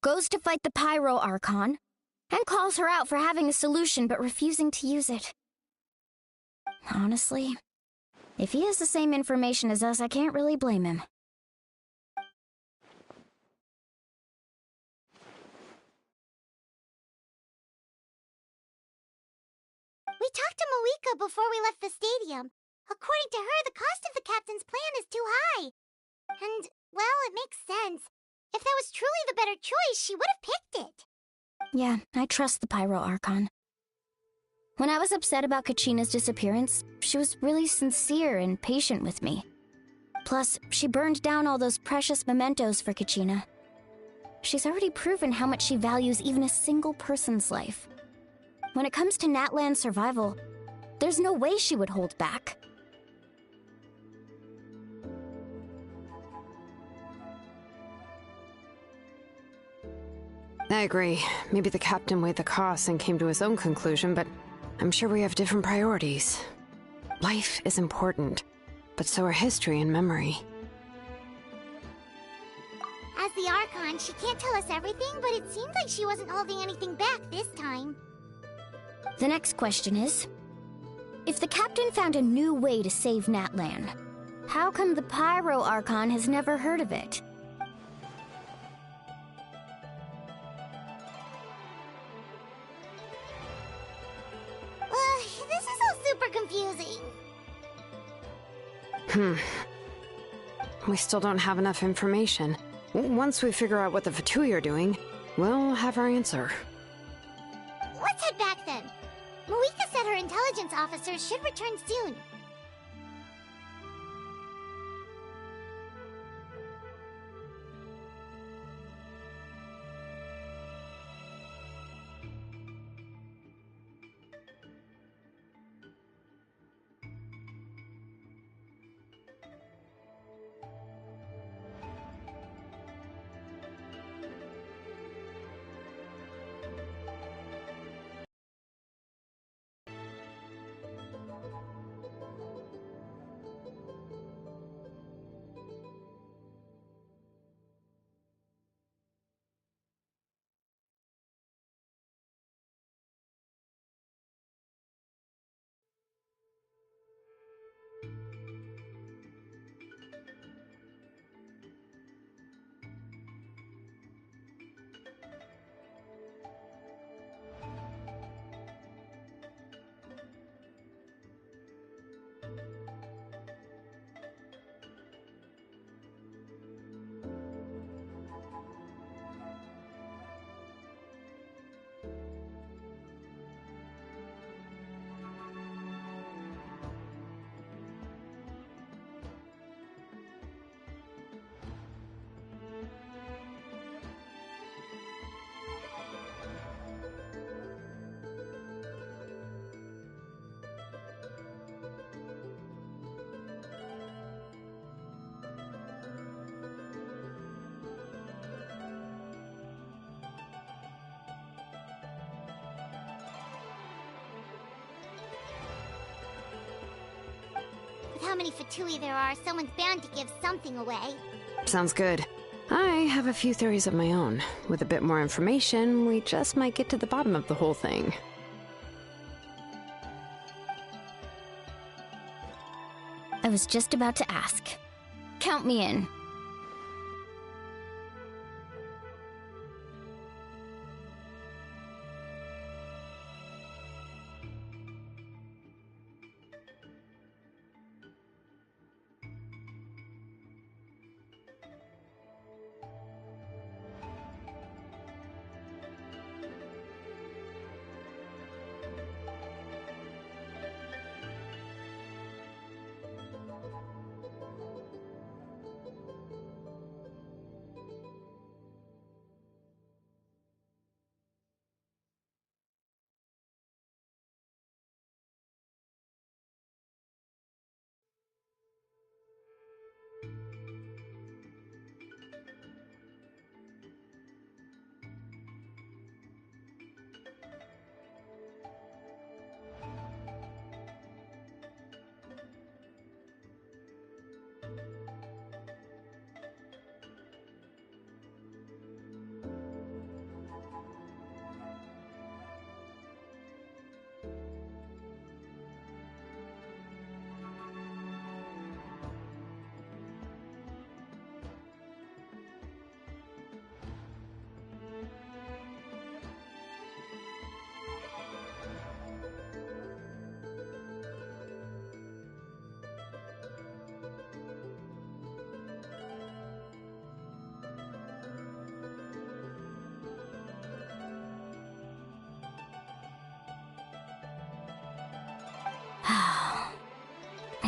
goes to fight the Pyro Archon, and calls her out for having a solution but refusing to use it. Honestly, if he has the same information as us, I can't really blame him. We talked to Moika before we left the stadium. According to her, the cost of the captain's plan is too high. And, well, it makes sense. If that was truly the better choice, she would have picked it. Yeah, I trust the Pyro Archon. When I was upset about Kachina's disappearance, she was really sincere and patient with me. Plus, she burned down all those precious mementos for Kachina. She's already proven how much she values even a single person's life. When it comes to Natlan's survival, there's no way she would hold back. I agree. Maybe the captain weighed the costs and came to his own conclusion, but I'm sure we have different priorities. Life is important, but so are history and memory. As the Archon, she can't tell us everything, but it seems like she wasn't holding anything back this time. The next question is, if the captain found a new way to save Natlan, How come the Pyro Archon has never heard of it? This is all super confusing. We still don't have enough information. Once we figure out what the Fatui are doing, we'll have our answer. Let's head back then. Moika said her intelligence officers should return soon. With how many Fatui there are, someone's bound to give something away. Sounds good. I have a few theories of my own. With a bit more information, we just might get to the bottom of the whole thing. I was just about to ask. Count me in.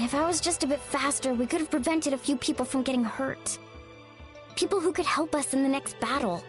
If I was just a bit faster, we could have prevented a few people from getting hurt. People who could help us in the next battle.